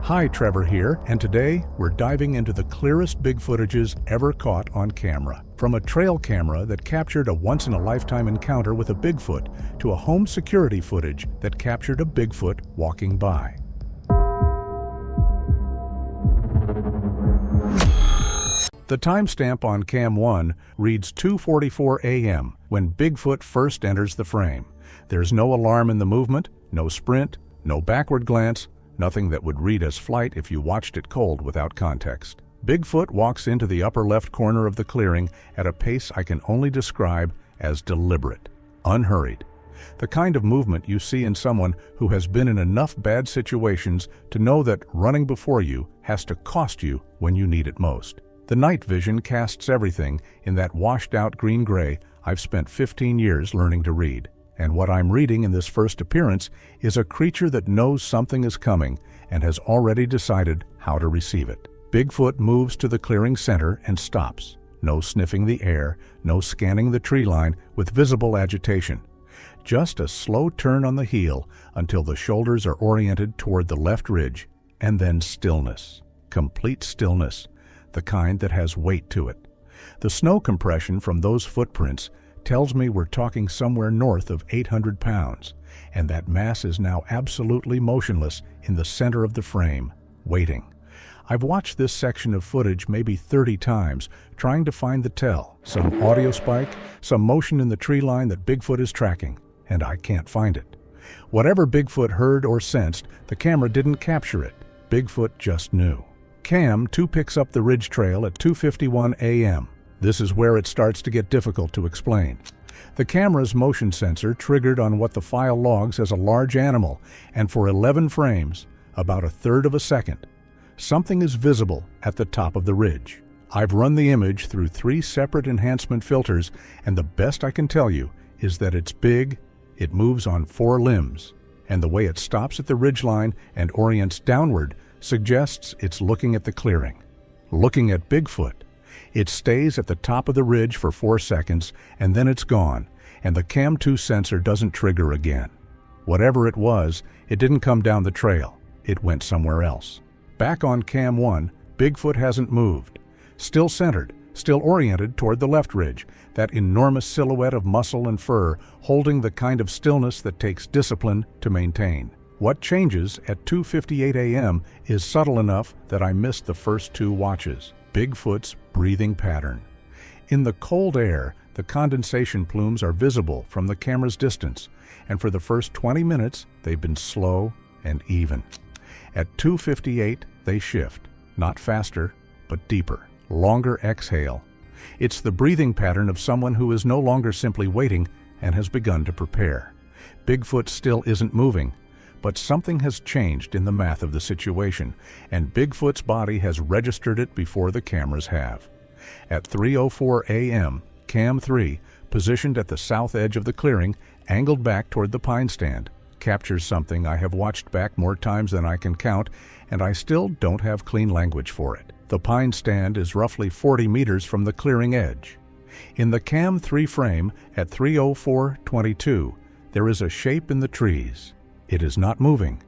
Hi, Trevor here, and today we're diving into the clearest big footages ever caught on camera. From a trail camera that captured a once-in-a-lifetime encounter with a Bigfoot to a home security footage that captured a Bigfoot walking by. The timestamp on Cam 1 reads 2:44 a.m. when Bigfoot first enters the frame. There's no alarm in the movement, no sprint, no backward glance, nothing that would read as flight if you watched it cold without context. Bigfoot walks into the upper left corner of the clearing at a pace I can only describe as deliberate, unhurried. The kind of movement you see in someone who has been in enough bad situations to know that running before you has to cost you when you need it most. The night vision casts everything in that washed-out green-gray I've spent 15 years learning to read. And what I'm reading in this first appearance is a creature that knows something is coming and has already decided how to receive it. Bigfoot moves to the clearing center and stops. No sniffing the air, no scanning the tree line with visible agitation. Just a slow turn on the heel until the shoulders are oriented toward the left ridge, and then stillness. Complete stillness, the kind that has weight to it. The snow compression from those footprints tells me we're talking somewhere north of 800 pounds, and that mass is now absolutely motionless in the center of the frame, waiting. I've watched this section of footage maybe 30 times, trying to find the tell, some audio spike, some motion in the tree line that Bigfoot is tracking, and I can't find it. Whatever Bigfoot heard or sensed, the camera didn't capture it. Bigfoot just knew. Cam 2 picks up the ridge trail at 2:51 a.m. This is where it starts to get difficult to explain. The camera's motion sensor triggered on what the file logs as a large animal, and for 11 frames, about a third of a second, something is visible at the top of the ridge. I've run the image through 3 separate enhancement filters, and the best I can tell you is that it's big, it moves on 4 limbs, and the way it stops at the ridgeline and orients downward suggests it's looking at the clearing, looking at Bigfoot. It stays at the top of the ridge for 4 seconds, and then it's gone, and the Cam 2 sensor doesn't trigger again. Whatever it was, it didn't come down the trail. It went somewhere else. Back on Cam 1, Bigfoot hasn't moved. Still centered, still oriented toward the left ridge, that enormous silhouette of muscle and fur holding the kind of stillness that takes discipline to maintain. What changes at 2:58 a.m. is subtle enough that I missed the first 2 watches. Bigfoot's breathing pattern. In the cold air, the condensation plumes are visible from the camera's distance, and for the first 20 minutes, they've been slow and even. At 2:58, they shift, not faster, but deeper. Longer exhale. It's the breathing pattern of someone who is no longer simply waiting and has begun to prepare. Bigfoot still isn't moving, but something has changed in the math of the situation, and Bigfoot's body has registered it before the cameras have. At 3:04 a.m., Cam 3, positioned at the south edge of the clearing, angled back toward the pine stand, captures something I have watched back more times than I can count, and I still don't have clean language for it. The pine stand is roughly 40 meters from the clearing edge. In the Cam 3 frame at 3:04:22, there is a shape in the trees. It is not moving.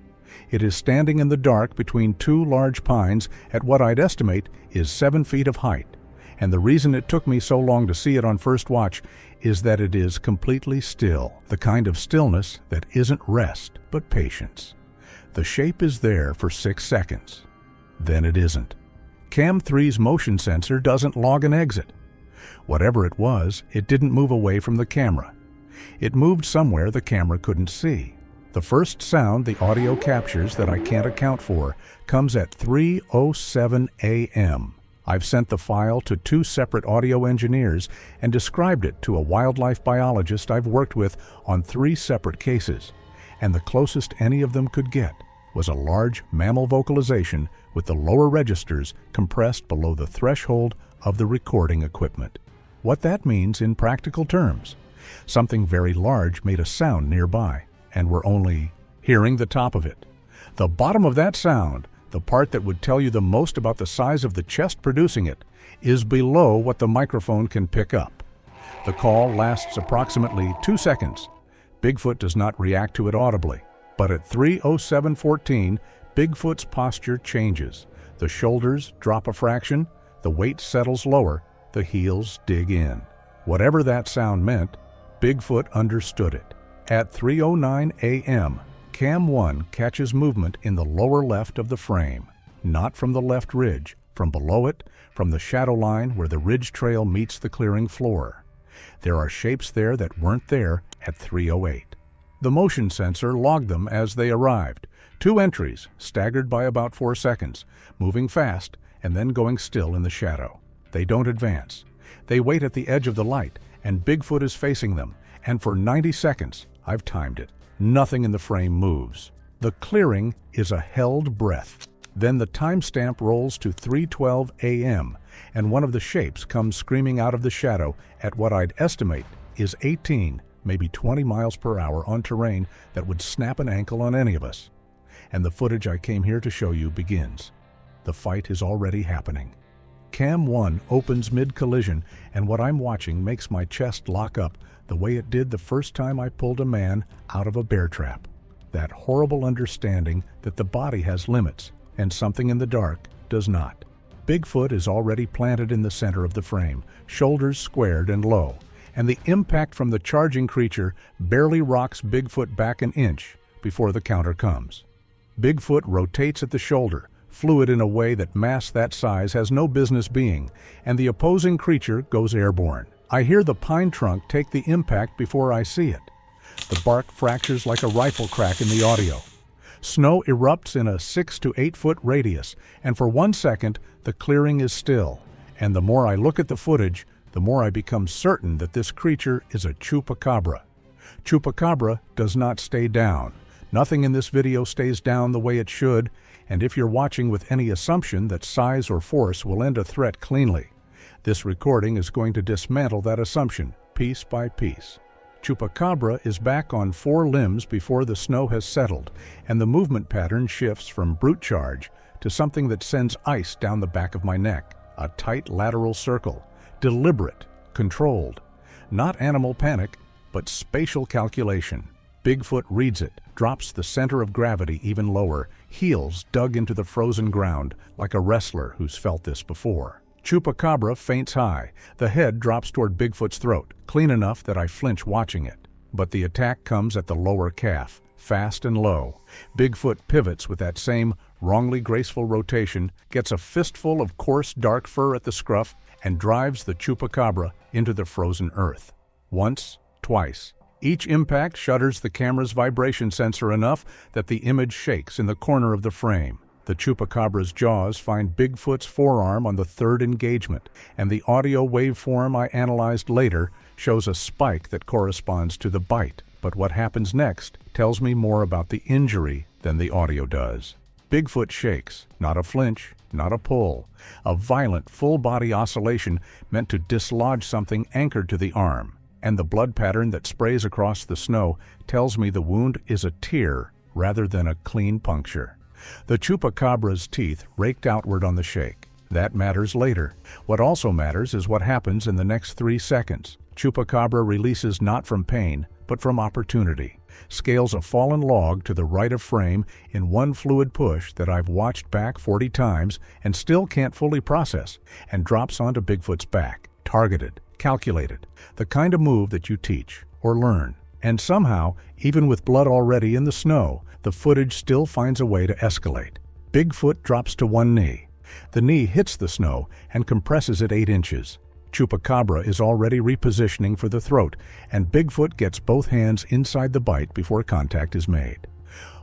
It is standing in the dark between 2 large pines at what I'd estimate is 7 feet of height. And the reason it took me so long to see it on first watch is that it is completely still, the kind of stillness that isn't rest, but patience. The shape is there for 6 seconds. Then it isn't. Cam 3's motion sensor doesn't log an exit. Whatever it was, it didn't move away from the camera. It moved somewhere the camera couldn't see. The first sound the audio captures that I can't account for comes at 3:07 a.m. I've sent the file to 2 separate audio engineers and described it to a wildlife biologist I've worked with on 3 separate cases, and the closest any of them could get was a large mammal vocalization with the lower registers compressed below the threshold of the recording equipment. What that means in practical terms, something very large made a sound nearby, and we're only hearing the top of it. The bottom of that sound, the part that would tell you the most about the size of the chest producing it, is below what the microphone can pick up. The call lasts approximately 2 seconds. Bigfoot does not react to it audibly, but at 3:07:14, Bigfoot's posture changes. The shoulders drop a fraction, the weight settles lower, the heels dig in. Whatever that sound meant, Bigfoot understood it. At 3:09 a.m., Cam 1 catches movement in the lower left of the frame, not from the left ridge, from below it, from the shadow line where the ridge trail meets the clearing floor. There are shapes there that weren't there at 3:08. The motion sensor logged them as they arrived. 2 entries, staggered by about 4 seconds, moving fast and then going still in the shadow. They don't advance. They wait at the edge of the light, and Bigfoot is facing them, and for 90 seconds, I've timed it, nothing in the frame moves. The clearing is a held breath. Then the timestamp rolls to 3:12 a.m., and one of the shapes comes screaming out of the shadow at what I'd estimate is 18, maybe 20 miles per hour on terrain that would snap an ankle on any of us. And the footage I came here to show you begins. The fight is already happening. Cam 1 opens mid-collision, and what I'm watching makes my chest lock up the way it did the first time I pulled a man out of a bear trap. That horrible understanding that the body has limits, and something in the dark does not. Bigfoot is already planted in the center of the frame, shoulders squared and low, and the impact from the charging creature barely rocks Bigfoot back an inch before the counter comes. Bigfoot rotates at the shoulder, fluid in a way that mass that size has no business being, and the opposing creature goes airborne. I hear the pine trunk take the impact before I see it. The bark fractures like a rifle crack in the audio. Snow erupts in a 6 to 8 foot radius, and for 1 second, the clearing is still. And the more I look at the footage, the more I become certain that this creature is a chupacabra. Chupacabra does not stay down. Nothing in this video stays down the way it should, and if you're watching with any assumption that size or force will end a threat cleanly, this recording is going to dismantle that assumption, piece by piece. Chupacabra is back on 4 limbs before the snow has settled, and the movement pattern shifts from brute charge to something that sends ice down the back of my neck, a tight lateral circle, deliberate, controlled. Not animal panic, but spatial calculation. Bigfoot reads it, drops the center of gravity even lower, heels dug into the frozen ground like a wrestler who's felt this before. Chupacabra feints high. The head drops toward Bigfoot's throat, clean enough that I flinch watching it. But the attack comes at the lower calf, fast and low. Bigfoot pivots with that same wrongly graceful rotation, gets a fistful of coarse dark fur at the scruff, and drives the Chupacabra into the frozen earth. Once, twice. Each impact shudders the camera's vibration sensor enough that the image shakes in the corner of the frame. The Chupacabra's jaws find Bigfoot's forearm on the 3rd engagement, and the audio waveform I analyzed later shows a spike that corresponds to the bite. But what happens next tells me more about the injury than the audio does. Bigfoot shakes, not a flinch, not a pull, a violent full-body oscillation meant to dislodge something anchored to the arm. And the blood pattern that sprays across the snow tells me the wound is a tear rather than a clean puncture. The Chupacabra's teeth raked outward on the shake. That matters later. What also matters is what happens in the next 3 seconds. Chupacabra releases not from pain, but from opportunity. Scales a fallen log to the right of frame in one fluid push that I've watched back 40 times and still can't fully process, and drops onto Bigfoot's back, targeted, calculated, the kind of move that you teach or learn. And somehow, even with blood already in the snow, the footage still finds a way to escalate. Bigfoot drops to one knee. The knee hits the snow and compresses it 8 inches. Chupacabra is already repositioning for the throat, and Bigfoot gets both hands inside the bite before contact is made.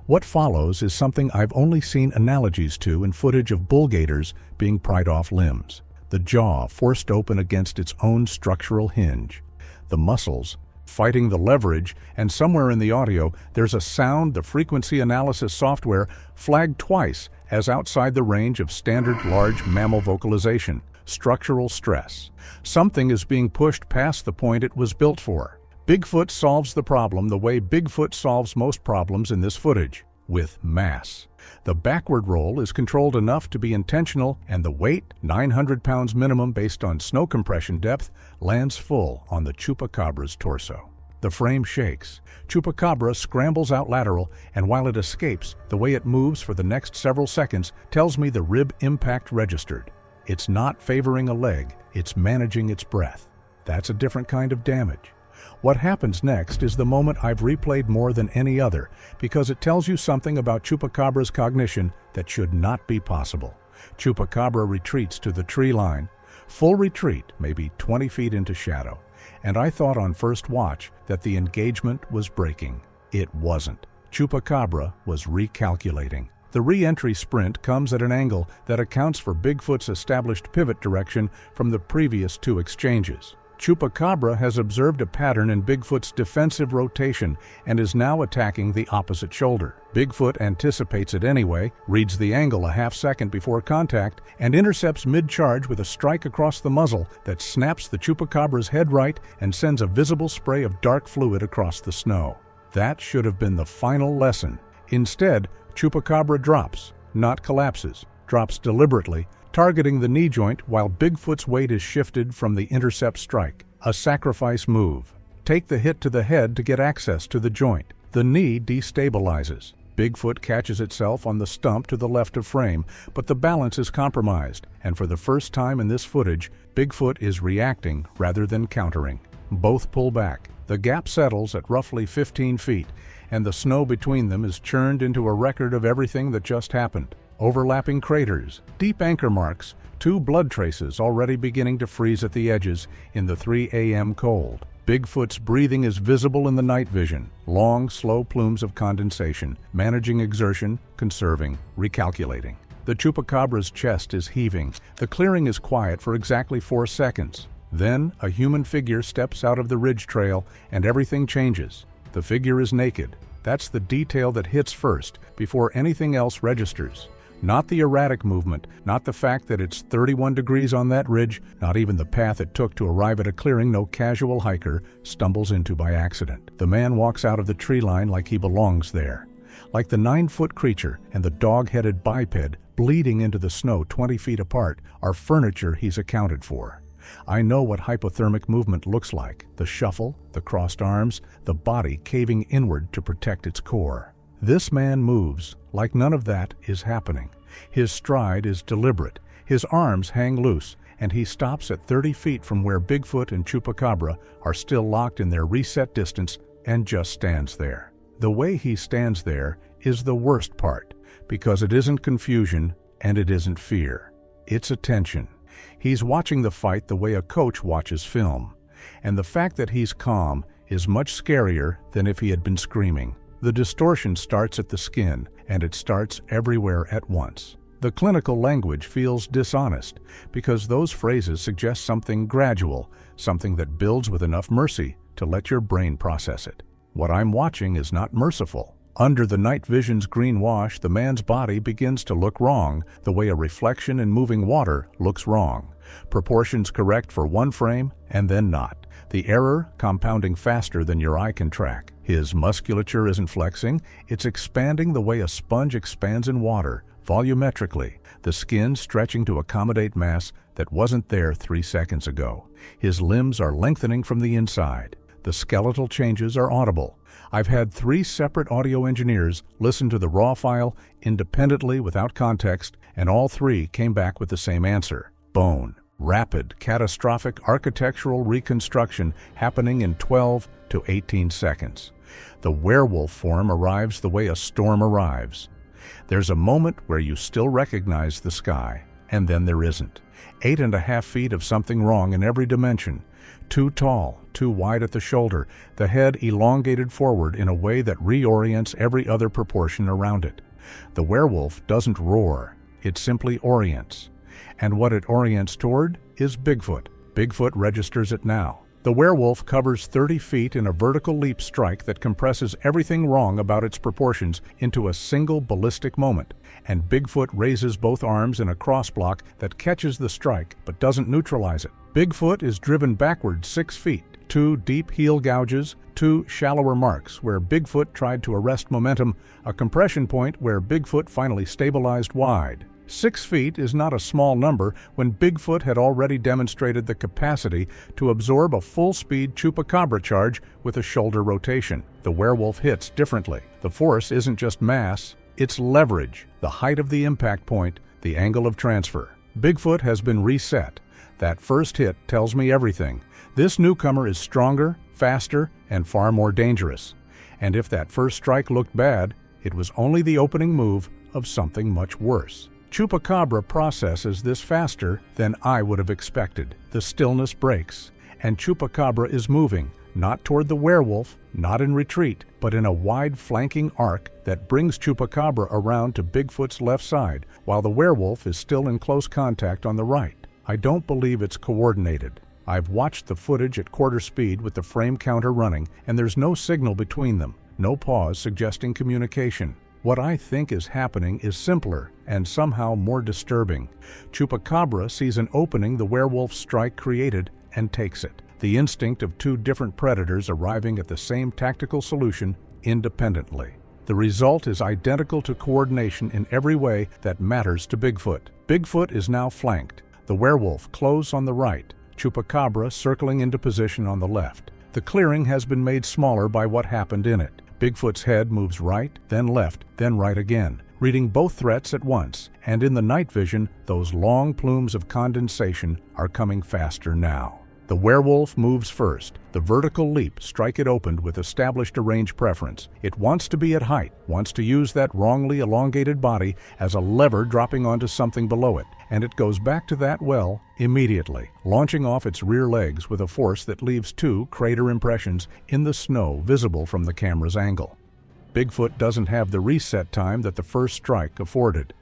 What follows is something I've only seen analogies to in footage of bull gators being pried off limbs. The jaw forced open against its own structural hinge. The muscles fighting the leverage, and somewhere in the audio there's a sound the frequency analysis software flagged twice as outside the range of standard large mammal vocalization. Structural stress. Something is being pushed past the point it was built for. Bigfoot solves the problem the way Bigfoot solves most problems in this footage, with mass. The backward roll is controlled enough to be intentional, and the weight, 900 pounds minimum based on snow compression depth, lands full on the Chupacabra's torso. The The frame shakes. Chupacabra scrambles out lateral, and while it escapes, the way it moves for the next several seconds tells me the rib impact registered. It's not favoring a leg, it's managing its breath. That's a different kind of damage. What happens next is the moment I've replayed more than any other, because it tells you something about Chupacabra's cognition that should not be possible. Chupacabra retreats to the tree line. Full retreat, maybe 20 feet into shadow. And I thought on first watch that the engagement was breaking. It wasn't. Chupacabra was recalculating. The re-entry sprint comes at an angle that accounts for Bigfoot's established pivot direction from the previous two exchanges. Chupacabra has observed a pattern in Bigfoot's defensive rotation and is now attacking the opposite shoulder. Bigfoot anticipates it anyway, reads the angle a half-second before contact, and intercepts mid-charge with a strike across the muzzle that snaps the Chupacabra's head right and sends a visible spray of dark fluid across the snow. That should have been the final lesson. Instead, Chupacabra drops, not collapses, drops deliberately, targeting the knee joint while Bigfoot's weight is shifted from the intercept strike. A sacrifice move. Take the hit to the head to get access to the joint. The knee destabilizes. Bigfoot catches itself on the stump to the left of frame, but the balance is compromised, and for the first time in this footage, Bigfoot is reacting rather than countering. Both pull back. The gap settles at roughly 15 feet, and the snow between them is churned into a record of everything that just happened. Overlapping craters, deep anchor marks, two blood traces already beginning to freeze at the edges in the 3 a.m. cold. Bigfoot's breathing is visible in the night vision, long, slow plumes of condensation, managing exertion, conserving, recalculating. The Chupacabra's chest is heaving. The clearing is quiet for exactly 4 seconds. Then, a human figure steps out of the ridge trail, and everything changes. The figure is naked. That's the detail that hits first, before anything else registers. Not the erratic movement, not the fact that it's 31 degrees on that ridge, not even the path it took to arrive at a clearing no casual hiker stumbles into by accident. The man walks out of the tree line like he belongs there. Like the 9-foot creature and the dog-headed biped bleeding into the snow 20 feet apart are furniture he's accounted for. I know what hypothermic movement looks like. The shuffle, the crossed arms, the body caving inward to protect its core. This man moves like none of that is happening. His stride is deliberate, his arms hang loose, and he stops at 30 feet from where Bigfoot and Chupacabra are still locked in their reset distance and just stands there. The way he stands there is the worst part, because it isn't confusion and it isn't fear. It's attention. He's watching the fight the way a coach watches film, and the fact that he's calm is much scarier than if he had been screaming. The distortion starts at the skin, and it starts everywhere at once. The clinical language feels dishonest, because those phrases suggest something gradual, something that builds with enough mercy to let your brain process it. What I'm watching is not merciful. Under the night vision's green wash, the man's body begins to look wrong, the way a reflection in moving water looks wrong. Proportions correct for one frame, and then not. The error compounding faster than your eye can track. His musculature isn't flexing, it's expanding the way a sponge expands in water, volumetrically, the skin stretching to accommodate mass that wasn't there 3 seconds ago. His limbs are lengthening from the inside. The skeletal changes are audible. I've had 3 separate audio engineers listen to the raw file independently without context, and all 3 came back with the same answer. Bone. Rapid, catastrophic architectural reconstruction happening in 12 to 18 seconds. The werewolf form arrives the way a storm arrives. There's a moment where you still recognize the sky, and then there isn't. 8.5 feet of something wrong in every dimension. Too tall, too wide at the shoulder, the head elongated forward in a way that reorients every other proportion around it. The werewolf doesn't roar, it simply orients. And what it orients toward is Bigfoot. Bigfoot registers it now. The werewolf covers 30 feet in a vertical leap strike that compresses everything wrong about its proportions into a single ballistic moment, and Bigfoot raises both arms in a cross block that catches the strike but doesn't neutralize it. Bigfoot is driven backward 6 feet, 2 deep heel gouges, 2 shallower marks where Bigfoot tried to arrest momentum, a compression point where Bigfoot finally stabilized wide. 6 feet is not a small number when Bigfoot had already demonstrated the capacity to absorb a full-speed chupacabra charge with a shoulder rotation. The werewolf hits differently. The force isn't just mass, it's leverage, the height of the impact point, the angle of transfer. Bigfoot has been reset. That first hit tells me everything. This newcomer is stronger, faster, and far more dangerous. And if that first strike looked bad, it was only the opening move of something much worse. Chupacabra processes this faster than I would have expected. The stillness breaks, and Chupacabra is moving, not toward the werewolf, not in retreat, but in a wide flanking arc that brings Chupacabra around to Bigfoot's left side, while the werewolf is still in close contact on the right. I don't believe it's coordinated. I've watched the footage at quarter speed with the frame counter running, and there's no signal between them, no pause suggesting communication. What I think is happening is simpler and somehow more disturbing. Chupacabra sees an opening the werewolf's strike created and takes it. The instinct of two different predators arriving at the same tactical solution independently. The result is identical to coordination in every way that matters to Bigfoot. Bigfoot is now flanked. The werewolf close on the right, Chupacabra circling into position on the left. The clearing has been made smaller by what happened in it. Bigfoot's head moves right, then left, then right again, reading both threats at once, and in the night vision, those long plumes of condensation are coming faster now. The werewolf moves first. The vertical leap strike it opened with established a range preference. It wants to be at height, wants to use that wrongly elongated body as a lever dropping onto something below it, and it goes back to that well immediately, launching off its rear legs with a force that leaves 2 crater impressions in the snow visible from the camera's angle. Bigfoot doesn't have the reset time that the first strike afforded.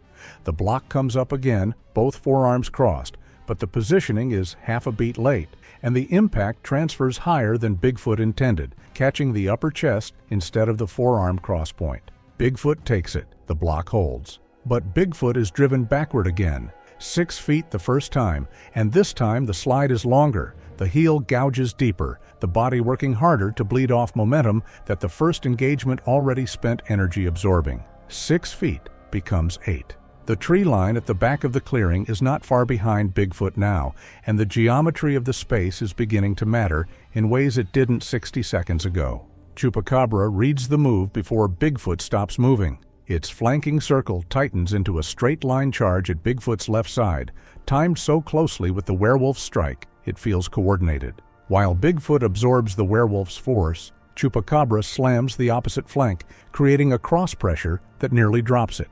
The block comes up again, both forearms crossed, but the positioning is half a beat late, and the impact transfers higher than Bigfoot intended, catching the upper chest instead of the forearm crosspoint. Bigfoot takes it. The block holds. But Bigfoot is driven backward again, 6 feet the first time, and this time the slide is longer. The heel gouges deeper, the body working harder to bleed off momentum that the first engagement already spent energy absorbing. 6 feet becomes 8. The tree line at the back of the clearing is not far behind Bigfoot now, and the geometry of the space is beginning to matter in ways it didn't 60 seconds ago. Chupacabra reads the move before Bigfoot stops moving. Its flanking circle tightens into a straight line charge at Bigfoot's left side, timed so closely with the werewolf's strike, it feels coordinated. While Bigfoot absorbs the werewolf's force, Chupacabra slams the opposite flank, creating a cross pressure that nearly drops it.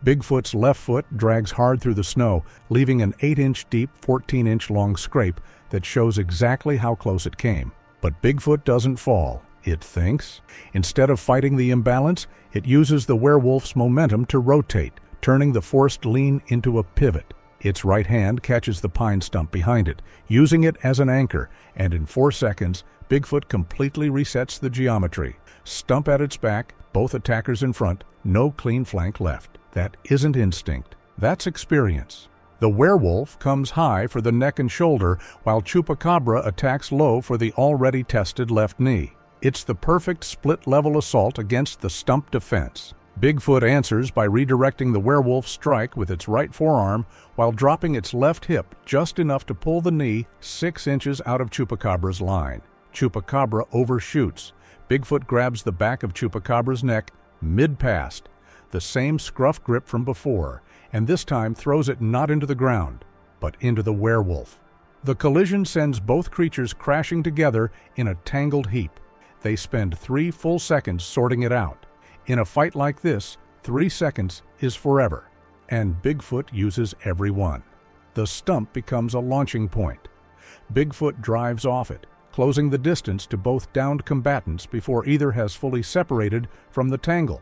Bigfoot's left foot drags hard through the snow, leaving an 8-inch deep, 14-inch long scrape that shows exactly how close it came. But Bigfoot doesn't fall, it thinks. Instead of fighting the imbalance, it uses the werewolf's momentum to rotate, turning the forced lean into a pivot. Its right hand catches the pine stump behind it, using it as an anchor, and in 4 seconds, Bigfoot completely resets the geometry. Stump at its back, both attackers in front, no clean flank left. That isn't instinct, that's experience. The werewolf comes high for the neck and shoulder, while Chupacabra attacks low for the already tested left knee. It's the perfect split-level assault against the stump defense. Bigfoot answers by redirecting the werewolf's strike with its right forearm while dropping its left hip just enough to pull the knee 6 inches out of Chupacabra's line. Chupacabra overshoots. Bigfoot grabs the back of Chupacabra's neck mid-past, the same scruff grip from before, and this time throws it not into the ground, but into the werewolf. The collision sends both creatures crashing together in a tangled heap. They spend 3 full seconds sorting it out. In a fight like this, 3 seconds is forever, and Bigfoot uses every one. The stump becomes a launching point. Bigfoot drives off it, closing the distance to both downed combatants before either has fully separated from the tangle.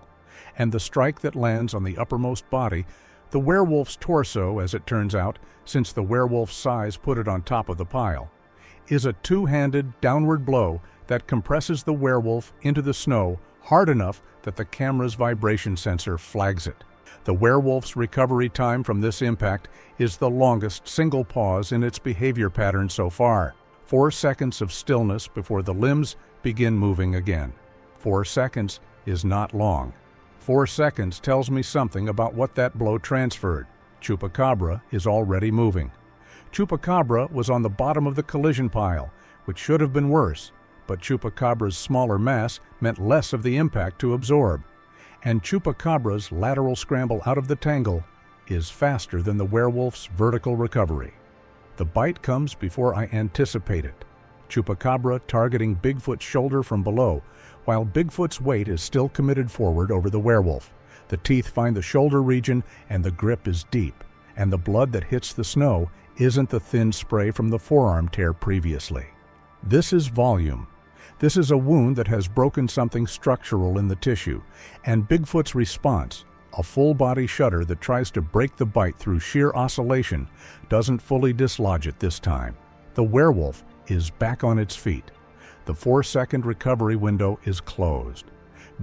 And the strike that lands on the uppermost body, the werewolf's torso, as it turns out, since the werewolf's size put it on top of the pile, is a two-handed downward blow that compresses the werewolf into the snow hard enough that the camera's vibration sensor flags it. The werewolf's recovery time from this impact is the longest single pause in its behavior pattern so far. 4 seconds of stillness before the limbs begin moving again. 4 seconds is not long. 4 seconds tells me something about what that blow transferred. Chupacabra is already moving. Chupacabra was on the bottom of the collision pile, which should have been worse, but Chupacabra's smaller mass meant less of the impact to absorb. And Chupacabra's lateral scramble out of the tangle is faster than the werewolf's vertical recovery. The bite comes before I anticipate it. Chupacabra targeting Bigfoot's shoulder from below, while Bigfoot's weight is still committed forward over the werewolf. The teeth find the shoulder region and the grip is deep, and the blood that hits the snow isn't the thin spray from the forearm tear previously. This is volume. This is a wound that has broken something structural in the tissue, and Bigfoot's response, a full-body shudder that tries to break the bite through sheer oscillation, doesn't fully dislodge it this time. The werewolf is back on its feet. The 4-second recovery window is closed.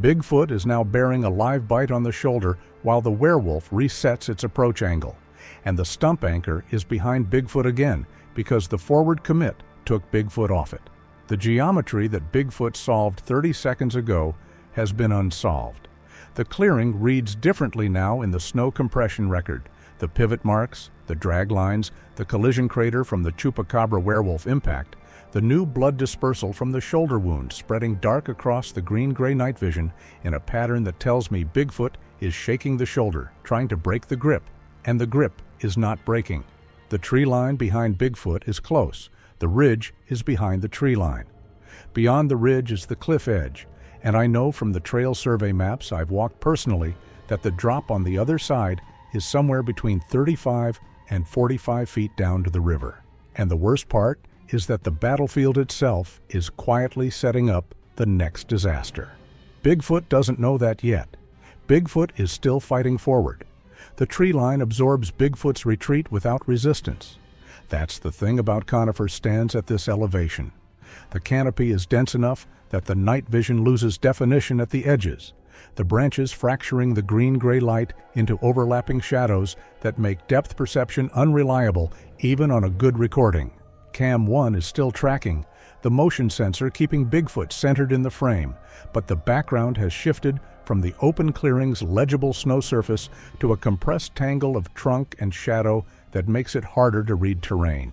Bigfoot is now bearing a live bite on the shoulder while the werewolf resets its approach angle, and the stump anchor is behind Bigfoot again because the forward commit took Bigfoot off it. The geometry that Bigfoot solved 30 seconds ago has been unsolved. The clearing reads differently now in the snow compression record. The pivot marks, the drag lines, the collision crater from the Chupacabra werewolf impact, the new blood dispersal from the shoulder wound spreading dark across the green-gray night vision in a pattern that tells me Bigfoot is shaking the shoulder, trying to break the grip, and the grip is not breaking. The tree line behind Bigfoot is close. The ridge is behind the tree line. Beyond the ridge is the cliff edge, and I know from the trail survey maps I've walked personally that the drop on the other side is somewhere between 35 and 45 feet down to the river. And the worst part is that the battlefield itself is quietly setting up the next disaster. Bigfoot doesn't know that yet. Bigfoot is still fighting forward. The tree line absorbs Bigfoot's retreat without resistance. That's the thing about conifer stands at this elevation. The canopy is dense enough that the night vision loses definition at the edges, the branches fracturing the green-gray light into overlapping shadows that make depth perception unreliable even on a good recording. Cam 1 is still tracking, the motion sensor keeping Bigfoot centered in the frame, but the background has shifted from the open clearing's legible snow surface to a compressed tangle of trunk and shadow that makes it harder to read terrain.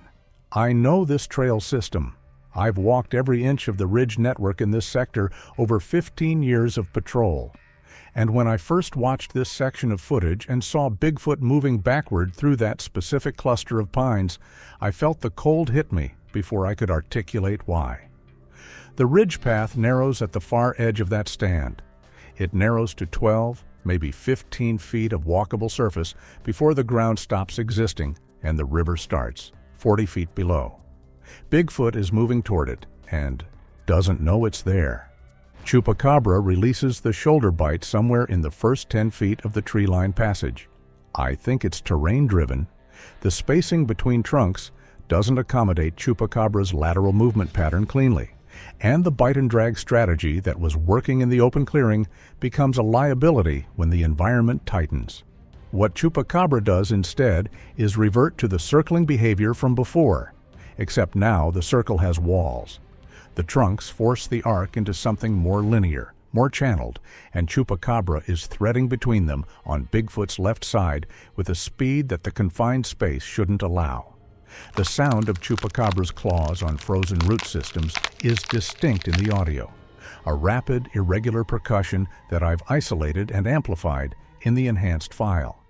I know this trail system. I've walked every inch of the ridge network in this sector over 15 years of patrol. And when I first watched this section of footage and saw Bigfoot moving backward through that specific cluster of pines, I felt the cold hit me before I could articulate why. The ridge path narrows at the far edge of that stand. It narrows to 12, maybe 15 feet of walkable surface before the ground stops existing and the river starts, 40 feet below. Bigfoot is moving toward it and doesn't know it's there. Chupacabra releases the shoulder bite somewhere in the first 10 feet of the tree line passage. I think it's terrain-driven. The spacing between trunks doesn't accommodate Chupacabra's lateral movement pattern cleanly, and the bite-and-drag strategy that was working in the open clearing becomes a liability when the environment tightens. What Chupacabra does instead is revert to the circling behavior from before, except now the circle has walls. The trunks force the arc into something more linear, more channeled, and Chupacabra is threading between them on Bigfoot's left side with a speed that the confined space shouldn't allow. The sound of Chupacabra's claws on frozen root systems is distinct in the audio, a rapid, irregular percussion that I've isolated and amplified in the enhanced file.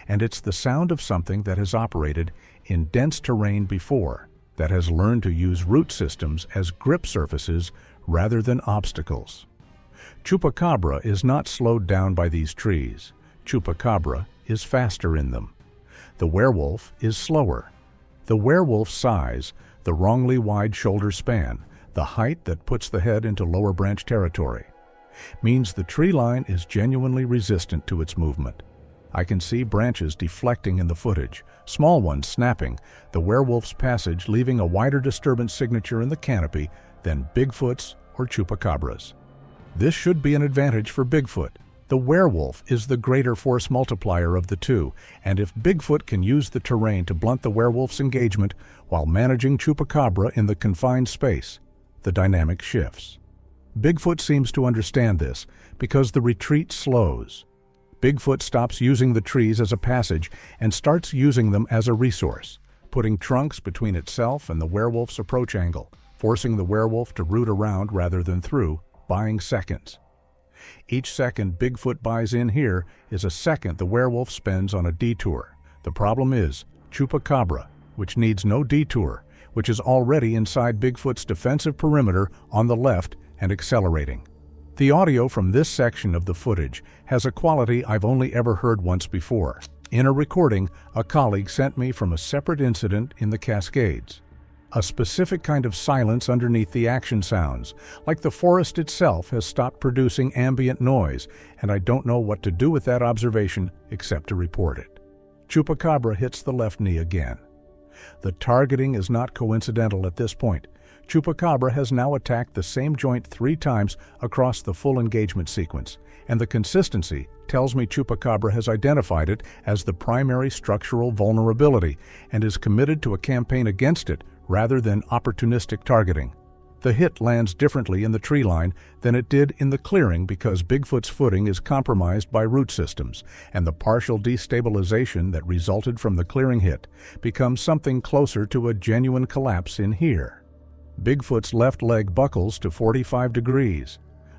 And it's the sound of something that has operated in dense terrain before, that has learned to use root systems as grip surfaces rather than obstacles. Chupacabra is not slowed down by these trees. Chupacabra is faster in them. The werewolf is slower. The werewolf's size, the wrongly wide shoulder span, the height that puts the head into lower branch territory, means the tree line is genuinely resistant to its movement. I can see branches deflecting in the footage, small ones snapping, the werewolf's passage leaving a wider disturbance signature in the canopy than Bigfoot's or Chupacabra's. This should be an advantage for Bigfoot. The werewolf is the greater force multiplier of the two, and if Bigfoot can use the terrain to blunt the werewolf's engagement while managing Chupacabra in the confined space, the dynamic shifts. Bigfoot seems to understand this because the retreat slows. Bigfoot stops using the trees as a passage and starts using them as a resource, putting trunks between itself and the werewolf's approach angle, forcing the werewolf to root around rather than through, buying seconds. Each second Bigfoot buys in here is a second the werewolf spends on a detour. The problem is Chupacabra, which needs no detour, which is already inside Bigfoot's defensive perimeter on the left and accelerating. The audio from this section of the footage has a quality I've only ever heard once before. In a recording a colleague sent me from a separate incident in the Cascades. A specific kind of silence underneath the action sounds, like the forest itself has stopped producing ambient noise, and I don't know what to do with that observation except to report it. Chupacabra hits the left knee again. The targeting is not coincidental at this point. Chupacabra has now attacked the same joint 3 times across the full engagement sequence, and the consistency tells me Chupacabra has identified it as the primary structural vulnerability and is committed to a campaign against it rather than opportunistic targeting. The hit lands differently in the tree line than it did in the clearing because Bigfoot's footing is compromised by root systems, and the partial destabilization that resulted from the clearing hit becomes something closer to a genuine collapse in here. Bigfoot's left leg buckles to 45 degrees.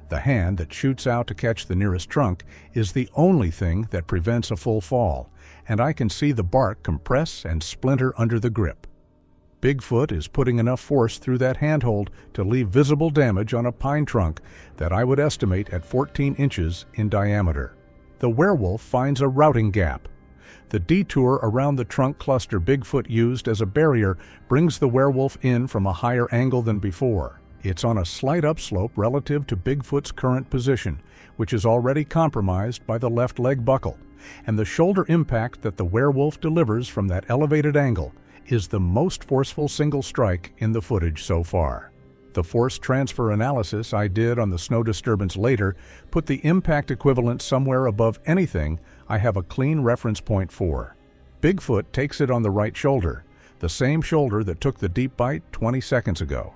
The hand that shoots out to catch the nearest trunk is the only thing that prevents a full fall, and I can see the bark compress and splinter under the grip. Bigfoot is putting enough force through that handhold to leave visible damage on a pine trunk that I would estimate at 14 inches in diameter. The werewolf finds a routing gap. The detour around the trunk cluster Bigfoot used as a barrier brings the werewolf in from a higher angle than before. It's on a slight upslope relative to Bigfoot's current position, which is already compromised by the left leg buckle, and the shoulder impact that the werewolf delivers from that elevated angle is the most forceful single strike in the footage so far. The force transfer analysis I did on the snow disturbance later put the impact equivalent somewhere above anything I have a clean reference point for. Bigfoot takes it on the right shoulder, the same shoulder that took the deep bite 20 seconds ago,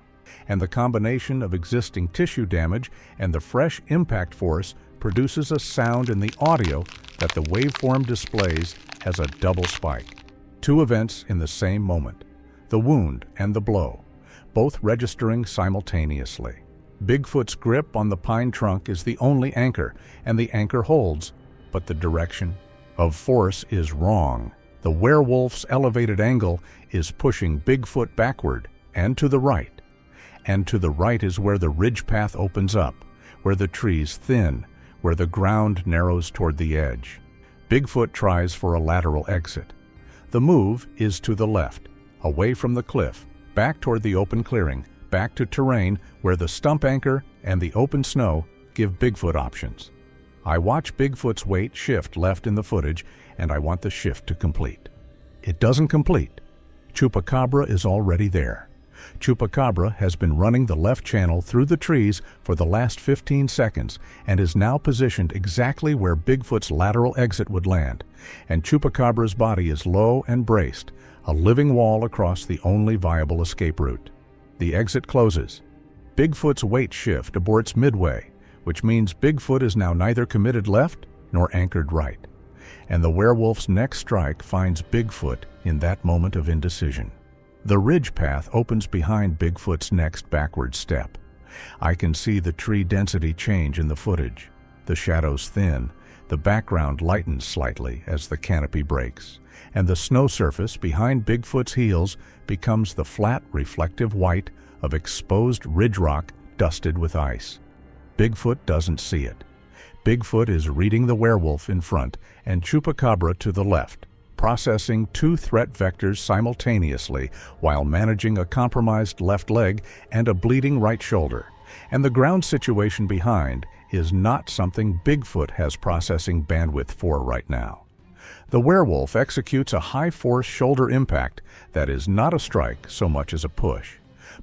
and the combination of existing tissue damage and the fresh impact force produces a sound in the audio that the waveform displays as a double spike. 2 events in the same moment, the wound and the blow, both registering simultaneously. Bigfoot's grip on the pine trunk is the only anchor, and the anchor holds, but the direction of force is wrong. The werewolf's elevated angle is pushing Bigfoot backward and to the right. And to the right is where the ridge path opens up, where the trees thin, where the ground narrows toward the edge. Bigfoot tries for a lateral exit. The move is to the left, away from the cliff, back toward the open clearing, back to terrain where the stump anchor and the open snow give Bigfoot options. I watch Bigfoot's weight shift left in the footage, and I want the shift to complete. It doesn't complete. Chupacabra is already there. Chupacabra has been running the left channel through the trees for the last 15 seconds and is now positioned exactly where Bigfoot's lateral exit would land, and Chupacabra's body is low and braced, a living wall across the only viable escape route. The exit closes. Bigfoot's weight shift aborts midway, which means Bigfoot is now neither committed left nor anchored right, and the werewolf's next strike finds Bigfoot in that moment of indecision. The ridge path opens behind Bigfoot's next backward step. I can see the tree density change in the footage. The shadows thin, the background lightens slightly as the canopy breaks, and the snow surface behind Bigfoot's heels becomes the flat, reflective white of exposed ridge rock dusted with ice. Bigfoot doesn't see it. Bigfoot is reading the werewolf in front and Chupacabra to the left, processing 2 threat vectors simultaneously while managing a compromised left leg and a bleeding right shoulder. And the ground situation behind is not something Bigfoot has processing bandwidth for right now. The werewolf executes a high-force shoulder impact that is not a strike so much as a push,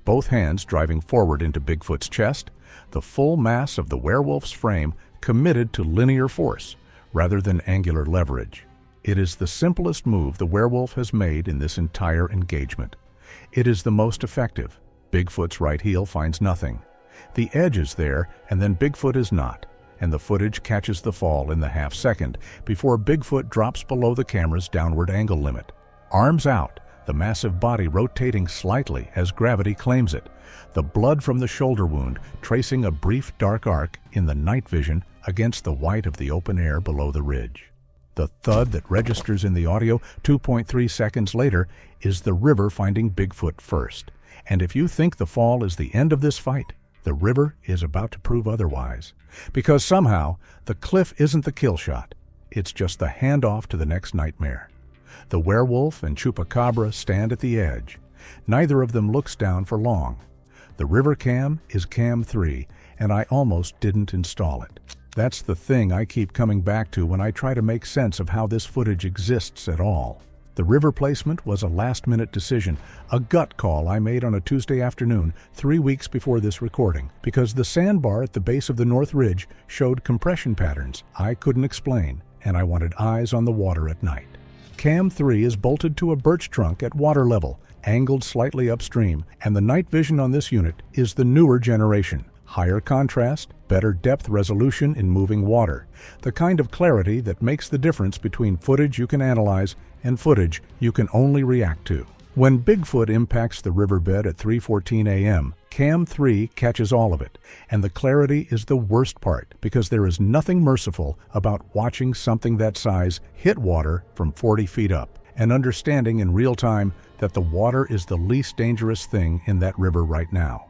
both hands driving forward into Bigfoot's chest, the full mass of the werewolf's frame committed to linear force rather than angular leverage. It is the simplest move the werewolf has made in this entire engagement. It is the most effective. Bigfoot's right heel finds nothing. The edge is there, and then Bigfoot is not, and the footage catches the fall in the half-second before Bigfoot drops below the camera's downward angle limit. Arms out, the massive body rotating slightly as gravity claims it, the blood from the shoulder wound tracing a brief dark arc in the night vision against the white of the open air below the ridge. The thud that registers in the audio 2.3 seconds later is the river finding Bigfoot first. And if you think the fall is the end of this fight, the river is about to prove otherwise. Because somehow, the cliff isn't the kill shot. It's just the handoff to the next nightmare. The werewolf and chupacabra stand at the edge. Neither of them looks down for long. The river cam is Cam 3, and I almost didn't install it. That's the thing I keep coming back to when I try to make sense of how this footage exists at all. The river placement was a last-minute decision, a gut call I made on a Tuesday afternoon 3 weeks before this recording, because the sandbar at the base of the North Ridge showed compression patterns I couldn't explain, and I wanted eyes on the water at night. Cam 3 is bolted to a birch trunk at water level, angled slightly upstream, and the night vision on this unit is the newer generation. Higher contrast, better depth resolution in moving water, the kind of clarity that makes the difference between footage you can analyze and footage you can only react to. When Bigfoot impacts the riverbed at 3:14 a.m., Cam 3 catches all of it, and the clarity is the worst part because there is nothing merciful about watching something that size hit water from 40 feet up and understanding in real time that the water is the least dangerous thing in that river right now.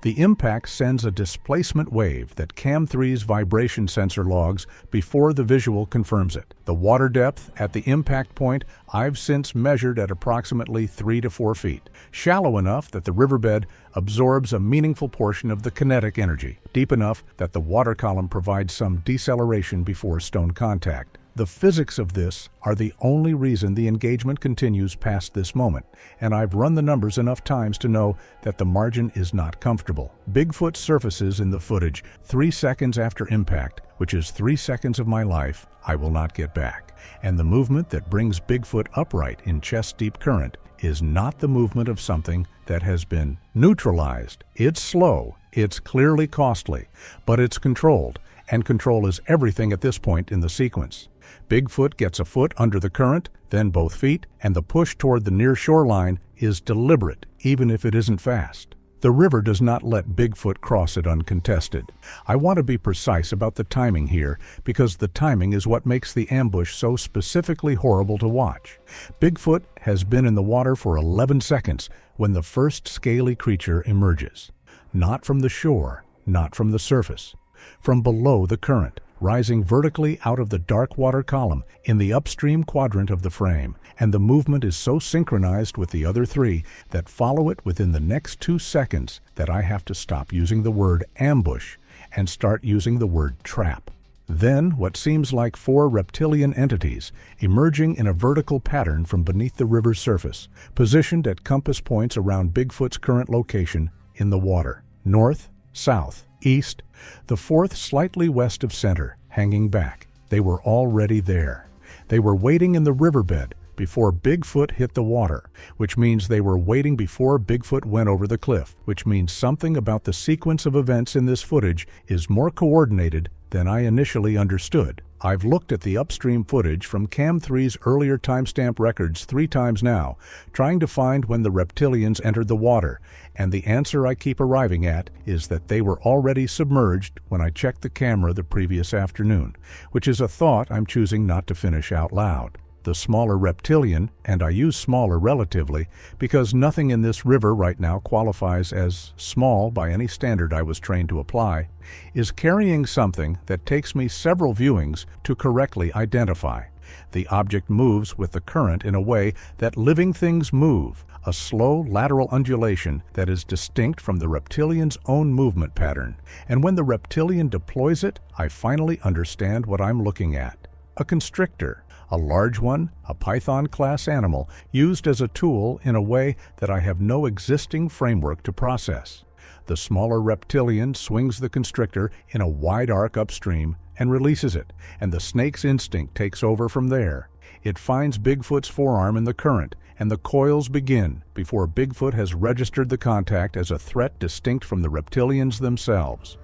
The impact sends a displacement wave that Cam 3's vibration sensor logs before the visual confirms it. The water depth at the impact point I've since measured at approximately 3 to 4 feet, shallow enough that the riverbed absorbs a meaningful portion of the kinetic energy, deep enough that the water column provides some deceleration before stone contact. The physics of this are the only reason the engagement continues past this moment, and I've run the numbers enough times to know that the margin is not comfortable. Bigfoot surfaces in the footage 3 seconds after impact, which is 3 seconds of my life I will not get back. And the movement that brings Bigfoot upright in chest-deep current is not the movement of something that has been neutralized. It's slow, it's clearly costly, but it's controlled, and control is everything at this point in the sequence. Bigfoot gets a foot under the current, then both feet, and the push toward the near shoreline is deliberate, even if it isn't fast. The river does not let Bigfoot cross it uncontested. I want to be precise about the timing here, because the timing is what makes the ambush so specifically horrible to watch. Bigfoot has been in the water for 11 seconds when the first scaly creature emerges. Not from the shore, not from the surface. From below the current, rising vertically out of the dark water column in the upstream quadrant of the frame, and the movement is so synchronized with the other three that follow it within the next 2 seconds that I have to stop using the word ambush and start using the word trap. Then what seems like 4 reptilian entities emerging in a vertical pattern from beneath the river's surface, positioned at compass points around Bigfoot's current location in the water. North, south, east, the 4th slightly west of center, hanging back. They were already there. They were waiting in the riverbed before Bigfoot hit the water, which means they were waiting before Bigfoot went over the cliff, which means something about the sequence of events in this footage is more coordinated than I initially understood. I've looked at the upstream footage from Cam 3's earlier timestamp records 3 times now, trying to find when the reptilians entered the water, and the answer I keep arriving at is that they were already submerged when I checked the camera the previous afternoon, which is a thought I'm choosing not to finish out loud. The smaller reptilian, and I use smaller relatively because nothing in this river right now qualifies as small by any standard I was trained to apply, is carrying something that takes me several viewings to correctly identify. The object moves with the current in a way that living things move, a slow lateral undulation that is distinct from the reptilian's own movement pattern. And when the reptilian deploys it, I finally understand what I'm looking at. A constrictor. A large one, a python-class animal, used as a tool in a way that I have no existing framework to process. The smaller reptilian swings the constrictor in a wide arc upstream and releases it, and the snake's instinct takes over from there. It finds Bigfoot's forearm in the current, and the coils begin before Bigfoot has registered the contact as a threat distinct from the reptilians themselves.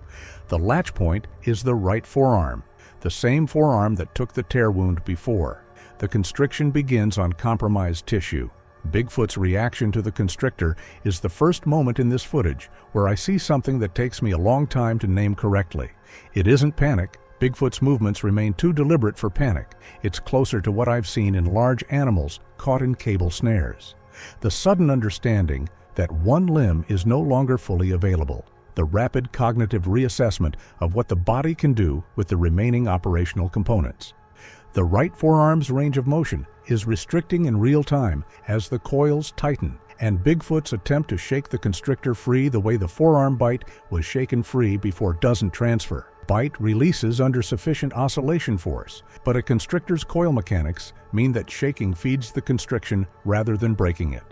The latch point is the right forearm, the same forearm that took the tear wound before. The constriction begins on compromised tissue. Bigfoot's reaction to the constrictor is the first moment in this footage where I see something that takes me a long time to name correctly. It isn't panic. Bigfoot's movements remain too deliberate for panic. It's closer to what I've seen in large animals caught in cable snares. The sudden understanding that one limb is no longer fully available. The rapid cognitive reassessment of what the body can do with the remaining operational components. The right forearm's range of motion is restricting in real time as the coils tighten, and Bigfoot's attempt to shake the constrictor free the way the forearm bite was shaken free before doesn't transfer. Bite releases under sufficient oscillation force, but a constrictor's coil mechanics mean that shaking feeds the constriction rather than breaking it.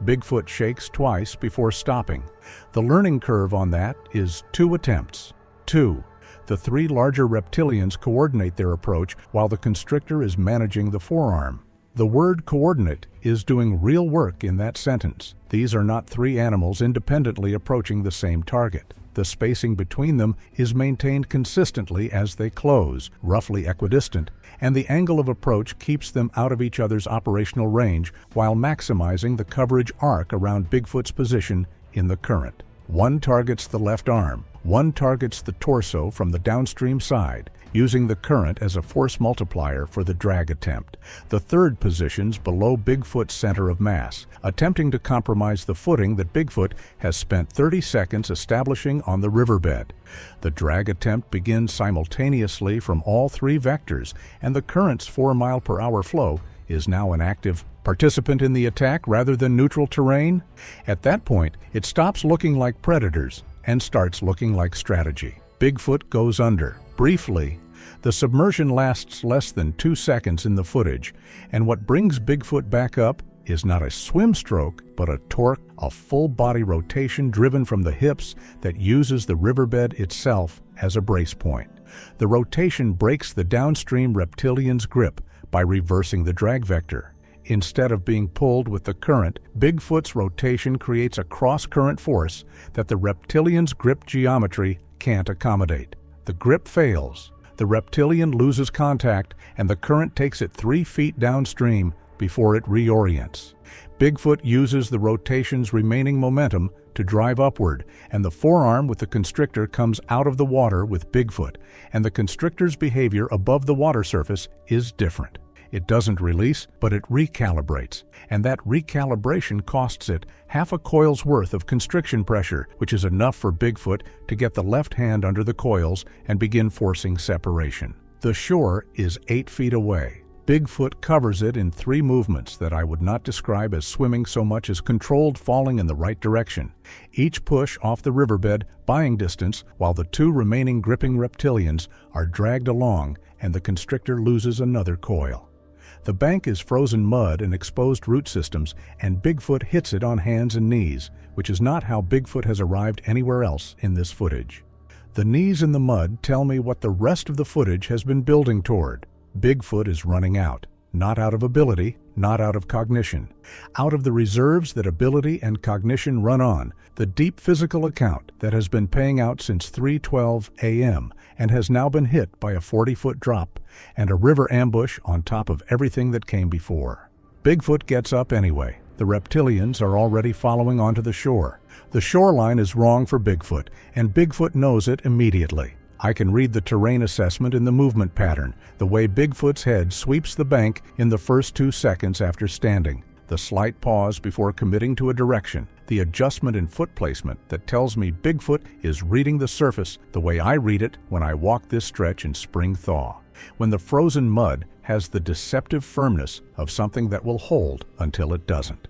Bigfoot shakes twice before stopping. The learning curve on that is 2 attempts. 2. The 3 larger reptilians coordinate their approach while the constrictor is managing the forearm. The word coordinate is doing real work in that sentence. These are not 3 animals independently approaching the same target. The spacing between them is maintained consistently as they close, roughly equidistant, and the angle of approach keeps them out of each other's operational range while maximizing the coverage arc around Bigfoot's position in the current. One targets the left arm, one targets the torso from the downstream side, using the current as a force multiplier for the drag attempt. The third positions below Bigfoot's center of mass, attempting to compromise the footing that Bigfoot has spent 30 seconds establishing on the riverbed. The drag attempt begins simultaneously from all 3 vectors, and the current's 4-mile-per-hour flow is now an active participant in the attack rather than neutral terrain. At that point, it stops looking like predators and starts looking like strategy. Bigfoot goes under. Briefly, the submersion lasts less than 2 seconds in the footage, and what brings Bigfoot back up is not a swim stroke, but a torque, a full-body rotation driven from the hips that uses the riverbed itself as a brace point. The rotation breaks the downstream reptilian's grip by reversing the drag vector. Instead of being pulled with the current, Bigfoot's rotation creates a cross-current force that the reptilian's grip geometry can't accommodate. The grip fails, the reptilian loses contact, and the current takes it 3 feet downstream before it reorients. Bigfoot uses the rotation's remaining momentum to drive upward, and the forearm with the constrictor comes out of the water with Bigfoot, and the constrictor's behavior above the water surface is different. It doesn't release, but it recalibrates, and that recalibration costs it half a coil's worth of constriction pressure, which is enough for Bigfoot to get the left hand under the coils and begin forcing separation. The shore is 8 feet away. Bigfoot covers it in 3 movements that I would not describe as swimming so much as controlled falling in the right direction. Each push off the riverbed buying distance while the 2 remaining gripping reptilians are dragged along and the constrictor loses another coil. The bank is frozen mud and exposed root systems, and Bigfoot hits it on hands and knees, which is not how Bigfoot has arrived anywhere else in this footage. The knees in the mud tell me what the rest of the footage has been building toward. Bigfoot is running out. Not out of ability, not out of cognition. Out of the reserves that ability and cognition run on, the deep physical account that has been paying out since 3:12 a.m. and has now been hit by a 40-foot drop and a river ambush on top of everything that came before. Bigfoot gets up anyway. The reptilians are already following onto the shore. The shoreline is wrong for Bigfoot, and Bigfoot knows it immediately. I can read the terrain assessment in the movement pattern, the way Bigfoot's head sweeps the bank in the first 2 seconds after standing, the slight pause before committing to a direction, the adjustment in foot placement that tells me Bigfoot is reading the surface the way I read it when I walk this stretch in spring thaw, when the frozen mud has the deceptive firmness of something that will hold until it doesn't.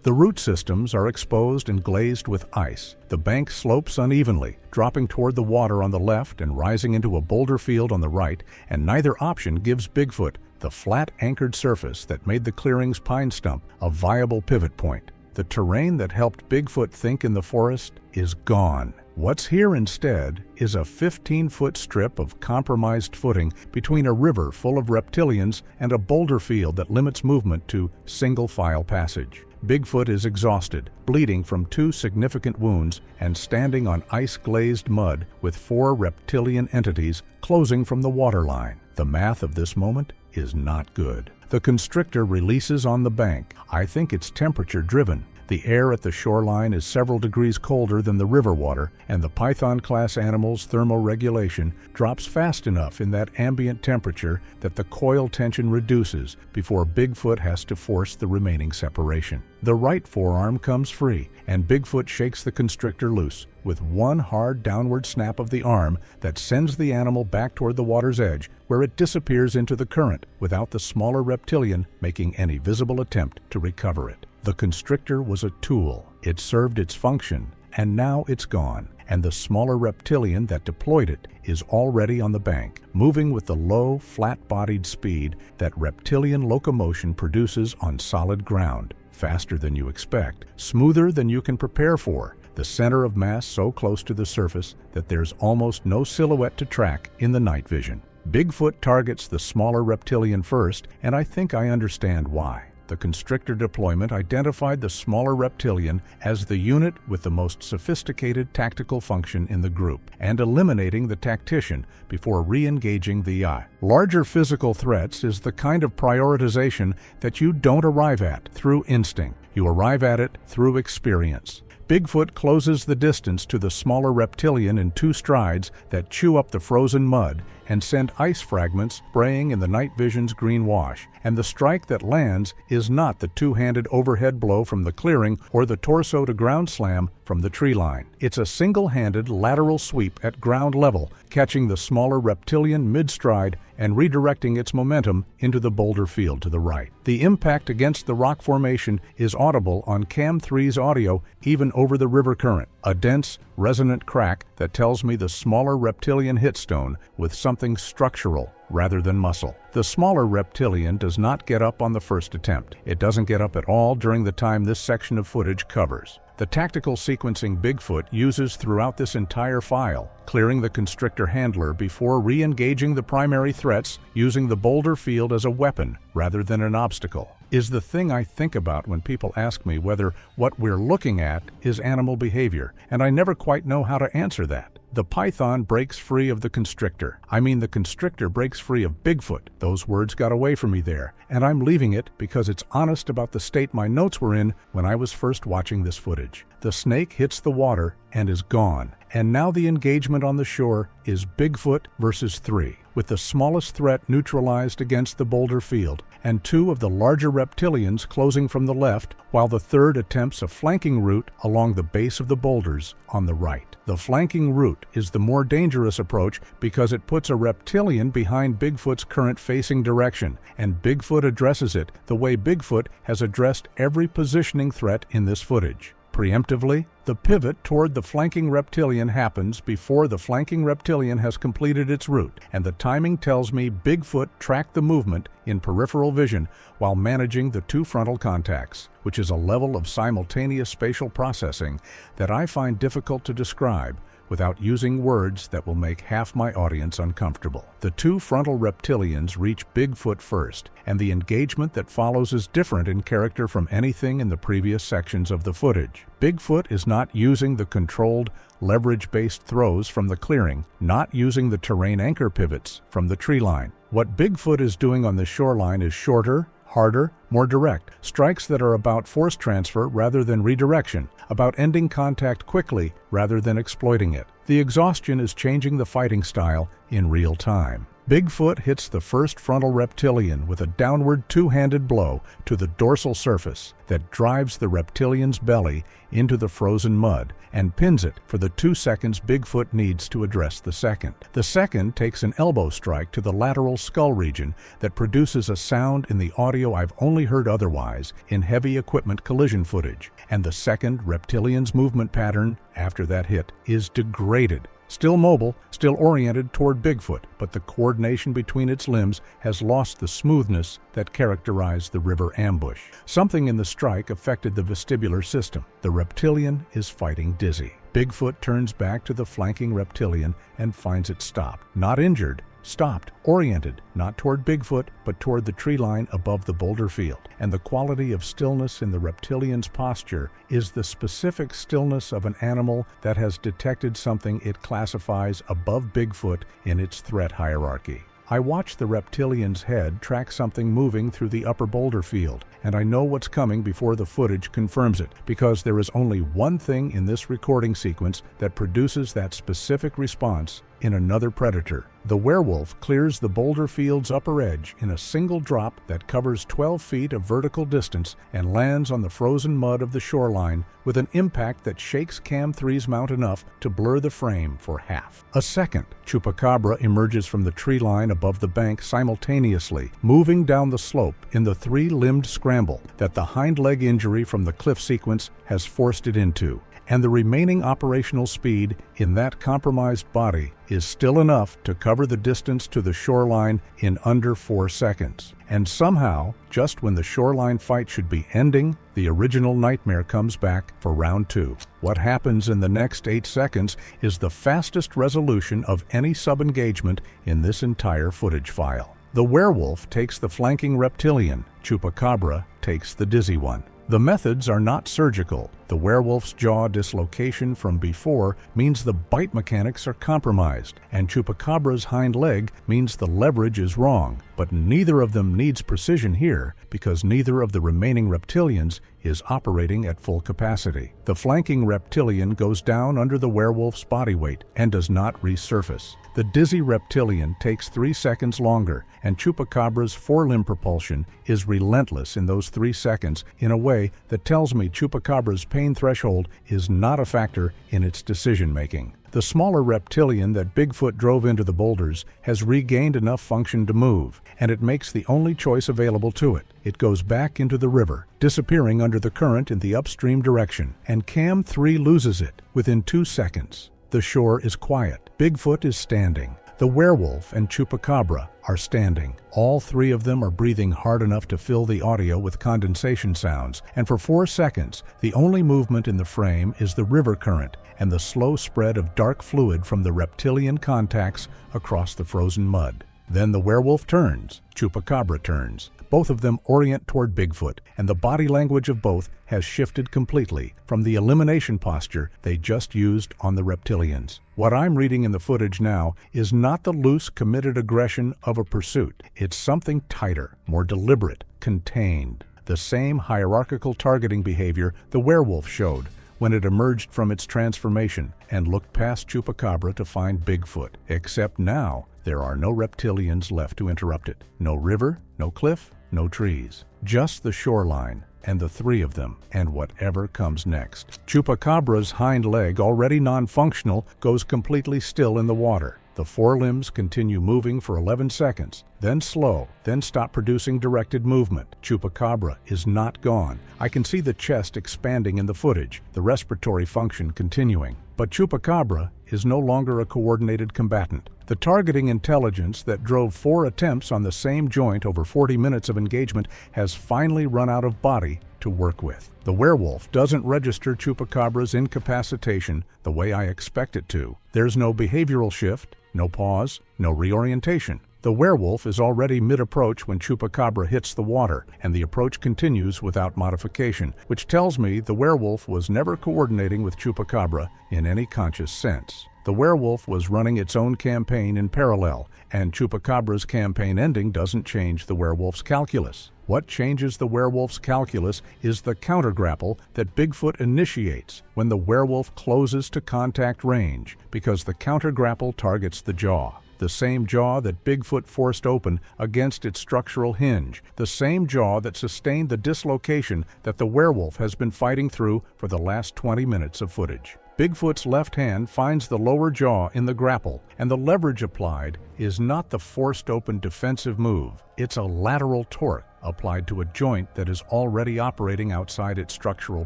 The root systems are exposed and glazed with ice. The bank slopes unevenly, dropping toward the water on the left and rising into a boulder field on the right, and neither option gives Bigfoot the flat anchored surface that made the clearing's pine stump a viable pivot point. The terrain that helped Bigfoot think in the forest is gone. What's here instead is a 15-foot strip of compromised footing between a river full of reptilians and a boulder field that limits movement to single-file passage. Bigfoot is exhausted, bleeding from 2 significant wounds, and standing on ice-glazed mud with 4 reptilian entities closing from the waterline. The math of this moment is not good. The constrictor releases on the bank. I think it's temperature-driven. The air at the shoreline is several degrees colder than the river water, and the python-class animal's thermoregulation drops fast enough in that ambient temperature that the coil tension reduces before Bigfoot has to force the remaining separation. The right forearm comes free, and Bigfoot shakes the constrictor loose with one hard downward snap of the arm that sends the animal back toward the water's edge, where it disappears into the current without the smaller reptilian making any visible attempt to recover it. The constrictor was a tool. It served its function, and now it's gone, and the smaller reptilian that deployed it is already on the bank, moving with the low, flat-bodied speed that reptilian locomotion produces on solid ground, faster than you expect, smoother than you can prepare for, the center of mass so close to the surface that there's almost no silhouette to track in the night vision. Bigfoot targets the smaller reptilian first, and I think I understand why. The constrictor deployment identified the smaller reptilian as the unit with the most sophisticated tactical function in the group, and eliminating the tactician before re-engaging the eye. Larger physical threats is the kind of prioritization that you don't arrive at through instinct. You arrive at it through experience. Bigfoot closes the distance to the smaller reptilian in 2 strides that chew up the frozen mud and send ice fragments spraying in the night vision's green wash. And the strike that lands is not the 2-handed overhead blow from the clearing or the torso-to-ground slam from the tree line. It's a single-handed lateral sweep at ground level, catching the smaller reptilian mid-stride and redirecting its momentum into the boulder field to the right. The impact against the rock formation is audible on Cam 3's audio even over the river current, a dense, resonant crack that tells me the smaller reptilian hit stone with something structural rather than muscle. The smaller reptilian does not get up on the first attempt. It doesn't get up at all during the time this section of footage covers. The tactical sequencing Bigfoot uses throughout this entire file, clearing the constrictor handler before re-engaging the primary threats using the boulder field as a weapon rather than an obstacle, is the thing I think about when people ask me whether what we're looking at is animal behavior, and I never quite know how to answer that. The python breaks free of the constrictor. I mean, the constrictor breaks free of Bigfoot. Those words got away from me there, and I'm leaving it because it's honest about the state my notes were in when I was first watching this footage. The snake hits the water and is gone, and now the engagement on the shore is Bigfoot versus 3, with the smallest threat neutralized against the boulder field, and 2 of the larger reptilians closing from the left, while the third attempts a flanking route along the base of the boulders on the right. The flanking route is the more dangerous approach because it puts a reptilian behind Bigfoot's current facing direction, and Bigfoot addresses it the way Bigfoot has addressed every positioning threat in this footage. Preemptively, the pivot toward the flanking reptilian happens before the flanking reptilian has completed its route, and the timing tells me Bigfoot tracked the movement in peripheral vision while managing the 2 frontal contacts, which is a level of simultaneous spatial processing that I find difficult to describe without using words that will make half my audience uncomfortable. The 2 frontal reptilians reach Bigfoot first, and the engagement that follows is different in character from anything in the previous sections of the footage. Bigfoot is not using the controlled, leverage-based throws from the clearing, not using the terrain anchor pivots from the tree line. What Bigfoot is doing on the shoreline is shorter, harder, more direct, strikes that are about force transfer rather than redirection, about ending contact quickly rather than exploiting it. The exhaustion is changing the fighting style in real time. Bigfoot hits the first frontal reptilian with a downward 2-handed blow to the dorsal surface that drives the reptilian's belly into the frozen mud and pins it for the 2 seconds Bigfoot needs to address the second. The second takes an elbow strike to the lateral skull region that produces a sound in the audio I've only heard otherwise in heavy equipment collision footage, and the second reptilian's movement pattern after that hit is degraded. Still mobile, still oriented toward Bigfoot, but the coordination between its limbs has lost the smoothness that characterized the river ambush. Something in the strike affected the vestibular system. The reptilian is fighting dizzy. Bigfoot turns back to the flanking reptilian and finds it stopped. Not injured, stopped, oriented, not toward Bigfoot, but toward the tree line above the boulder field. And the quality of stillness in the reptilian's posture is the specific stillness of an animal that has detected something it classifies above Bigfoot in its threat hierarchy. I watch the reptilian's head track something moving through the upper boulder field, and I know what's coming before the footage confirms it, because there is only one thing in this recording sequence that produces that specific response in another predator. The werewolf clears the boulder field's upper edge in a single drop that covers 12 feet of vertical distance and lands on the frozen mud of the shoreline with an impact that shakes Cam 3's mount enough to blur the frame for half a second. Chupacabra emerges from the tree line above the bank simultaneously, moving down the slope in the three-limbed scramble that the hind leg injury from the cliff sequence has forced it into. And the remaining operational speed in that compromised body is still enough to cover the distance to the shoreline in under 4 seconds. And somehow, just when the shoreline fight should be ending, the original nightmare comes back for round 2. What happens in the next 8 seconds is the fastest resolution of any sub-engagement in this entire footage file. The werewolf takes the flanking reptilian, Chupacabra takes the dizzy one. The methods are not surgical. The werewolf's jaw dislocation from before means the bite mechanics are compromised, and Chupacabra's hind leg means the leverage is wrong. But neither of them needs precision here, because neither of the remaining reptilians is operating at full capacity. The flanking reptilian goes down under the werewolf's body weight and does not resurface. The dizzy reptilian takes 3 seconds longer, and Chupacabra's forelimb propulsion is relentless in those 3 seconds in a way that tells me Chupacabra's pain threshold is not a factor in its decision-making. The smaller reptilian that Bigfoot drove into the boulders has regained enough function to move, and it makes the only choice available to it. It goes back into the river, disappearing under the current in the upstream direction, and Cam 3 loses it within 2 seconds. The shore is quiet. Bigfoot is standing. The werewolf and Chupacabra are standing. All 3 of them are breathing hard enough to fill the audio with condensation sounds, and for 4 seconds, the only movement in the frame is the river current and the slow spread of dark fluid from the reptilian contacts across the frozen mud. Then the werewolf turns, Chupacabra turns. Both of them orient toward Bigfoot, and the body language of both has shifted completely from the elimination posture they just used on the reptilians. What I'm reading in the footage now is not the loose, committed aggression of a pursuit. It's something tighter, more deliberate, contained. The same hierarchical targeting behavior the werewolf showed when it emerged from its transformation and looked past Chupacabra to find Bigfoot. Except now, there are no reptilians left to interrupt it. No river, no cliff, no trees. Just the shoreline, and the 3 of them, and whatever comes next. Chupacabra's hind leg, already non-functional, goes completely still in the water. The forelimbs continue moving for 11 seconds, then slow, then stop producing directed movement. Chupacabra is not gone. I can see the chest expanding in the footage, the respiratory function continuing. But Chupacabra is no longer a coordinated combatant. The targeting intelligence that drove 4 attempts on the same joint over 40 minutes of engagement has finally run out of body to work with. The werewolf doesn't register Chupacabra's incapacitation the way I expect it to. There's no behavioral shift, no pause, no reorientation. The werewolf is already mid-approach when Chupacabra hits the water, and the approach continues without modification, which tells me the werewolf was never coordinating with Chupacabra in any conscious sense. The werewolf was running its own campaign in parallel, and Chupacabra's campaign ending doesn't change the werewolf's calculus. What changes the werewolf's calculus is the counter-grapple that Bigfoot initiates when the werewolf closes to contact range, because the counter-grapple targets the jaw. The same jaw that Bigfoot forced open against its structural hinge, the same jaw that sustained the dislocation that the werewolf has been fighting through for the last 20 minutes of footage. Bigfoot's left hand finds the lower jaw in the grapple, and the leverage applied is not the forced open defensive move. It's a lateral torque applied to a joint that is already operating outside its structural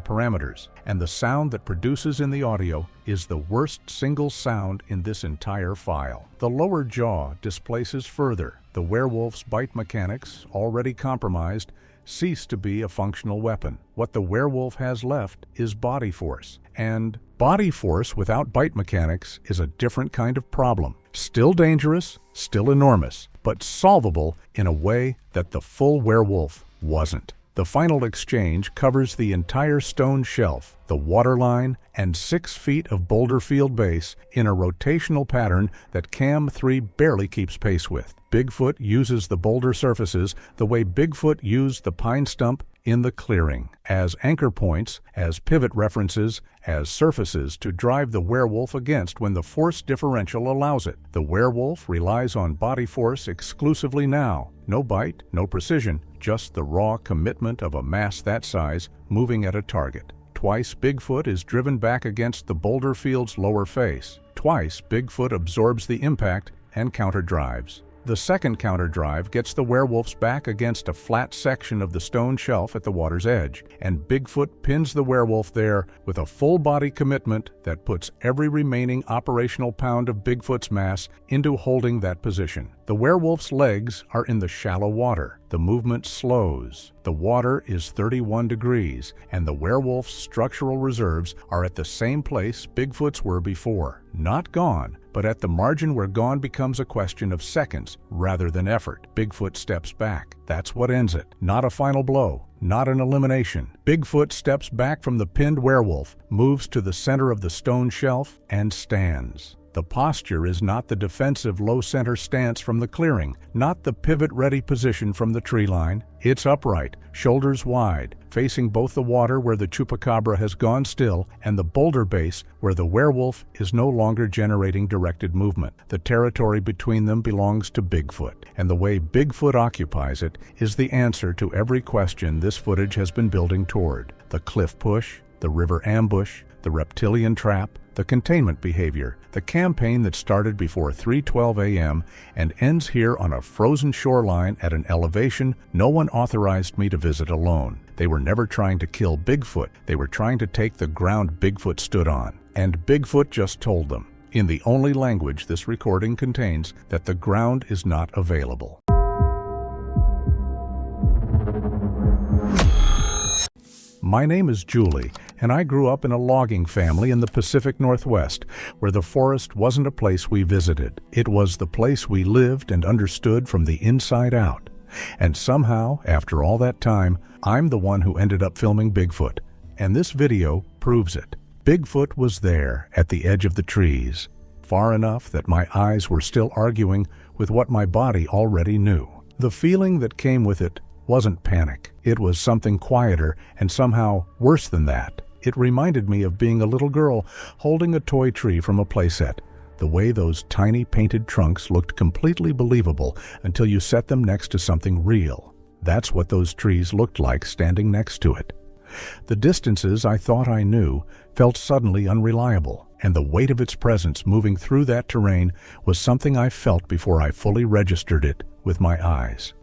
parameters, and the sound that produces in the audio is the worst single sound in this entire file. The lower jaw displaces further. The werewolf's bite mechanics, already compromised, cease to be a functional weapon. What the werewolf has left is body force. And body force without bite mechanics is a different kind of problem. Still dangerous, still enormous, but solvable in a way that the full werewolf wasn't. The final exchange covers the entire stone shelf, the waterline, and 6 feet of boulder field base in a rotational pattern that Cam 3 barely keeps pace with. Bigfoot uses the boulder surfaces the way Bigfoot used the pine stump in the clearing, as anchor points, as pivot references, as surfaces to drive the werewolf against when the force differential allows it. The werewolf relies on body force exclusively now. No bite, no precision, just the raw commitment of a mass that size moving at a target. Twice Bigfoot is driven back against the boulder field's lower face. Twice Bigfoot absorbs the impact and counterdrives. The second counterdrive gets the werewolf's back against a flat section of the stone shelf at the water's edge, and Bigfoot pins the werewolf there with a full-body commitment that puts every remaining operational pound of Bigfoot's mass into holding that position. The werewolf's legs are in the shallow water. The movement slows. The water is 31 degrees, and the werewolf's structural reserves are at the same place Bigfoot's were before. Not gone, but at the margin where gone becomes a question of seconds rather than effort. Bigfoot steps back. That's what ends it. Not a final blow. Not an elimination. Bigfoot steps back from the pinned werewolf, moves to the center of the stone shelf, and stands. The posture is not the defensive low-center stance from the clearing, not the pivot-ready position from the tree line. It's upright, shoulders wide, facing both the water where the chupacabra has gone still and the boulder base where the werewolf is no longer generating directed movement. The territory between them belongs to Bigfoot, and the way Bigfoot occupies it is the answer to every question this footage has been building toward. The cliff push, the river ambush, the reptilian trap, the containment behavior, the campaign that started before 3:12 a.m. and ends here on a frozen shoreline at an elevation no one authorized me to visit alone. They were never trying to kill Bigfoot. They were trying to take the ground Bigfoot stood on. And Bigfoot just told them, in the only language this recording contains, that the ground is not available. My name is Julie, and I grew up in a logging family in the Pacific Northwest, where the forest wasn't a place we visited. It was the place we lived and understood from the inside out. And somehow, after all that time, I'm the one who ended up filming Bigfoot, and this video proves it. Bigfoot was there at the edge of the trees, far enough that my eyes were still arguing with what my body already knew. The feeling that came with it wasn't panic. It was something quieter and somehow worse than that. It reminded me of being a little girl holding a toy tree from a playset. The way those tiny painted trunks looked completely believable until you set them next to something real. That's what those trees looked like standing next to it. The distances I thought I knew felt suddenly unreliable, and the weight of its presence moving through that terrain was something I felt before I fully registered it with my eyes.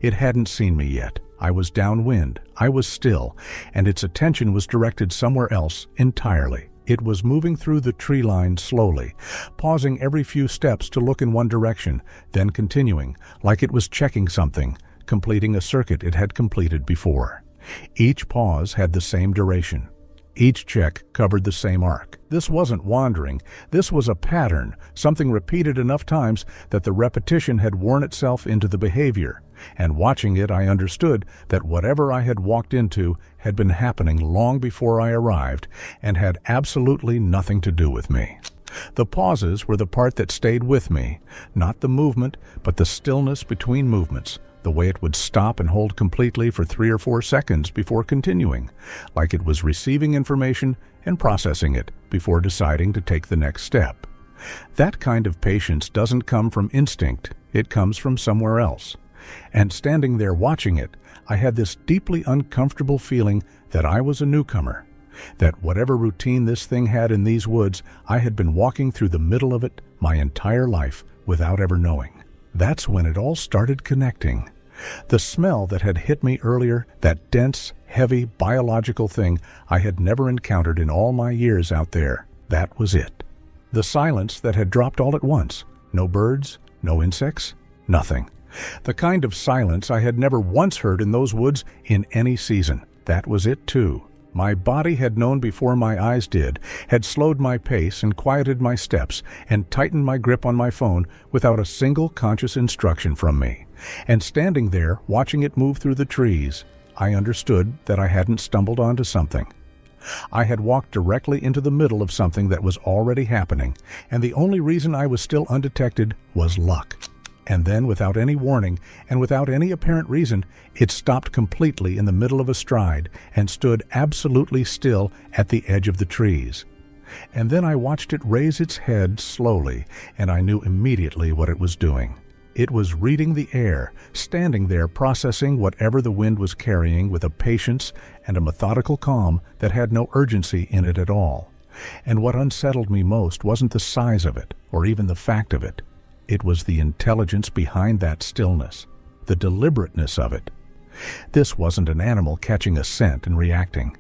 It hadn't seen me yet. I was downwind, I was still, and its attention was directed somewhere else entirely. It was moving through the tree line slowly, pausing every few steps to look in one direction, then continuing, like it was checking something, completing a circuit it had completed before. Each pause had the same duration. Each check covered the same arc. This wasn't wandering. This was a pattern, something repeated enough times that the repetition had worn itself into the behavior. And watching it, I understood that whatever I had walked into had been happening long before I arrived and had absolutely nothing to do with me. The pauses were the part that stayed with me, not the movement, but the stillness between movements. The way it would stop and hold completely for 3 or 4 seconds before continuing, like it was receiving information and processing it before deciding to take the next step. That kind of patience doesn't come from instinct, it comes from somewhere else. And standing there watching it, I had this deeply uncomfortable feeling that I was a newcomer, that whatever routine this thing had in these woods, I had been walking through the middle of it my entire life without ever knowing. That's when it all started connecting. The smell that had hit me earlier, that dense, heavy, biological thing I had never encountered in all my years out there, that was it. The silence that had dropped all at once. No birds, no insects, nothing. The kind of silence I had never once heard in those woods in any season. That was it too. My body had known before my eyes did, had slowed my pace and quieted my steps and tightened my grip on my phone without a single conscious instruction from me. And standing there, watching it move through the trees, I understood that I hadn't stumbled onto something. I had walked directly into the middle of something that was already happening, and the only reason I was still undetected was luck. And then, without any warning and without any apparent reason, it stopped completely in the middle of a stride and stood absolutely still at the edge of the trees. And then I watched it raise its head slowly, and I knew immediately what it was doing. It was reading the air, standing there processing whatever the wind was carrying with a patience and a methodical calm that had no urgency in it at all. And what unsettled me most wasn't the size of it, or even the fact of it. It was the intelligence behind that stillness, the deliberateness of it. This wasn't an animal catching a scent and reacting.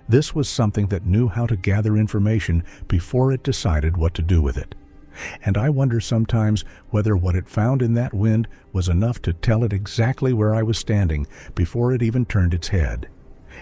This was something that knew how to gather information before it decided what to do with it. And I wonder sometimes whether what it found in that wind was enough to tell it exactly where I was standing before it even turned its head.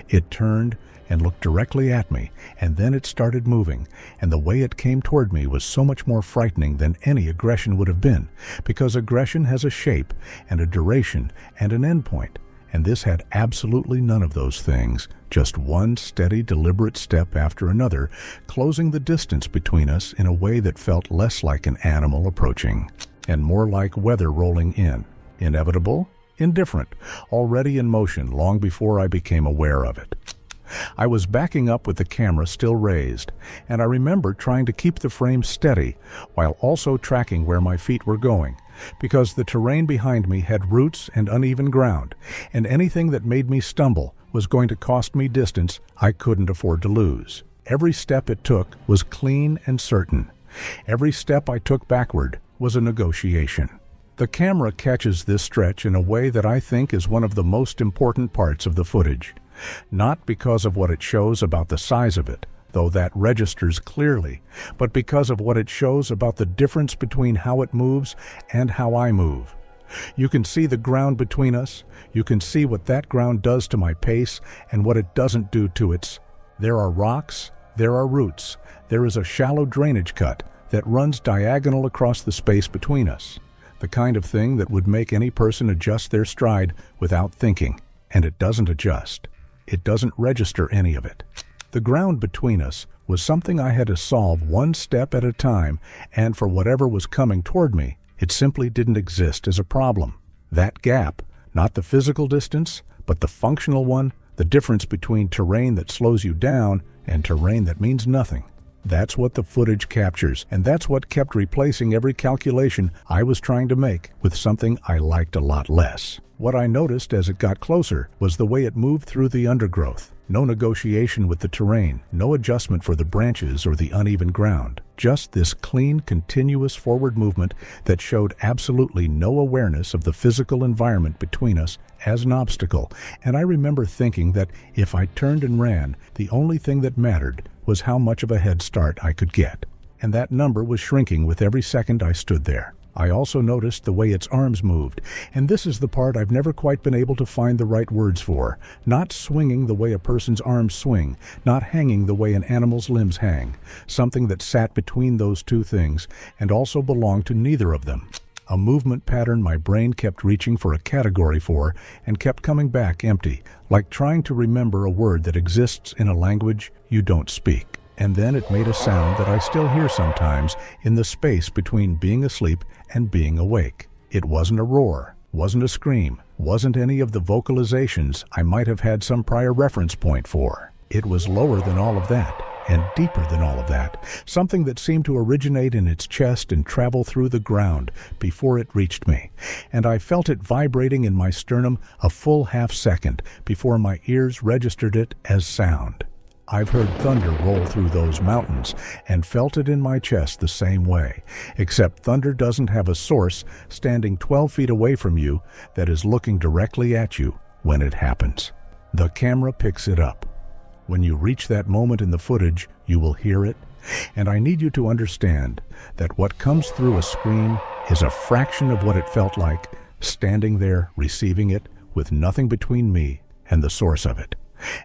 It turned and looked directly at me, and then it started moving, and the way it came toward me was so much more frightening than any aggression would have been, because aggression has a shape and a duration and an endpoint, and this had absolutely none of those things, just one steady, deliberate step after another, closing the distance between us in a way that felt less like an animal approaching, and more like weather rolling in. Inevitable? Indifferent, already in motion long before I became aware of it. I was backing up with the camera still raised, and I remember trying to keep the frame steady while also tracking where my feet were going, because the terrain behind me had roots and uneven ground, and anything that made me stumble was going to cost me distance I couldn't afford to lose. Every step it took was clean and certain. Every step I took backward was a negotiation. The camera catches this stretch in a way that I think is one of the most important parts of the footage. Not because of what it shows about the size of it, though that registers clearly, but because of what it shows about the difference between how it moves and how I move. You can see the ground between us, you can see what that ground does to my pace and what it doesn't do to its. There are rocks, there are roots, there is a shallow drainage cut that runs diagonal across the space between us. The kind of thing that would make any person adjust their stride without thinking, and it doesn't adjust. It doesn't register any of it. The ground between us was something I had to solve one step at a time, and for whatever was coming toward me, it simply didn't exist as a problem. That gap, not the physical distance, but the functional one, the difference between terrain that slows you down and terrain that means nothing. That's what the footage captures, and that's what kept replacing every calculation I was trying to make with something I liked a lot less. What I noticed as it got closer was the way it moved through the undergrowth. No negotiation with the terrain, no adjustment for the branches or the uneven ground. Just this clean, continuous forward movement that showed absolutely no awareness of the physical environment between us as an obstacle. And I remember thinking that if I turned and ran, the only thing that mattered was how much of a head start I could get. And that number was shrinking with every second I stood there. I also noticed the way its arms moved, and this is the part I've never quite been able to find the right words for. Not swinging the way a person's arms swing, not hanging the way an animal's limbs hang. Something that sat between those two things, and also belonged to neither of them. A movement pattern my brain kept reaching for a category for, and kept coming back empty, like trying to remember a word that exists in a language you don't speak. And then it made a sound that I still hear sometimes in the space between being asleep and being awake. It wasn't a roar, wasn't a scream, wasn't any of the vocalizations I might have had some prior reference point for. It was lower than all of that, and deeper than all of that, something that seemed to originate in its chest and travel through the ground before it reached me. And I felt it vibrating in my sternum a full half second before my ears registered it as sound. I've heard thunder roll through those mountains and felt it in my chest the same way, except thunder doesn't have a source standing 12 feet away from you that is looking directly at you when it happens. The camera picks it up. When you reach that moment in the footage, you will hear it, and I need you to understand that what comes through a scream is a fraction of what it felt like standing there receiving it with nothing between me and the source of it.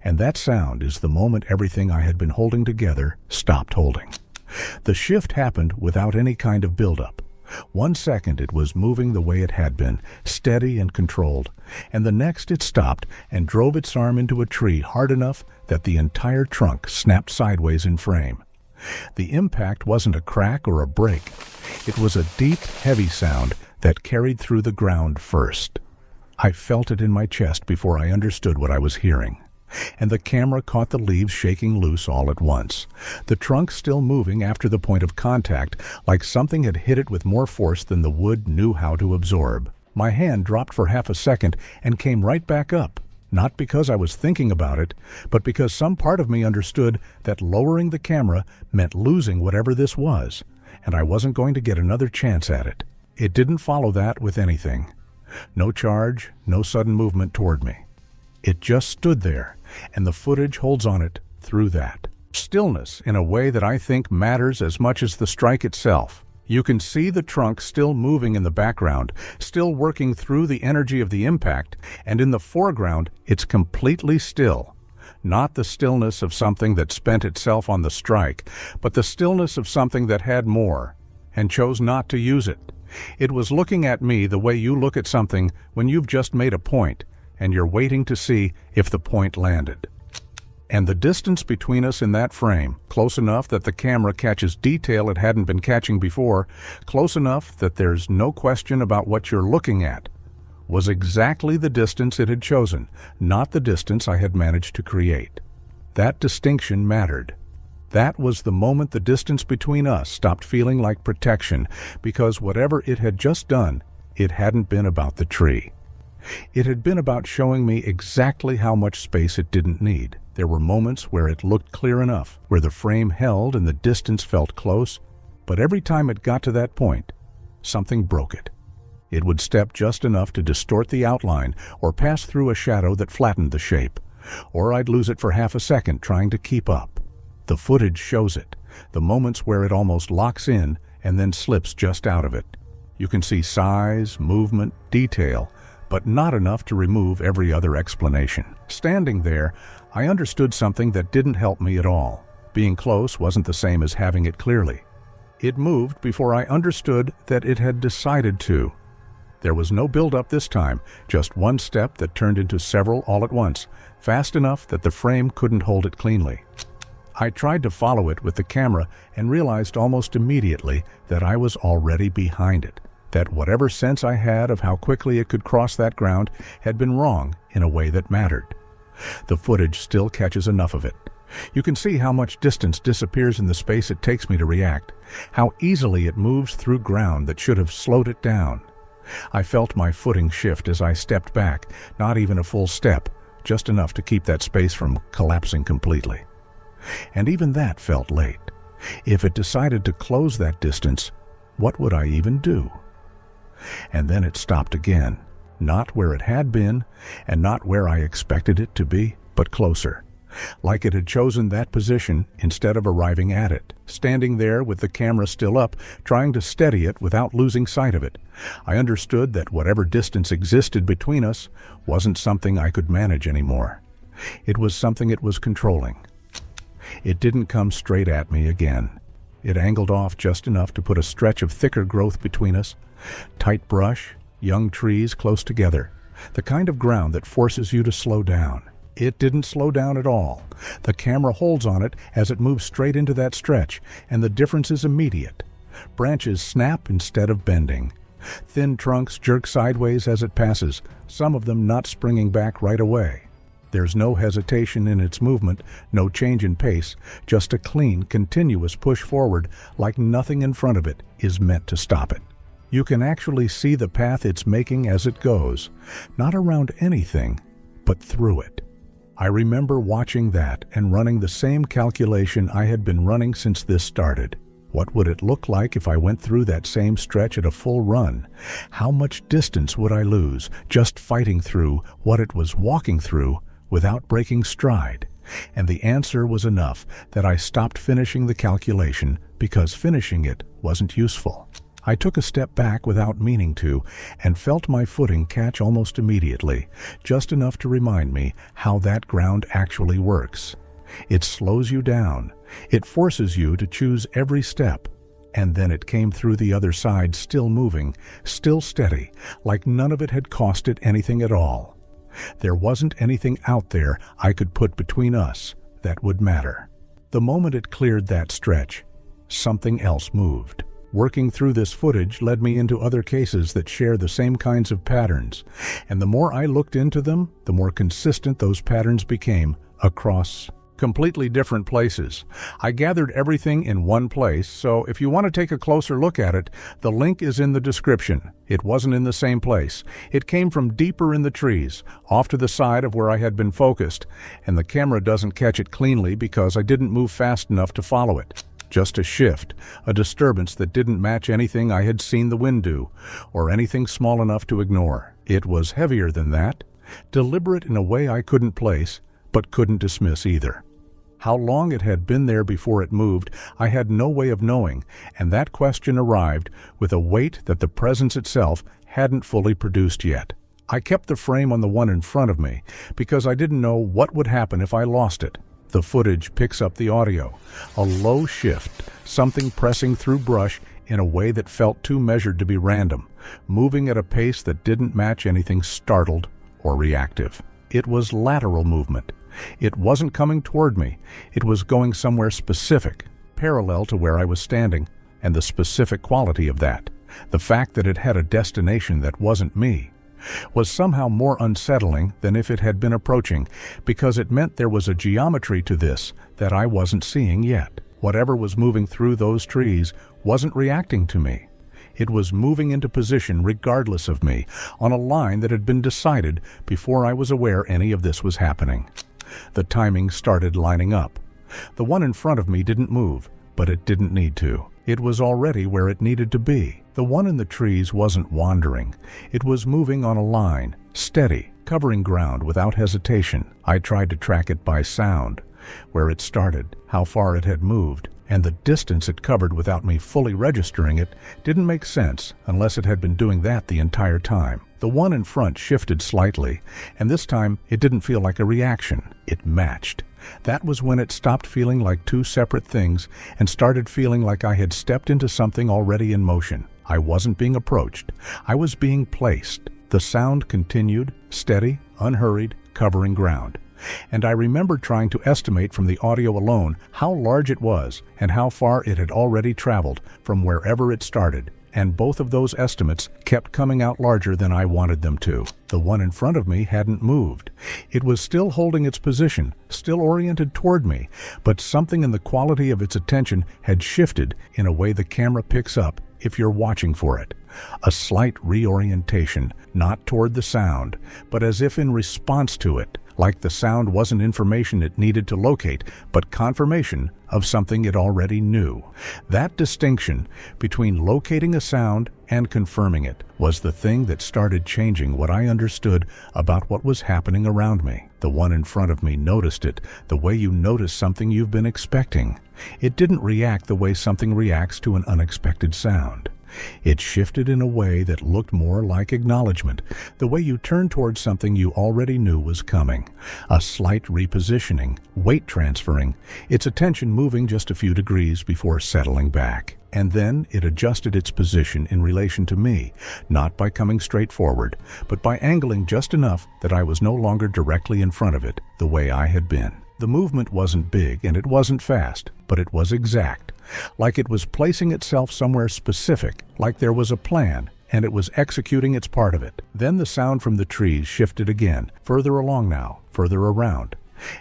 And that sound is the moment everything I had been holding together stopped holding. The shift happened without any kind of buildup. 1 second it was moving the way it had been, steady and controlled, and the next it stopped and drove its arm into a tree hard enough that the entire trunk snapped sideways in frame. The impact wasn't a crack or a break. It was a deep, heavy sound that carried through the ground first. I felt it in my chest before I understood what I was hearing. And the camera caught the leaves shaking loose all at once, the trunk still moving after the point of contact, like something had hit it with more force than the wood knew how to absorb. My hand dropped for half a second and came right back up, not because I was thinking about it, but because some part of me understood that lowering the camera meant losing whatever this was, and I wasn't going to get another chance at it. It didn't follow that with anything. No charge, no sudden movement toward me. It just stood there, and the footage holds on it through that. Stillness in a way that I think matters as much as the strike itself. You can see the trunk still moving in the background, still working through the energy of the impact, and in the foreground it's completely still. Not the stillness of something that spent itself on the strike, but the stillness of something that had more, and chose not to use it. It was looking at me the way you look at something when you've just made a point, and you're waiting to see if the point landed. And the distance between us in that frame, close enough that the camera catches detail it hadn't been catching before, close enough that there's no question about what you're looking at, was exactly the distance it had chosen, not the distance I had managed to create. That distinction mattered. That was the moment the distance between us stopped feeling like protection, because whatever it had just done, it hadn't been about the tree. It had been about showing me exactly how much space it didn't need. There were moments where it looked clear enough, where the frame held and the distance felt close, but every time it got to that point, something broke it. It would step just enough to distort the outline or pass through a shadow that flattened the shape, or I'd lose it for half a second trying to keep up. The footage shows it, the moments where it almost locks in and then slips just out of it. You can see size, movement, detail, but not enough to remove every other explanation. Standing there, I understood something that didn't help me at all. Being close wasn't the same as having it clearly. It moved before I understood that it had decided to. There was no build-up this time, just one step that turned into several all at once, fast enough that the frame couldn't hold it cleanly. I tried to follow it with the camera and realized almost immediately that I was already behind it, that whatever sense I had of how quickly it could cross that ground had been wrong in a way that mattered. The footage still catches enough of it. You can see how much distance disappears in the space it takes me to react, how easily it moves through ground that should have slowed it down. I felt my footing shift as I stepped back, not even a full step, just enough to keep that space from collapsing completely. And even that felt late. If it decided to close that distance, what would I even do? And then it stopped again, not where it had been, and not where I expected it to be, but closer. Like it had chosen that position instead of arriving at it, standing there with the camera still up, trying to steady it without losing sight of it. I understood that whatever distance existed between us wasn't something I could manage anymore. It was something it was controlling. It didn't come straight at me again. It angled off just enough to put a stretch of thicker growth between us. Tight brush, young trees close together, the kind of ground that forces you to slow down. It didn't slow down at all. The camera holds on it as it moves straight into that stretch, and the difference is immediate. Branches snap instead of bending. Thin trunks jerk sideways as it passes, some of them not springing back right away. There's no hesitation in its movement, no change in pace, just a clean, continuous push forward like nothing in front of it is meant to stop it. You can actually see the path it's making as it goes, not around anything, but through it. I remember watching that and running the same calculation I had been running since this started. What would it look like if I went through that same stretch at a full run? How much distance would I lose just fighting through what it was walking through without breaking stride? And the answer was enough that I stopped finishing the calculation because finishing it wasn't useful. I took a step back without meaning to, and felt my footing catch almost immediately, just enough to remind me how that ground actually works. It slows you down. It forces you to choose every step. And then it came through the other side, still moving, still steady, like none of it had cost it anything at all. There wasn't anything out there I could put between us that would matter. The moment it cleared that stretch, something else moved. Working through this footage led me into other cases that share the same kinds of patterns, and the more I looked into them, the more consistent those patterns became across completely different places. I gathered everything in one place, so if you want to take a closer look at it, the link is in the description. It wasn't in the same place. It came from deeper in the trees, off to the side of where I had been focused, and the camera doesn't catch it cleanly because I didn't move fast enough to follow it. Just a shift, a disturbance that didn't match anything I had seen the wind do, or anything small enough to ignore. It was heavier than that, deliberate in a way I couldn't place, but couldn't dismiss either. How long it had been there before it moved, I had no way of knowing, and that question arrived with a weight that the presence itself hadn't fully produced yet. I kept the frame on the one in front of me because I didn't know what would happen if I lost it. The footage picks up the audio, a low shift, something pressing through brush in a way that felt too measured to be random, moving at a pace that didn't match anything startled or reactive. It was lateral movement. It wasn't coming toward me. It was going somewhere specific, parallel to where I was standing, and the specific quality of that, the fact that it had a destination that wasn't me, was somehow more unsettling than if it had been approaching, because it meant there was a geometry to this that I wasn't seeing yet. Whatever was moving through those trees wasn't reacting to me. It was moving into position regardless of me, on a line that had been decided before I was aware any of this was happening. The timing started lining up. The one in front of me didn't move, but it didn't need to. It was already where it needed to be. The one in the trees wasn't wandering. It was moving on a line, steady, covering ground without hesitation. I tried to track it by sound, where it started, how far it had moved, and the distance it covered without me fully registering it didn't make sense unless it had been doing that the entire time. The one in front shifted slightly, and this time it didn't feel like a reaction. It matched. That was when it stopped feeling like two separate things and started feeling like I had stepped into something already in motion. I wasn't being approached. I was being placed. The sound continued, steady, unhurried, covering ground. And I remember trying to estimate from the audio alone how large it was and how far it had already traveled from wherever it started. And both of those estimates kept coming out larger than I wanted them to. The one in front of me hadn't moved. It was still holding its position, still oriented toward me, but something in the quality of its attention had shifted in a way the camera picks up if you're watching for it. A slight reorientation, not toward the sound, but as if in response to it, like the sound wasn't information it needed to locate, but confirmation of something it already knew. That distinction between locating a sound and confirming it was the thing that started changing what I understood about what was happening around me. The one in front of me noticed it the way you notice something you've been expecting. It didn't react the way something reacts to an unexpected sound. It shifted in a way that looked more like acknowledgement, the way you turn towards something you already knew was coming. A slight repositioning, weight transferring, its attention moving just a few degrees before settling back. And then it adjusted its position in relation to me, not by coming straight forward, but by angling just enough that I was no longer directly in front of it, the way I had been. The movement wasn't big and it wasn't fast, but it was exact. Like it was placing itself somewhere specific, like there was a plan, and it was executing its part of it. Then the sound from the trees shifted again, further along now, further around,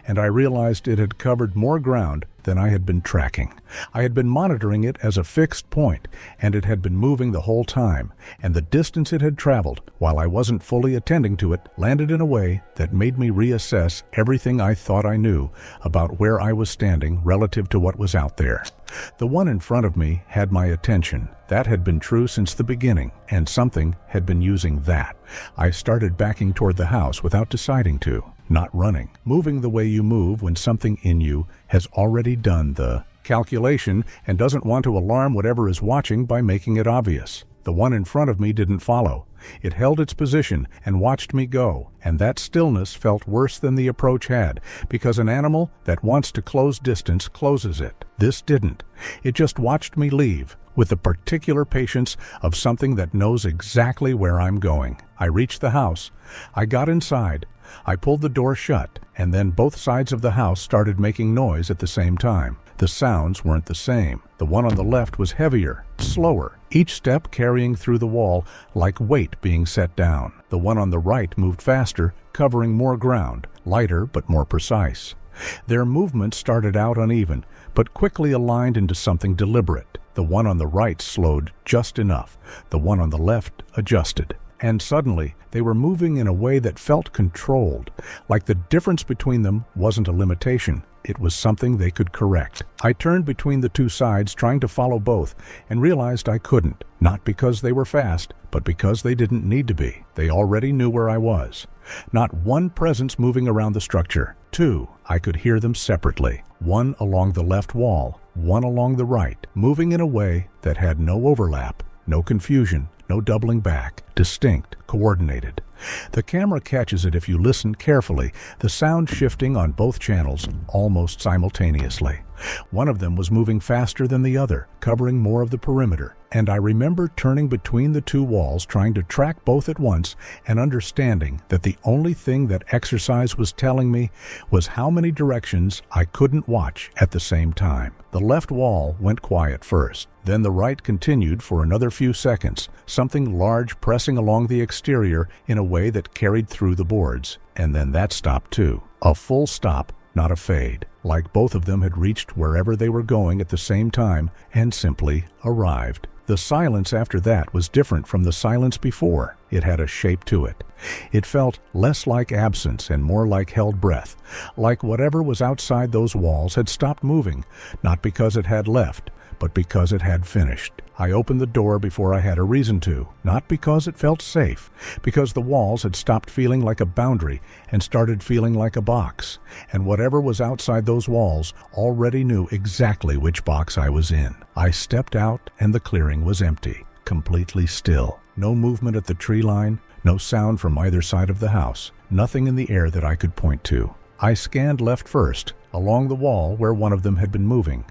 and I realized it had covered more ground than I had been tracking. I had been monitoring it as a fixed point, and it had been moving the whole time, and the distance it had traveled, while I wasn't fully attending to it, landed in a way that made me reassess everything I thought I knew about where I was standing relative to what was out there. The one in front of me had my attention. That had been true since the beginning, and something had been using that. I started backing toward the house without deciding to. Not running, moving the way you move when something in you has already done the calculation, and doesn't want to alarm whatever is watching by making it obvious. The one in front of me didn't follow. It held its position and watched me go, and that stillness felt worse than the approach had, because an animal that wants to close distance closes it. This didn't. It just watched me leave, with the particular patience of something that knows exactly where I'm going. I reached the house. I got inside. I pulled the door shut, and then both sides of the house started making noise at the same time. The sounds weren't the same. The one on the left was heavier, slower, each step carrying through the wall like weight being set down. The one on the right moved faster, covering more ground, lighter but more precise. Their movement started out uneven, but quickly aligned into something deliberate. The one on the right slowed just enough. The one on the left adjusted. And suddenly, they were moving in a way that felt controlled, like the difference between them wasn't a limitation. It was something they could correct. I turned between the two sides, trying to follow both, and realized I couldn't, not because they were fast, but because they didn't need to be. They already knew where I was. Not one presence moving around the structure. Two, I could hear them separately. One along the left wall, one along the right, moving in a way that had no overlap, no confusion, no doubling back, distinct, coordinated. The camera catches it if you listen carefully, the sound shifting on both channels almost simultaneously. One of them was moving faster than the other, covering more of the perimeter, and I remember turning between the two walls trying to track both at once and understanding that the only thing that exercise was telling me was how many directions I couldn't watch at the same time. The left wall went quiet first. Then the right continued for another few seconds, something large pressing along the exterior in a way that carried through the boards. And then that stopped too. A full stop, not a fade, like both of them had reached wherever they were going at the same time and simply arrived. The silence after that was different from the silence before. It had a shape to it. It felt less like absence and more like held breath, like whatever was outside those walls had stopped moving, not because it had left, but because it had finished. I opened the door before I had a reason to, not because it felt safe, because the walls had stopped feeling like a boundary and started feeling like a box, and whatever was outside those walls already knew exactly which box I was in. I stepped out and the clearing was empty, completely still. No movement at the tree line, no sound from either side of the house, nothing in the air that I could point to. I scanned left first, along the wall where one of them had been moving.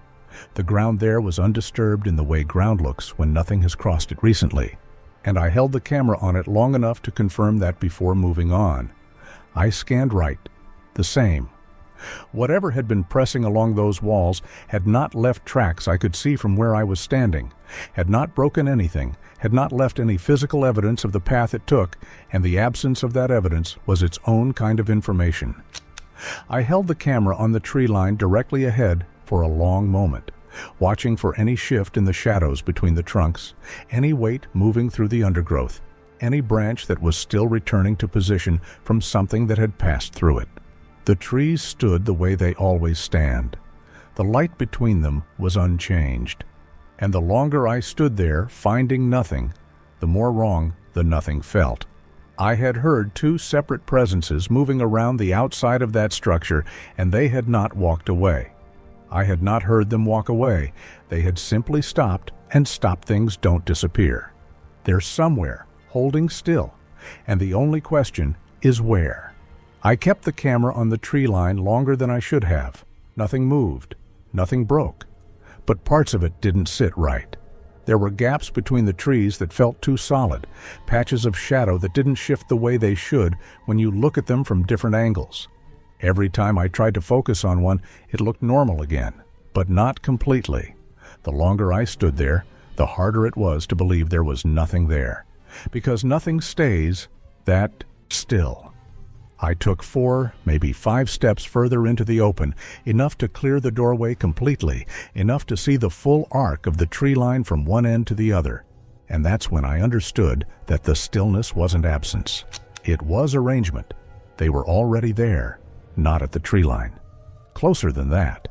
The ground there was undisturbed in the way ground looks when nothing has crossed it recently, and I held the camera on it long enough to confirm that before moving on. I scanned right. The same. Whatever had been pressing along those walls had not left tracks I could see from where I was standing, had not broken anything, had not left any physical evidence of the path it took, and the absence of that evidence was its own kind of information. I held the camera on the tree line directly ahead for a long moment, watching for any shift in the shadows between the trunks, any weight moving through the undergrowth, any branch that was still returning to position from something that had passed through it. The trees stood the way they always stand. The light between them was unchanged, and the longer I stood there finding nothing, the more wrong the nothing felt. I had heard two separate presences moving around the outside of that structure, and they had not walked away. I had not heard them walk away. They had simply stopped, and stopped things don't disappear. They're somewhere, holding still, and the only question is where. I kept the camera on the tree line longer than I should have. Nothing moved, nothing broke, but parts of it didn't sit right. There were gaps between the trees that felt too solid, patches of shadow that didn't shift the way they should when you look at them from different angles. Every time I tried to focus on one, it looked normal again, but not completely. The longer I stood there, the harder it was to believe there was nothing there, because nothing stays that still. I took 4, maybe 5 steps further into the open, enough to clear the doorway completely, enough to see the full arc of the tree line from one end to the other. And that's when I understood that the stillness wasn't absence. It was arrangement. They were already there. Not at the tree line. Closer than that.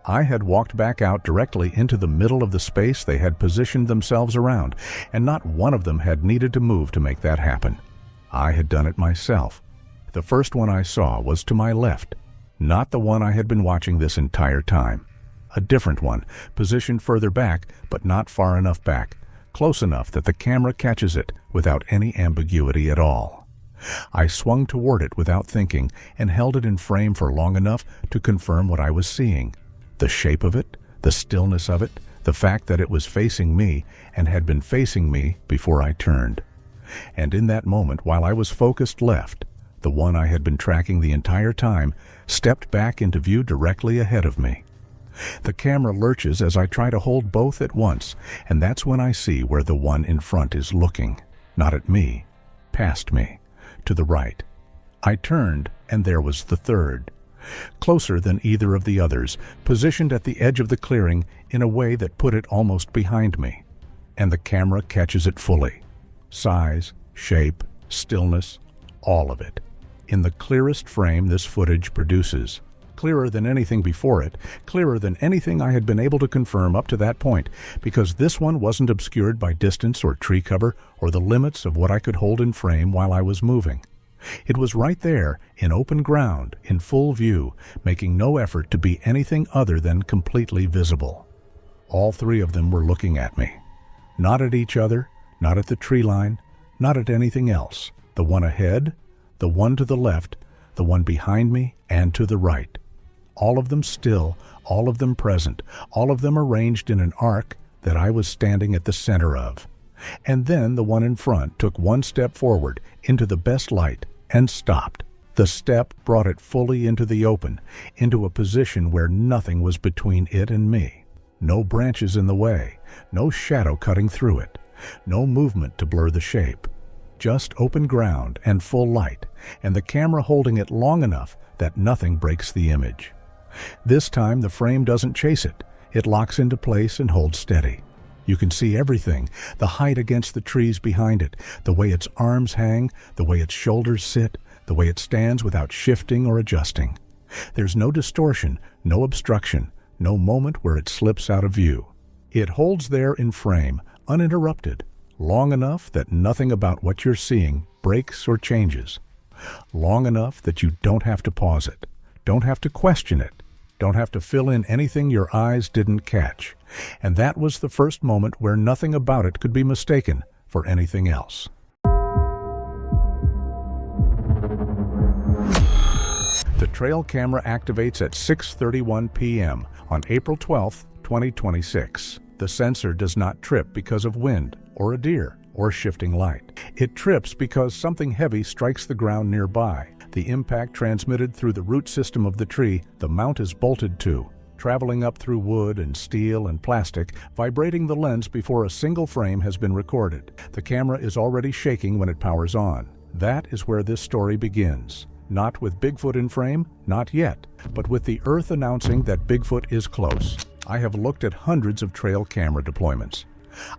I had walked back out directly into the middle of the space they had positioned themselves around, and not one of them had needed to move to make that happen. I had done it myself. The first one I saw was to my left, not the one I had been watching this entire time. a different one, positioned further back, but not far enough back, close enough that the camera catches it without any ambiguity at all. I swung toward it without thinking and held it in frame for long enough to confirm what I was seeing. The shape of it, the stillness of it, the fact that it was facing me and had been facing me before I turned. And in that moment, while I was focused left, the one I had been tracking the entire time stepped back into view directly ahead of me. The camera lurches as I try to hold both at once, and that's when I see where the one in front is looking. Not at me, past me, to the right. I turned, and there was the third. Closer than either of the others, positioned at the edge of the clearing in a way that put it almost behind me. And the camera catches it fully. Size, shape, stillness, all of it. In the clearest frame this footage produces. Clearer than anything before it, clearer than anything I had been able to confirm up to that point, because this one wasn't obscured by distance or tree cover or the limits of what I could hold in frame while I was moving. It was right there, in open ground, in full view, making no effort to be anything other than completely visible. All three of them were looking at me. Not at each other, not at the tree line, not at anything else. The one ahead, the one to the left, the one behind me, and to the right. All of them still, all of them present, all of them arranged in an arc that I was standing at the center of. And then the one in front took one step forward into the best light and stopped. The step brought it fully into the open, into a position where nothing was between it and me. No branches in the way, no shadow cutting through it, no movement to blur the shape. Just open ground and full light, and the camera holding it long enough that nothing breaks the image. This time the frame doesn't chase it. It locks into place and holds steady. You can see everything, the height against the trees behind it, the way its arms hang, the way its shoulders sit, the way it stands without shifting or adjusting. There's no distortion, no obstruction, no moment where it slips out of view. It holds there in frame, uninterrupted, long enough that nothing about what you're seeing breaks or changes. Long enough that you don't have to pause it, don't have to question it, don't have to fill in anything your eyes didn't catch. And that was the first moment where nothing about it could be mistaken for anything else. The trail camera activates at 6:31 p.m. on April 12, 2026. The sensor does not trip because of wind, or a deer, or shifting light. It trips because something heavy strikes the ground nearby. The impact transmitted through the root system of the tree the mount is bolted to, traveling up through wood and steel and plastic, vibrating the lens before a single frame has been recorded. The camera is already shaking when it powers on. That is where this story begins. Not with Bigfoot in frame, not yet, but with the Earth announcing that Bigfoot is close. I have looked at hundreds of trail camera deployments.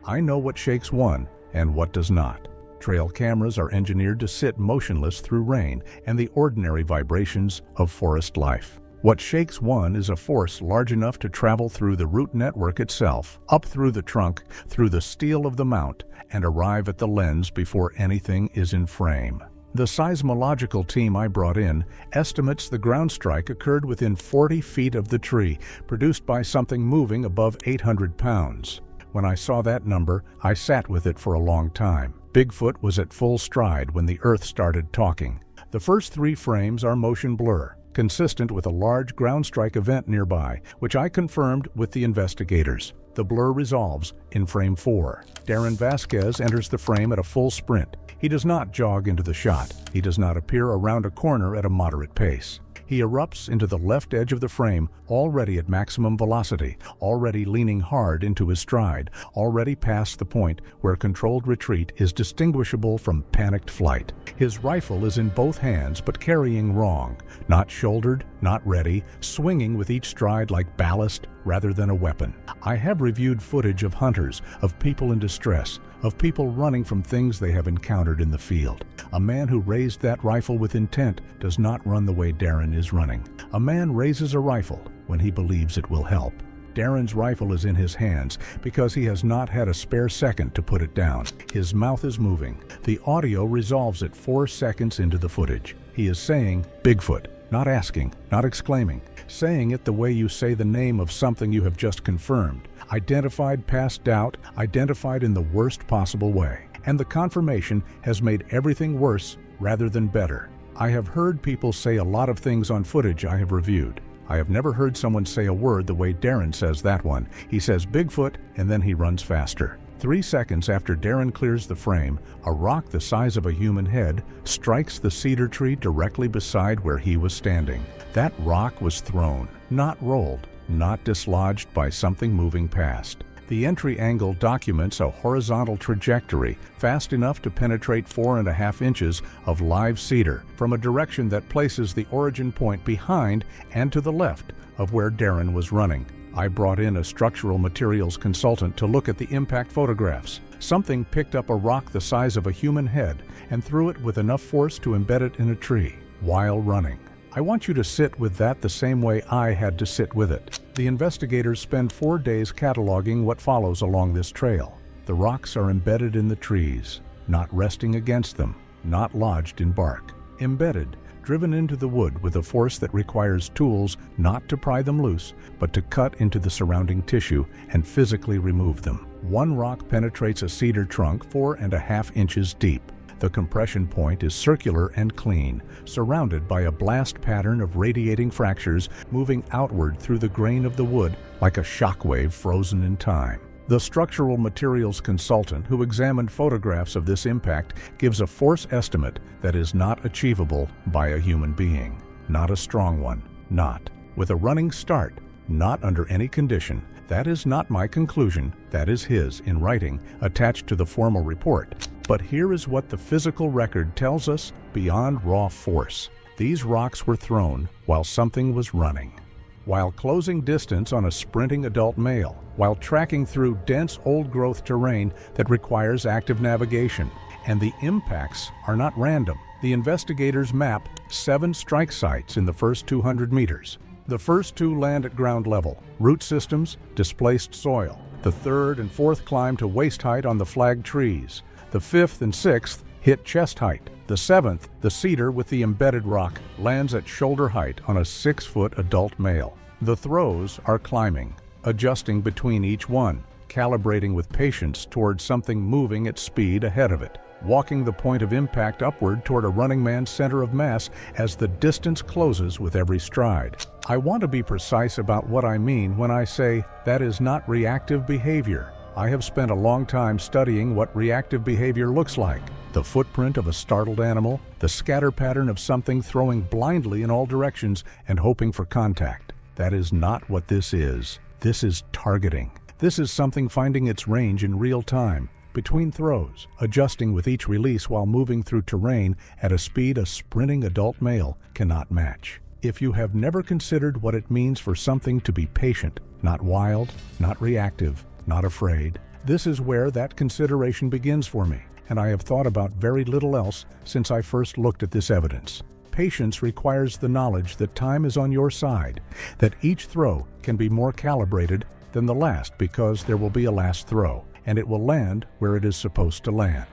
I know what shakes one and what does not. Trail cameras are engineered to sit motionless through rain and the ordinary vibrations of forest life. What shakes one is a force large enough to travel through the root network itself, up through the trunk, through the steel of the mount, and arrive at the lens before anything is in frame. The seismological team I brought in estimates the ground strike occurred within 40 feet of the tree, produced by something moving above 800 pounds. When I saw that number, I sat with it for a long time. Bigfoot was at full stride when the Earth started talking. The first three frames are motion blur, consistent with a large ground strike event nearby, which I confirmed with the investigators. The blur resolves in frame 4. Darren Vasquez enters the frame at a full sprint. He does not jog into the shot. He does not appear around a corner at a moderate pace. He erupts into the left edge of the frame, already at maximum velocity, already leaning hard into his stride, already past the point where controlled retreat is distinguishable from panicked flight. His rifle is in both hands, but carrying wrong, not shouldered, not ready, swinging with each stride like ballast rather than a weapon. I have reviewed footage of hunters, of people in distress, of people running from things they have encountered in the field. A man who raised that rifle with intent does not run the way Darren is running. A man raises a rifle when he believes it will help. Darren's rifle is in his hands because he has not had a spare second to put it down. His mouth is moving. The audio resolves it 4 seconds into the footage. He is saying, "Bigfoot," not asking, not exclaiming, saying it the way you say the name of something you have just confirmed. Identified past doubt, identified in the worst possible way. And the confirmation has made everything worse rather than better. I have heard people say a lot of things on footage I have reviewed. I have never heard someone say a word the way Darren says that one. He says Bigfoot, and then he runs faster. 3 seconds after Darren clears the frame, a rock the size of a human head strikes the cedar tree directly beside where he was standing. That rock was thrown, not rolled, not dislodged by something moving past. The entry angle documents a horizontal trajectory fast enough to penetrate 4.5 inches of live cedar from a direction that places the origin point behind and to the left of where Darren was running. I brought in a structural materials consultant to look at the impact photographs. Something picked up a rock the size of a human head and threw it with enough force to embed it in a tree while running. I want you to sit with that the same way I had to sit with it. The investigators spend 4 days cataloging what follows along this trail. The rocks are embedded in the trees, not resting against them, not lodged in bark. Embedded, driven into the wood with a force that requires tools not to pry them loose, but to cut into the surrounding tissue and physically remove them. One rock penetrates a cedar trunk 4.5 inches deep. The compression point is circular and clean, surrounded by a blast pattern of radiating fractures moving outward through the grain of the wood like a shockwave frozen in time. The structural materials consultant who examined photographs of this impact gives a force estimate that is not achievable by a human being. Not a strong one. Not. With a running start. Not under any condition. That is not my conclusion. That is his, in writing, attached to the formal report. But here is what the physical record tells us beyond raw force. These rocks were thrown while something was running, while closing distance on a sprinting adult male, while tracking through dense old-growth terrain that requires active navigation. And the impacts are not random. The investigators map 7 strike sites in the first 200 meters. The first 2 land at ground level, root systems, displaced soil. The 3rd and 4th climb to waist height on the flagged trees. The 5th and 6th hit chest height. The 7th, the cedar with the embedded rock, lands at shoulder height on a 6-foot adult male. The throws are climbing, adjusting between each one, calibrating with patience towards something moving at speed ahead of it, walking the point of impact upward toward a running man's center of mass as the distance closes with every stride. I want to be precise about what I mean when I say that is not reactive behavior. I have spent a long time studying what reactive behavior looks like. The footprint of a startled animal, the scatter pattern of something throwing blindly in all directions and hoping for contact. That is not what this is. This is targeting. This is something finding its range in real time, between throws, adjusting with each release while moving through terrain at a speed a sprinting adult male cannot match. If you have never considered what it means for something to be patient, not wild, not reactive, not afraid, this is where that consideration begins for me, and I have thought about very little else since I first looked at this evidence. Patience requires the knowledge that time is on your side, that each throw can be more calibrated than the last because there will be a last throw, and it will land where it is supposed to land.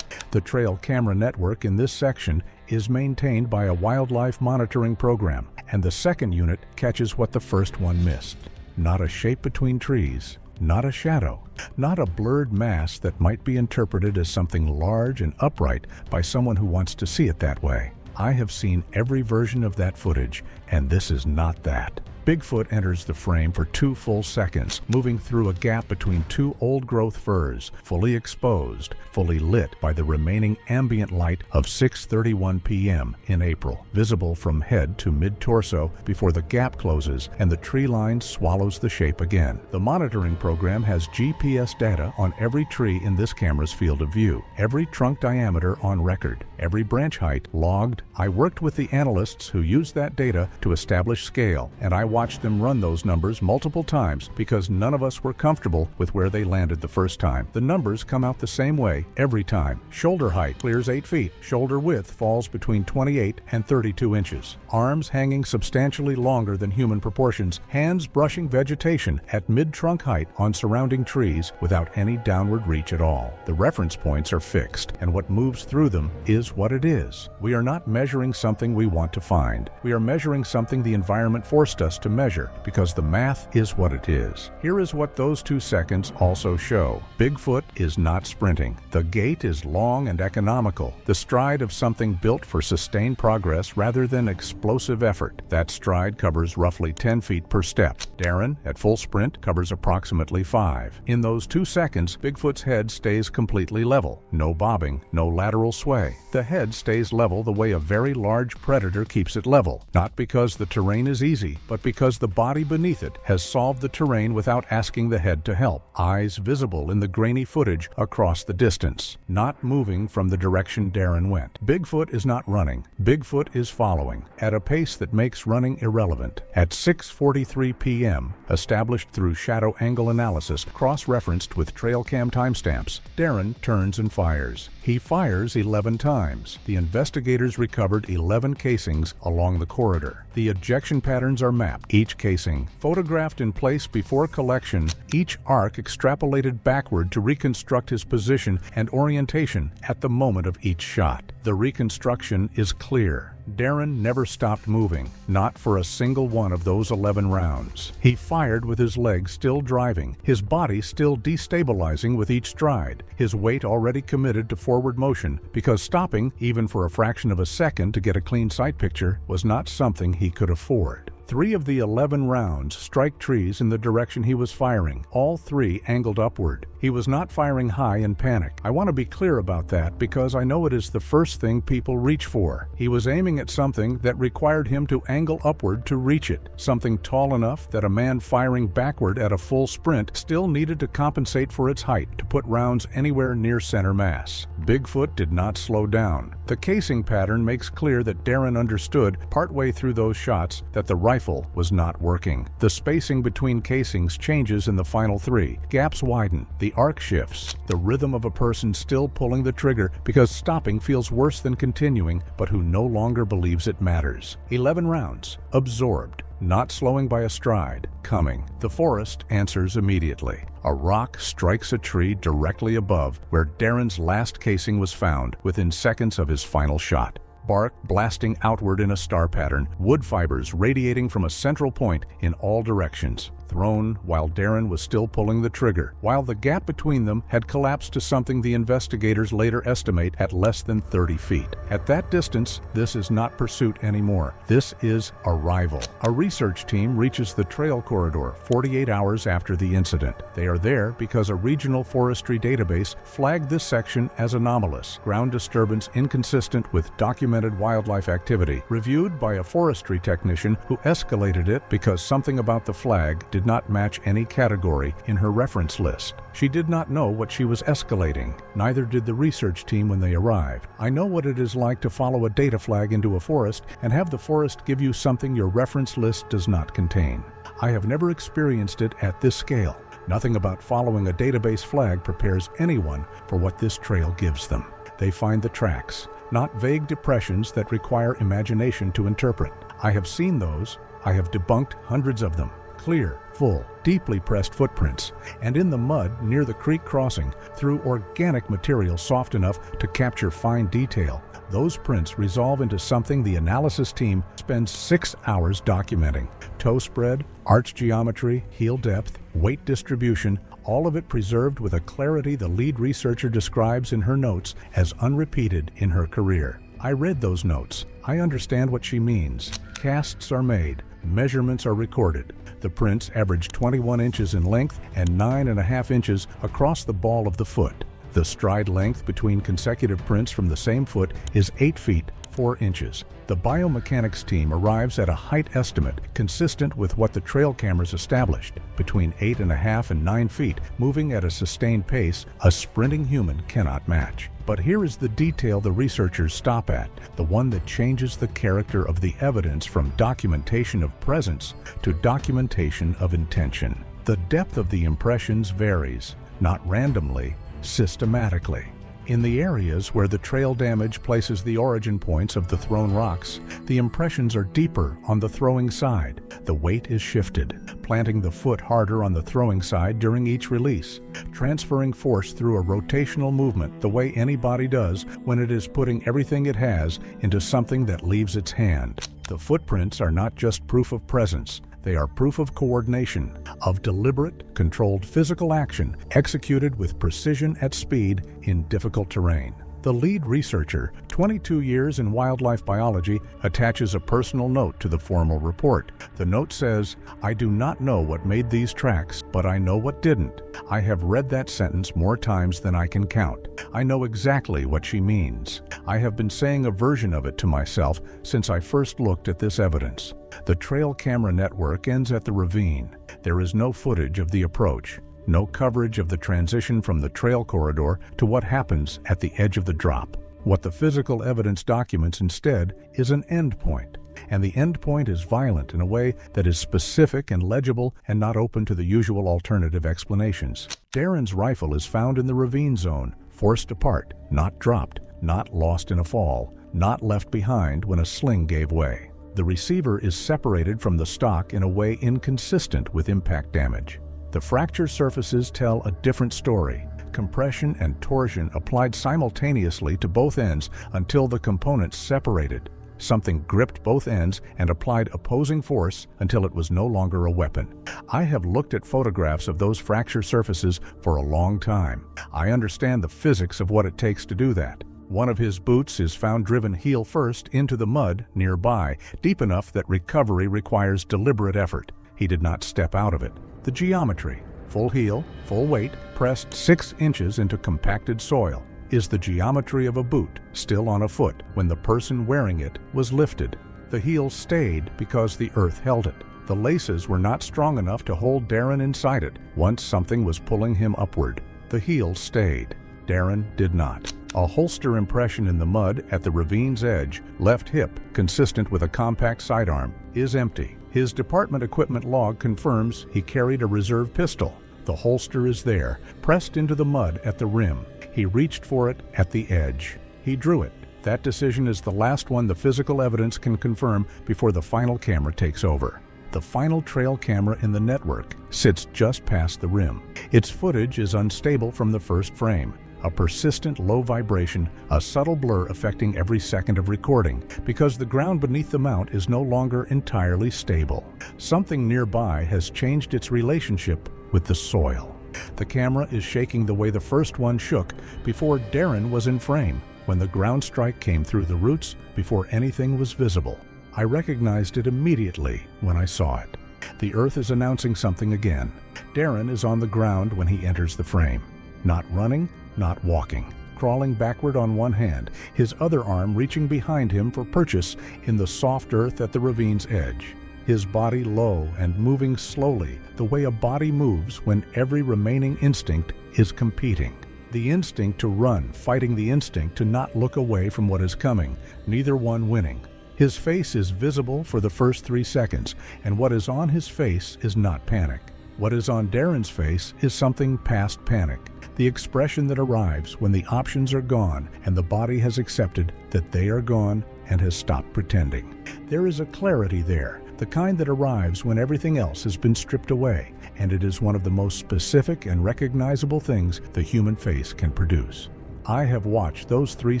The trail camera network in this section is maintained by a wildlife monitoring program, and the second unit catches what the first one missed. Not a shape between trees, not a shadow, not a blurred mass that might be interpreted as something large and upright by someone who wants to see it that way. I have seen every version of that footage, and this is not that. Bigfoot enters the frame for 2 full seconds, moving through a gap between 2 old-growth firs, fully exposed, fully lit by the remaining ambient light of 6:31 p.m. in April, visible from head to mid-torso before the gap closes and the tree line swallows the shape again. The monitoring program has GPS data on every tree in this camera's field of view, every trunk diameter on record, every branch height logged. I worked with the analysts who used that data to establish scale, and I watched them run those numbers multiple times because none of us were comfortable with where they landed the first time. The numbers come out the same way every time. Shoulder height clears 8 feet. Shoulder width falls between 28 and 32 inches. Arms hanging substantially longer than human proportions. Hands brushing vegetation at mid-trunk height on surrounding trees without any downward reach at all. The reference points are fixed, and what moves through them is what it is. We are not measuring something we want to find. We are measuring something the environment forced us to to measure because the math is what it is. Here is what those 2 seconds also show. Bigfoot is not sprinting. The gait is long and economical, the stride of something built for sustained progress rather than explosive effort. That stride covers roughly 10 feet per step. Darren, at full sprint, covers approximately 5. In those 2 seconds, Bigfoot's head stays completely level. No bobbing, no lateral sway. The head stays level the way a very large predator keeps it level, not because the terrain is easy, but because the body beneath it has solved the terrain without asking the head to help. Eyes visible in the grainy footage across the distance, not moving from the direction Darren went. Bigfoot is not running. Bigfoot is following, at a pace that makes running irrelevant. At 6:43 p.m., established through shadow angle analysis, cross-referenced with trail cam timestamps, Darren turns and fires. He fires 11 times. The investigators recovered 11 casings along the corridor. The ejection patterns are mapped, each casing photographed in place before collection, each arc extrapolated backward to reconstruct his position and orientation at the moment of each shot. The reconstruction is clear. Darren never stopped moving, not for a single one of those 11 rounds. He fired with his legs still driving, his body still destabilizing with each stride, his weight already committed to forward motion, because stopping, even for a fraction of a second to get a clean sight picture, was not something he could afford. 3 of the 11 rounds strike trees in the direction he was firing, all 3 angled upward. He was not firing high in panic. I want to be clear about that because I know it is the first thing people reach for. He was aiming at something that required him to angle upward to reach it, something tall enough that a man firing backward at a full sprint still needed to compensate for its height to put rounds anywhere near center mass. Bigfoot did not slow down. The casing pattern makes clear that Darren understood partway through those shots that the rifle was not working. The spacing between casings changes in the final 3. Gaps widen. The arc shifts. The rhythm of a person still pulling the trigger because stopping feels worse than continuing, but who no longer believes it matters. 11 rounds. Absorbed. Not slowing by a stride. Coming. The forest answers immediately. A rock strikes a tree directly above where Darren's last casing was found within seconds of his final shot. Bark blasting outward in a star pattern, wood fibers radiating from a central point in all directions, thrown while Darren was still pulling the trigger, while the gap between them had collapsed to something the investigators later estimate at less than 30 feet. At that distance, this is not pursuit anymore. This is arrival. A research team reaches the trail corridor 48 hours after the incident. They are there because a regional forestry database flagged this section as anomalous, ground disturbance inconsistent with documented wildlife activity, reviewed by a forestry technician who escalated it because something about the flag did not match any category in her reference list. She did not know what she was escalating. Neither did the research team when they arrived. I know what it is like to follow a data flag into a forest and have the forest give you something your reference list does not contain. I have never experienced it at this scale. Nothing about following a database flag prepares anyone for what this trail gives them. They find the tracks, not vague depressions that require imagination to interpret. I have seen those. I have debunked hundreds of them. Clear, full, deeply pressed footprints, and in the mud near the creek crossing, through organic material soft enough to capture fine detail. Those prints resolve into something the analysis team spends 6 hours documenting. Toe spread, arch geometry, heel depth, weight distribution, all of it preserved with a clarity the lead researcher describes in her notes as unrepeated in her career. I read those notes. I understand what she means. Casts are made. Measurements are recorded. The prints average 21 inches in length and 9.5 inches across the ball of the foot. The stride length between consecutive prints from the same foot is 8 feet, 4 inches. The biomechanics team arrives at a height estimate consistent with what the trail cameras established, between 8.5 and 9 feet, moving at a sustained pace a sprinting human cannot match. But here is the detail the researchers stop at, the one that changes the character of the evidence from documentation of presence to documentation of intention. The depth of the impressions varies, not randomly, systematically. In the areas where the trail damage places the origin points of the thrown rocks, the impressions are deeper on the throwing side. The weight is shifted, planting the foot harder on the throwing side during each release, transferring force through a rotational movement the way any body does when it is putting everything it has into something that leaves its hand. The footprints are not just proof of presence. They are proof of coordination, of deliberate, controlled physical action executed with precision at speed in difficult terrain. The lead researcher, 22 years in wildlife biology, attaches a personal note to the formal report. The note says, "I do not know what made these tracks, but I know what didn't. I have read that sentence more times than I can count. I know exactly what she means. I have been saying a version of it to myself since I first looked at this evidence." The trail camera network ends at the ravine. There is no footage of the approach. No coverage of the transition from the trail corridor to what happens at the edge of the drop. What the physical evidence documents instead is an endpoint, and the endpoint is violent in a way that is specific and legible and not open to the usual alternative explanations. Darren's rifle is found in the ravine zone, forced apart, not dropped, not lost in a fall, not left behind when a sling gave way. The receiver is separated from the stock in a way inconsistent with impact damage. The fracture surfaces tell a different story. Compression and torsion applied simultaneously to both ends until the components separated. Something gripped both ends and applied opposing force until it was no longer a weapon. I have looked at photographs of those fracture surfaces for a long time. I understand the physics of what it takes to do that. One of his boots is found driven heel first into the mud nearby, deep enough that recovery requires deliberate effort. He did not step out of it. The geometry, full heel, full weight, pressed 6 inches into compacted soil, is the geometry of a boot still on a foot when the person wearing it was lifted. The heel stayed because the earth held it. The laces were not strong enough to hold Darren inside it once something was pulling him upward. The heel stayed. Darren did not. A holster impression in the mud at the ravine's edge, left hip, consistent with a compact sidearm, is empty. His department equipment log confirms he carried a reserve pistol. The holster is there, pressed into the mud at the rim. He reached for it at the edge. He drew it. That decision is the last one the physical evidence can confirm before the final camera takes over. The final trail camera in the network sits just past the rim. Its footage is unstable from the first frame. A persistent low vibration, a subtle blur affecting every second of recording, because the ground beneath the mount is no longer entirely stable. Something nearby has changed its relationship with the soil. The camera is shaking the way the first one shook before Darren was in frame, when the ground strike came through the roots before anything was visible. I recognized it immediately when I saw it. The earth is announcing something again. Darren is on the ground when he enters the frame. Not running, not walking, crawling backward on one hand, his other arm reaching behind him for purchase in the soft earth at the ravine's edge. His body low and moving slowly, the way a body moves when every remaining instinct is competing. The instinct to run, fighting the instinct to not look away from what is coming, neither one winning. His face is visible for the first 3 seconds, and what is on his face is not panic. What is on Darren's face is something past panic. The expression that arrives when the options are gone and the body has accepted that they are gone and has stopped pretending. There is a clarity there, the kind that arrives when everything else has been stripped away, and it is one of the most specific and recognizable things the human face can produce. I have watched those 3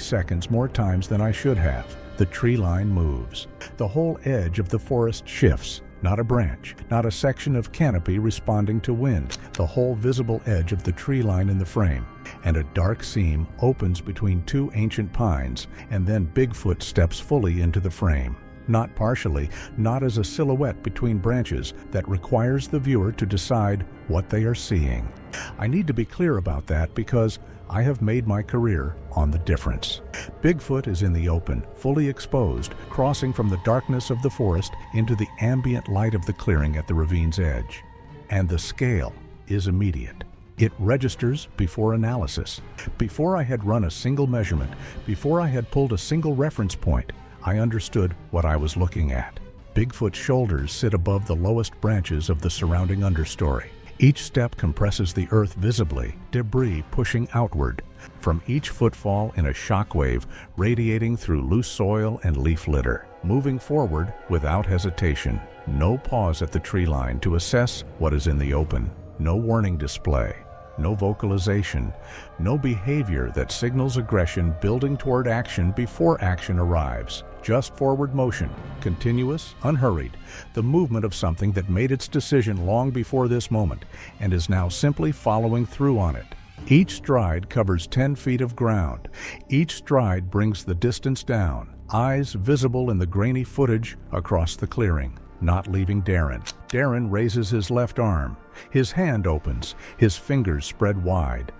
seconds more times than I should have. The tree line moves. The whole edge of the forest shifts. Not a branch, not a section of canopy responding to wind, the whole visible edge of the tree line in the frame, and a dark seam opens between 2 ancient pines, and then Bigfoot steps fully into the frame. Not partially, not as a silhouette between branches that requires the viewer to decide what they are seeing. I need to be clear about that because I have made my career on the difference. Bigfoot is in the open, fully exposed, crossing from the darkness of the forest into the ambient light of the clearing at the ravine's edge. And the scale is immediate. It registers before analysis. Before I had run a single measurement, before I had pulled a single reference point, I understood what I was looking at. Bigfoot's shoulders sit above the lowest branches of the surrounding understory. Each step compresses the earth visibly, debris pushing outward. From each footfall in a shockwave radiating through loose soil and leaf litter, moving forward without hesitation. No pause at the tree line to assess what is in the open. No warning display. No vocalization. No behavior that signals aggression building toward action before action arrives. just forward motion, continuous, unhurried, the movement of something that made its decision long before this moment and is now simply following through on it. Each stride covers 10 feet of ground. Each stride brings the distance down, eyes visible in the grainy footage across the clearing, not leaving Darren. Darren raises his left arm. His hand opens, his fingers spread wide.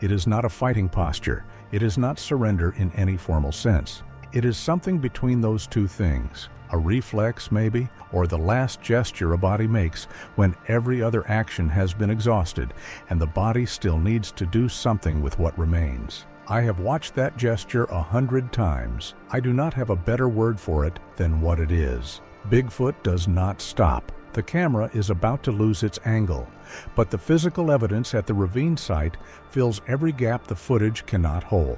It is not a fighting posture. It is not surrender in any formal sense. It is something between those two things, a reflex maybe, or the last gesture a body makes when every other action has been exhausted and the body still needs to do something with what remains. I have watched that gesture 100 times. I do not have a better word for it than what it is. Bigfoot does not stop. The camera is about to lose its angle, but the physical evidence at the ravine site fills every gap the footage cannot hold.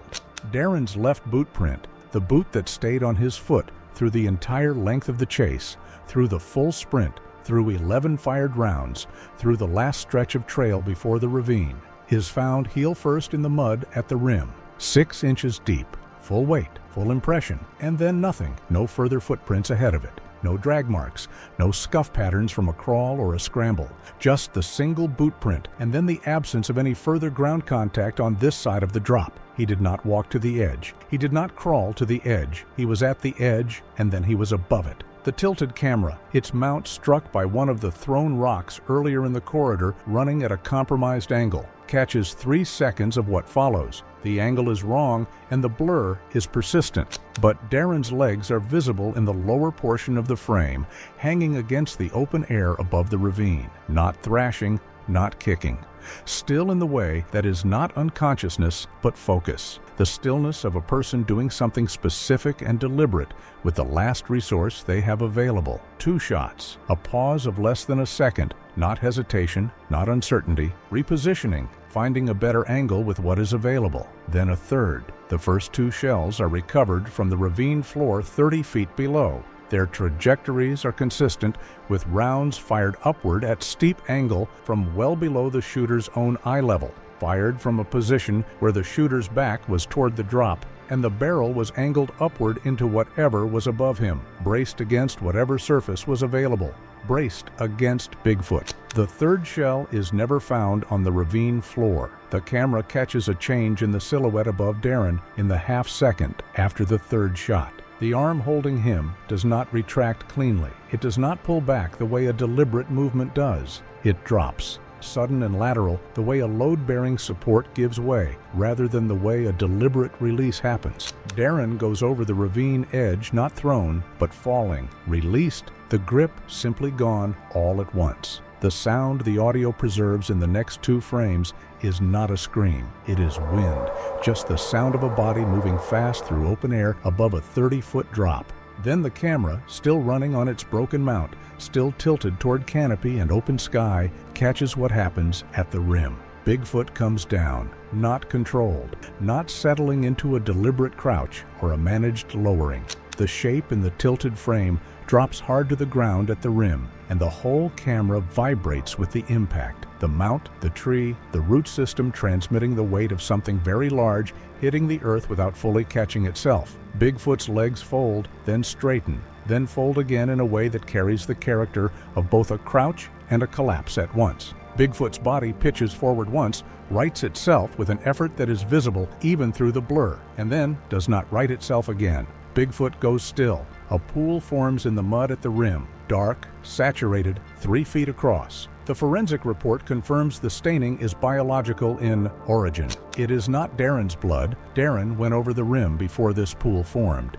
Darren's left boot print, the boot that stayed on his foot through the entire length of the chase, through the full sprint, through 11 fired rounds, through the last stretch of trail before the ravine, is found heel first in the mud at the rim, 6 inches deep, full weight, full impression, and then nothing, no further footprints ahead of it. No drag marks, no scuff patterns from a crawl or a scramble, just the single boot print and then the absence of any further ground contact on this side of the drop. He did not walk to the edge. He did not crawl to the edge. He was at the edge and then he was above it. The tilted camera, its mount struck by one of the thrown rocks earlier in the corridor running at a compromised angle, catches 3 seconds of what follows. The angle is wrong and the blur is persistent, but Darren's legs are visible in the lower portion of the frame, hanging against the open air above the ravine, not thrashing, not kicking. Still in the way that is not unconsciousness but focus, the stillness of a person doing something specific and deliberate with the last resource they have available. 2 shots, a pause of less than a second, not hesitation, not uncertainty, repositioning, finding a better angle with what is available. Then a third. The first 2 shells are recovered from the ravine floor 30 feet below. Their trajectories are consistent with rounds fired upward at steep angle from well below the shooter's own eye level, fired from a position where the shooter's back was toward the drop and the barrel was angled upward into whatever was above him, braced against whatever surface was available, braced against Bigfoot. The third shell is never found on the ravine floor. The camera catches a change in the silhouette above Darren in the half second after the third shot. The arm holding him does not retract cleanly. It does not pull back the way a deliberate movement does. It drops, sudden and lateral, the way a load-bearing support gives way, rather than the way a deliberate release happens. Darren goes over the ravine edge, not thrown, but falling, released, the grip simply gone all at once. The sound the audio preserves in the next 2 frames is not a scream. It is wind, just the sound of a body moving fast through open air above a 30-foot drop. Then the camera, still running on its broken mount, still tilted toward canopy and open sky, catches what happens at the rim. Bigfoot comes down, not controlled, not settling into a deliberate crouch or a managed lowering. The shape in the tilted frame drops hard to the ground at the rim, and the whole camera vibrates with the impact. The mount, the tree, the root system transmitting the weight of something very large hitting the earth without fully catching itself. Bigfoot's legs fold, then straighten, then fold again in a way that carries the character of both a crouch and a collapse at once. Bigfoot's body pitches forward once, rights itself with an effort that is visible even through the blur, and then does not right itself again. Bigfoot goes still. A pool forms in the mud at the rim, dark, saturated, 3 feet across. The forensic report confirms the staining is biological in origin. It is not Darren's blood. Darren went over the rim before this pool formed.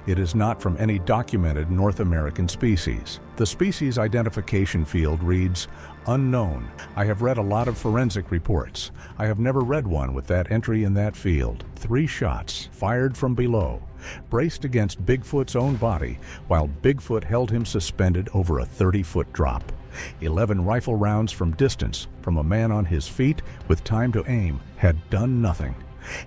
It is not from any documented North American species. The species identification field reads, unknown. I have read a lot of forensic reports. I have never read one with that entry in that field. 3 shots, fired from below, braced against Bigfoot's own body, while Bigfoot held him suspended over a 30-foot drop. 11 rifle rounds from distance, from a man on his feet with time to aim, had done nothing.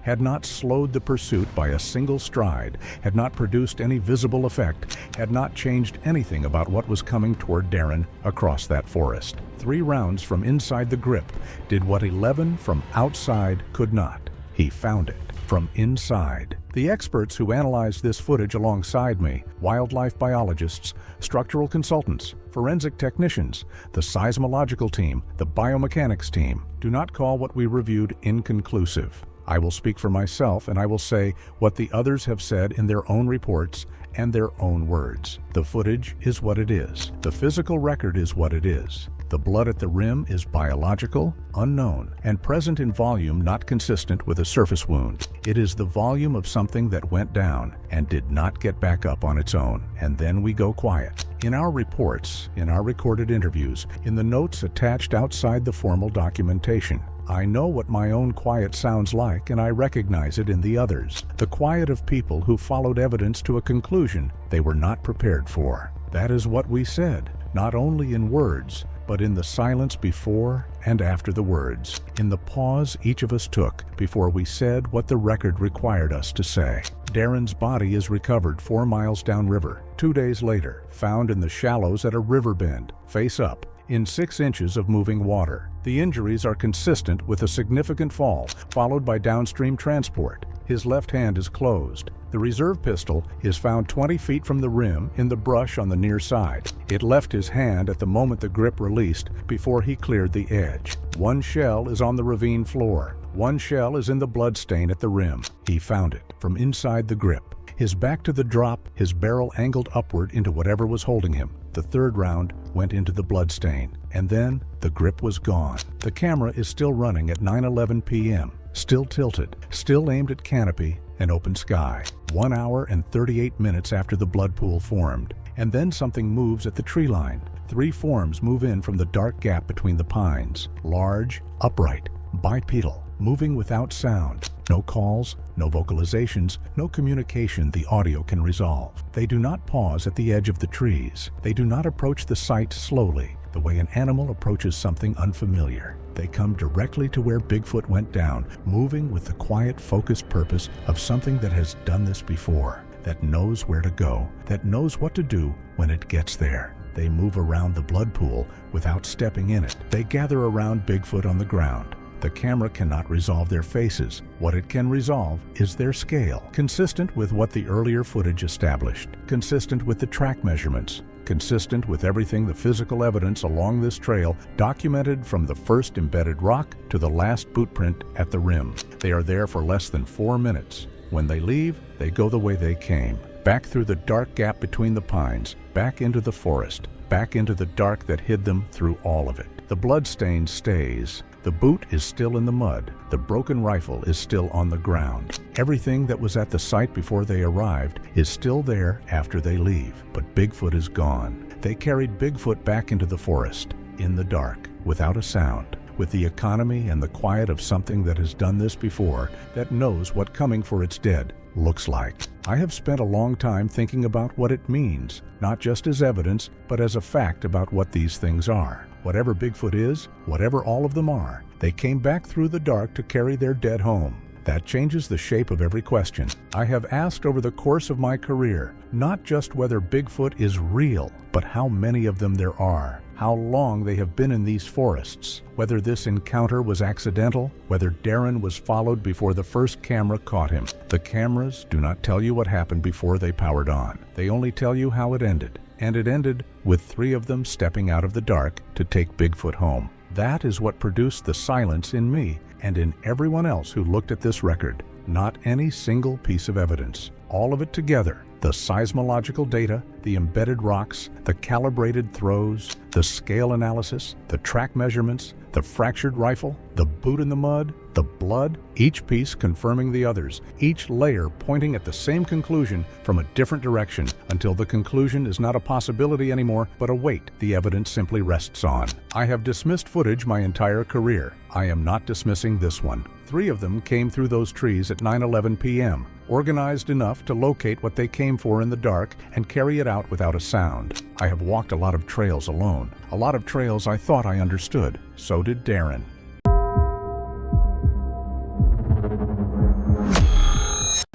Had not slowed the pursuit by a single stride, had not produced any visible effect, had not changed anything about what was coming toward Darren across that forest. 3 rounds from inside the grip did what 11 from outside could not. He found it. from inside. The experts who analyzed this footage alongside me, wildlife biologists, structural consultants, forensic technicians, the seismological team, the biomechanics team, do not call what we reviewed inconclusive. I will speak for myself, and I will say what the others have said in their own reports and their own words. The footage is what it is. The physical record is what it is. The blood at the rim is biological, unknown, and present in volume not consistent with a surface wound. It is the volume of something that went down and did not get back up on its own, and then we go quiet. In our reports, in our recorded interviews, in the notes attached outside the formal documentation, I know what my own quiet sounds like, and I recognize it in the others. The quiet of people who followed evidence to a conclusion they were not prepared for. That is what we said, not only in words, but in the silence before and after the words, in the pause each of us took before we said what the record required us to say. Darren's body is recovered 4 miles downriver, 2 days later, found in the shallows at a river bend, face up, in 6 inches of moving water. The injuries are consistent with a significant fall, followed by downstream transport. His left hand is closed. The reserve pistol is found 20 feet from the rim in the brush on the near side. It left his hand at the moment the grip released before he cleared the edge. 1 shell is on the ravine floor. 1 shell is in the blood stain at the rim. He found it from inside the grip. His back to the drop, his barrel angled upward into whatever was holding him. The 3rd round went into the blood stain, and then the grip was gone. The camera is still running at 9:11 p.m., still tilted, still aimed at canopy and open sky. 1 hour and 38 minutes after the blood pool formed, and then something moves at the tree line. 3 forms move in from the dark gap between the pines, large, upright, bipedal, moving without sound. No calls, no vocalizations, no communication the audio can resolve. They do not pause at the edge of the trees. They do not approach the site slowly, the way an animal approaches something unfamiliar. They come directly to where Bigfoot went down, moving with the quiet, focused purpose of something that has done this before, that knows where to go, that knows what to do when it gets there. They move around the blood pool without stepping in it. They gather around Bigfoot on the ground. The camera cannot resolve their faces. What it can resolve is their scale, consistent with what the earlier footage established, consistent with the track measurements, consistent with everything the physical evidence along this trail documented from the first embedded rock to the last boot print at the rim. They are there for less than 4 minutes. When they leave, they go the way they came, back through the dark gap between the pines, back into the forest, back into the dark that hid them through all of it. The blood stain stays. The boot is still in the mud. The broken rifle is still on the ground. Everything that was at the site before they arrived is still there after they leave, but Bigfoot is gone. They carried Bigfoot back into the forest, in the dark, without a sound, with the economy and the quiet of something that has done this before, that knows what coming for its dead looks like. I have spent a long time thinking about what it means, not just as evidence, but as a fact about what these things are. Whatever Bigfoot is, whatever all of them are, they came back through the dark to carry their dead home. That changes the shape of every question. I have asked over the course of my career, not just whether Bigfoot is real, but how many of them there are, how long they have been in these forests, whether this encounter was accidental, whether Darren was followed before the first camera caught him. The cameras do not tell you what happened before they powered on. They only tell you how it ended. And it ended with 3 of them stepping out of the dark to take Bigfoot home. That is what produced the silence in me and in everyone else who looked at this record. Not any single piece of evidence. All of it together. The seismological data, the embedded rocks, the calibrated throws, the scale analysis, the track measurements, the fractured rifle, the boot in the mud, the blood, each piece confirming the others, each layer pointing at the same conclusion from a different direction until the conclusion is not a possibility anymore, but a weight the evidence simply rests on. I have dismissed footage my entire career. I am not dismissing this one. 3 of them came through those trees at 9:11 p.m., organized enough to locate what they came for in the dark and carry it out without a sound. I have walked a lot of trails alone, a lot of trails I thought I understood. So did Darren.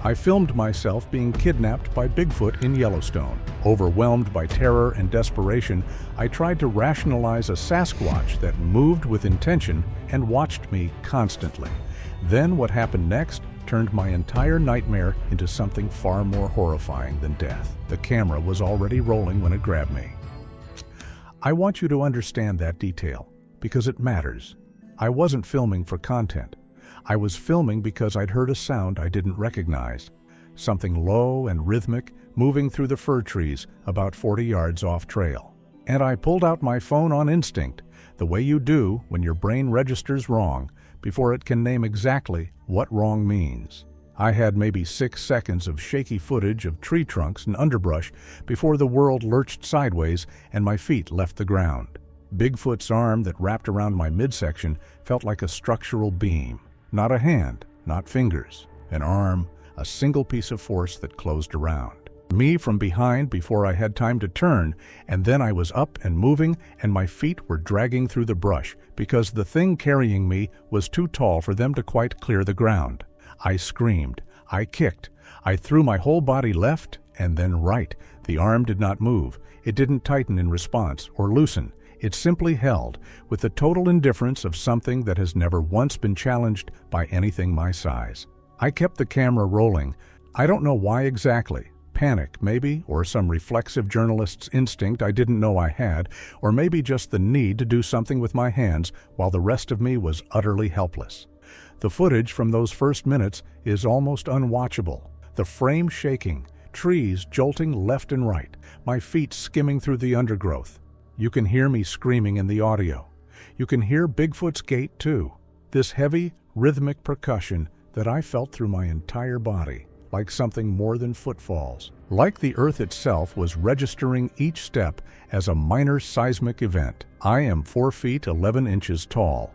I filmed myself being kidnapped by Bigfoot in Yellowstone. Overwhelmed by terror and desperation, I tried to rationalize a Sasquatch that moved with intention and watched me constantly. Then what happened next turned my entire nightmare into something far more horrifying than death. The camera was already rolling when it grabbed me. I want you to understand that detail, because it matters. I wasn't filming for content. I was filming because I'd heard a sound I didn't recognize. Something low and rhythmic moving through the fir trees about 40 yards off trail. And I pulled out my phone on instinct, the way you do when your brain registers wrong before it can name exactly what wrong means. I had maybe 6 seconds of shaky footage of tree trunks and underbrush before the world lurched sideways and my feet left the ground. Bigfoot's arm that wrapped around my midsection felt like a structural beam. Not a hand, not fingers. An arm, a single piece of force that closed around me from behind before I had time to turn, and then I was up and moving, and my feet were dragging through the brush because the thing carrying me was too tall for them to quite clear the ground. I screamed, I kicked, I threw my whole body left and then right. The arm did not move. It didn't tighten in response or loosen. It simply held, with the total indifference of something that has never once been challenged by anything my size. I kept the camera rolling. I don't know why exactly. Panic, maybe, or some reflexive journalist's instinct I didn't know I had, or maybe just the need to do something with my hands while the rest of me was utterly helpless. The footage from those first minutes is almost unwatchable. The frame shaking, trees jolting left and right, my feet skimming through the undergrowth. You can hear me screaming in the audio. You can hear Bigfoot's gait too. This heavy, rhythmic percussion that I felt through my entire body, like something more than footfalls. Like the earth itself was registering each step as a minor seismic event. I am 4 feet 11 inches tall.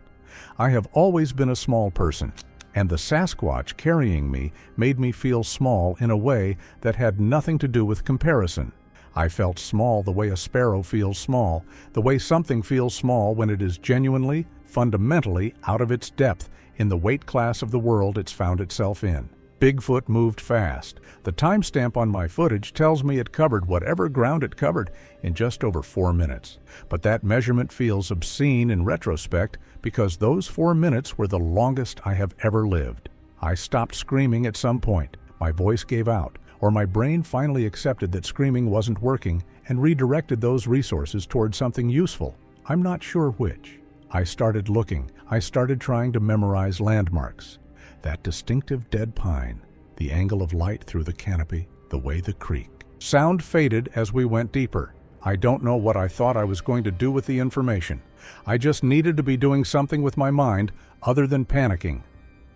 I have always been a small person, and the Sasquatch carrying me made me feel small in a way that had nothing to do with comparison. I felt small the way a sparrow feels small, the way something feels small when it is genuinely, fundamentally out of its depth in the weight class of the world it's found itself in. Bigfoot moved fast. The timestamp on my footage tells me it covered whatever ground it covered in just over 4 minutes. But that measurement feels obscene in retrospect because those 4 minutes were the longest I have ever lived. I stopped screaming at some point. My voice gave out, or my brain finally accepted that screaming wasn't working and redirected those resources toward something useful. I'm not sure which. I started looking. I started trying to memorize landmarks. That distinctive dead pine, the angle of light through the canopy, the way the creek. Sound faded as we went deeper. I don't know what I thought I was going to do with the information. I just needed to be doing something with my mind other than panicking.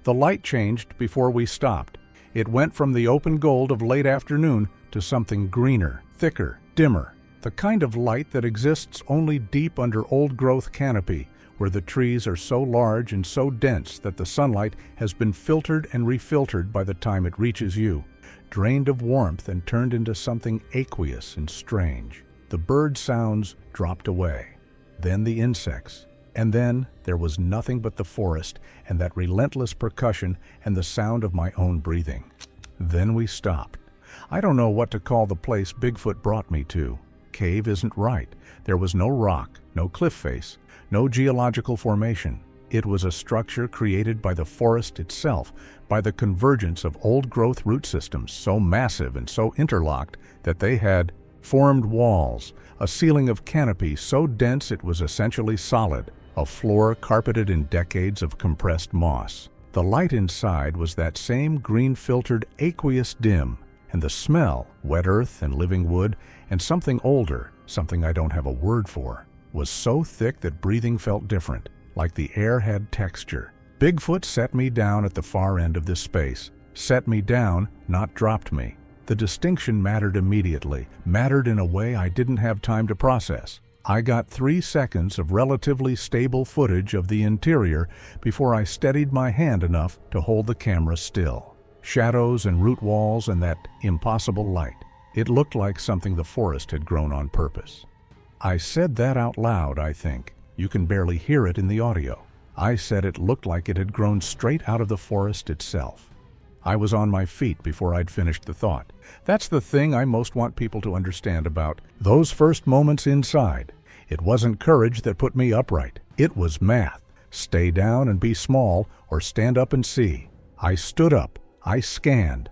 The light changed before we stopped. It went from the open gold of late afternoon to something greener, thicker, dimmer. The kind of light that exists only deep under old-growth canopy, where the trees are so large and so dense that the sunlight has been filtered and refiltered by the time it reaches you, drained of warmth and turned into something aqueous and strange. The bird sounds dropped away, then the insects, and then there was nothing but the forest and that relentless percussion and the sound of my own breathing. Then we stopped. I don't know what to call the place Bigfoot brought me to. Cave isn't right. There was no rock, no cliff face, no geological formation. It was a structure created by the forest itself, by the convergence of old-growth root systems so massive and so interlocked that they had formed walls, a ceiling of canopy so dense it was essentially solid, a floor carpeted in decades of compressed moss. The light inside was that same green-filtered aqueous dim, and the smell, wet earth and living wood, and something older, something I don't have a word for, was so thick that breathing felt different, like the air had texture. Bigfoot set me down at the far end of this space. Set me down, not dropped me. The distinction mattered immediately, mattered in a way I didn't have time to process. I got 3 seconds of relatively stable footage of the interior before I steadied my hand enough to hold the camera still. Shadows and root walls and that impossible light. It looked like something the forest had grown on purpose. I said that out loud, I think. You can barely hear it in the audio. I said it looked like it had grown straight out of the forest itself. I was on my feet before I'd finished the thought. That's the thing I most want people to understand about those first moments inside. It wasn't courage that put me upright. It was math. Stay down and be small, or stand up and see. I stood up. I scanned.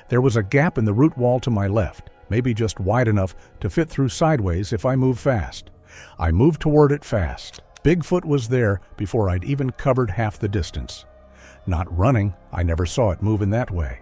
There was a gap in the root wall to my left, maybe just wide enough to fit through sideways if I moved fast. I moved toward it fast. Bigfoot was there before I'd even covered half the distance. Not running, I never saw it move in that way.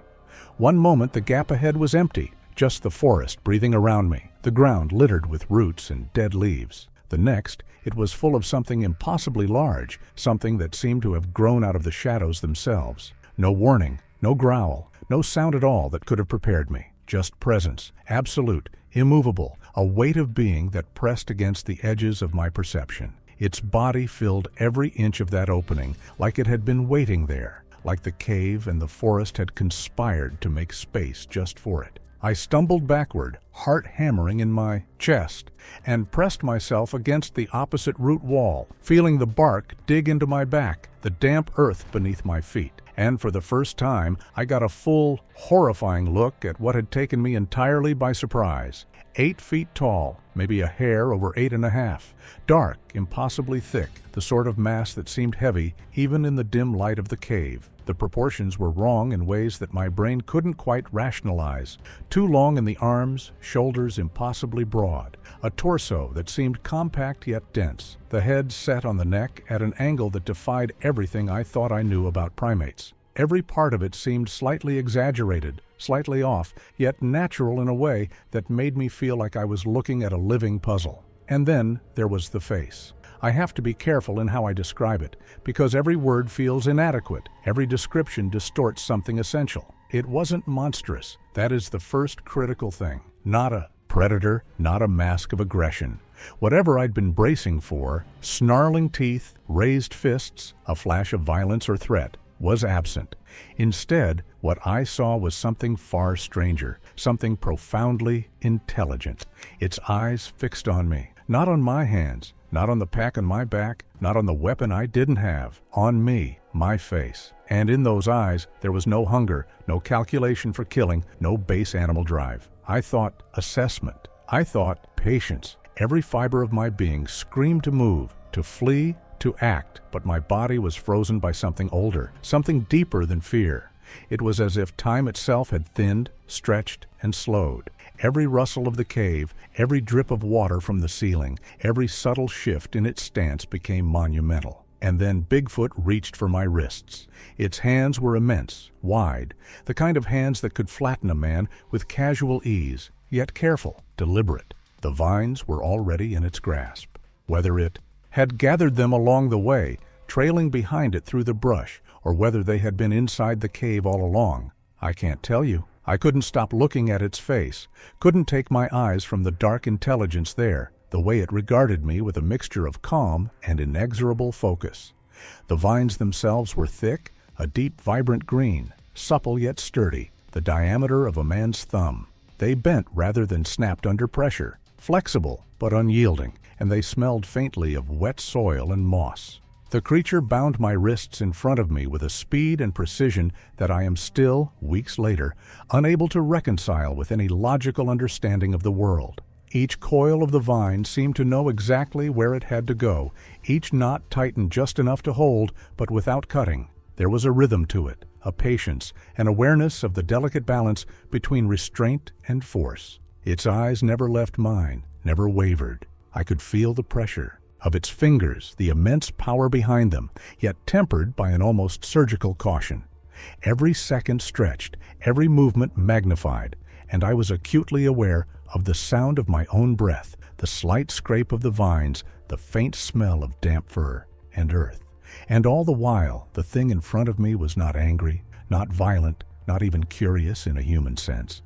One moment the gap ahead was empty, just the forest breathing around me, the ground littered with roots and dead leaves. The next, it was full of something impossibly large, something that seemed to have grown out of the shadows themselves. No warning, no growl, no sound at all that could have prepared me. Just presence, absolute, immovable, a weight of being that pressed against the edges of my perception. Its body filled every inch of that opening, like it had been waiting there, like the cave and the forest had conspired to make space just for it. I stumbled backward, heart hammering in my chest, and pressed myself against the opposite root wall, feeling the bark dig into my back, the damp earth beneath my feet. And for the first time, I got a full, horrifying look at what had taken me entirely by surprise. 8 feet tall, maybe a hair over 8.5. Dark, impossibly thick, the sort of mass that seemed heavy even in the dim light of the cave. The proportions were wrong in ways that my brain couldn't quite rationalize. Too long in the arms, shoulders impossibly broad. A torso that seemed compact yet dense. The head set on the neck at an angle that defied everything I thought I knew about primates. Every part of it seemed slightly exaggerated, slightly off, yet natural in a way that made me feel like I was looking at a living puzzle. And then there was the face. I have to be careful in how I describe it, because every word feels inadequate. Every description distorts something essential. It wasn't monstrous. That is the first critical thing. Not a predator, not a mask of aggression. Whatever I'd been bracing for, snarling teeth, raised fists, a flash of violence or threat, was absent. Instead, what I saw was something far stranger, something profoundly intelligent. Its eyes fixed on me, not on my hands, not on the pack on my back, not on the weapon I didn't have, on me, my face. And in those eyes, there was no hunger, no calculation for killing, no base animal drive. I thought assessment. I thought patience. Every fiber of my being screamed to move, to flee, to act, but my body was frozen by something older, something deeper than fear. It was as if time itself had thinned, stretched, and slowed. Every rustle of the cave, every drip of water from the ceiling, every subtle shift in its stance became monumental. And then Bigfoot reached for my wrists. Its hands were immense, wide, the kind of hands that could flatten a man with casual ease, yet careful, deliberate. The vines were already in its grasp. Whether it had gathered them along the way, trailing behind it through the brush, or whether they had been inside the cave all along, I can't tell you. I couldn't stop looking at its face, couldn't take my eyes from the dark intelligence there, the way it regarded me with a mixture of calm and inexorable focus. The vines themselves were thick, a deep, vibrant green, supple yet sturdy, the diameter of a man's thumb. They bent rather than snapped under pressure, flexible but unyielding, and they smelled faintly of wet soil and moss. The creature bound my wrists in front of me with a speed and precision that I am still, weeks later, unable to reconcile with any logical understanding of the world. Each coil of the vine seemed to know exactly where it had to go, each knot tightened just enough to hold, but without cutting. There was a rhythm to it, a patience, an awareness of the delicate balance between restraint and force. Its eyes never left mine, never wavered. I could feel the pressure of its fingers, the immense power behind them, yet tempered by an almost surgical caution. Every second stretched, every movement magnified, and I was acutely aware of the sound of my own breath, the slight scrape of the vines, the faint smell of damp fur and earth. And all the while, the thing in front of me was not angry, not violent, not even curious in a human sense.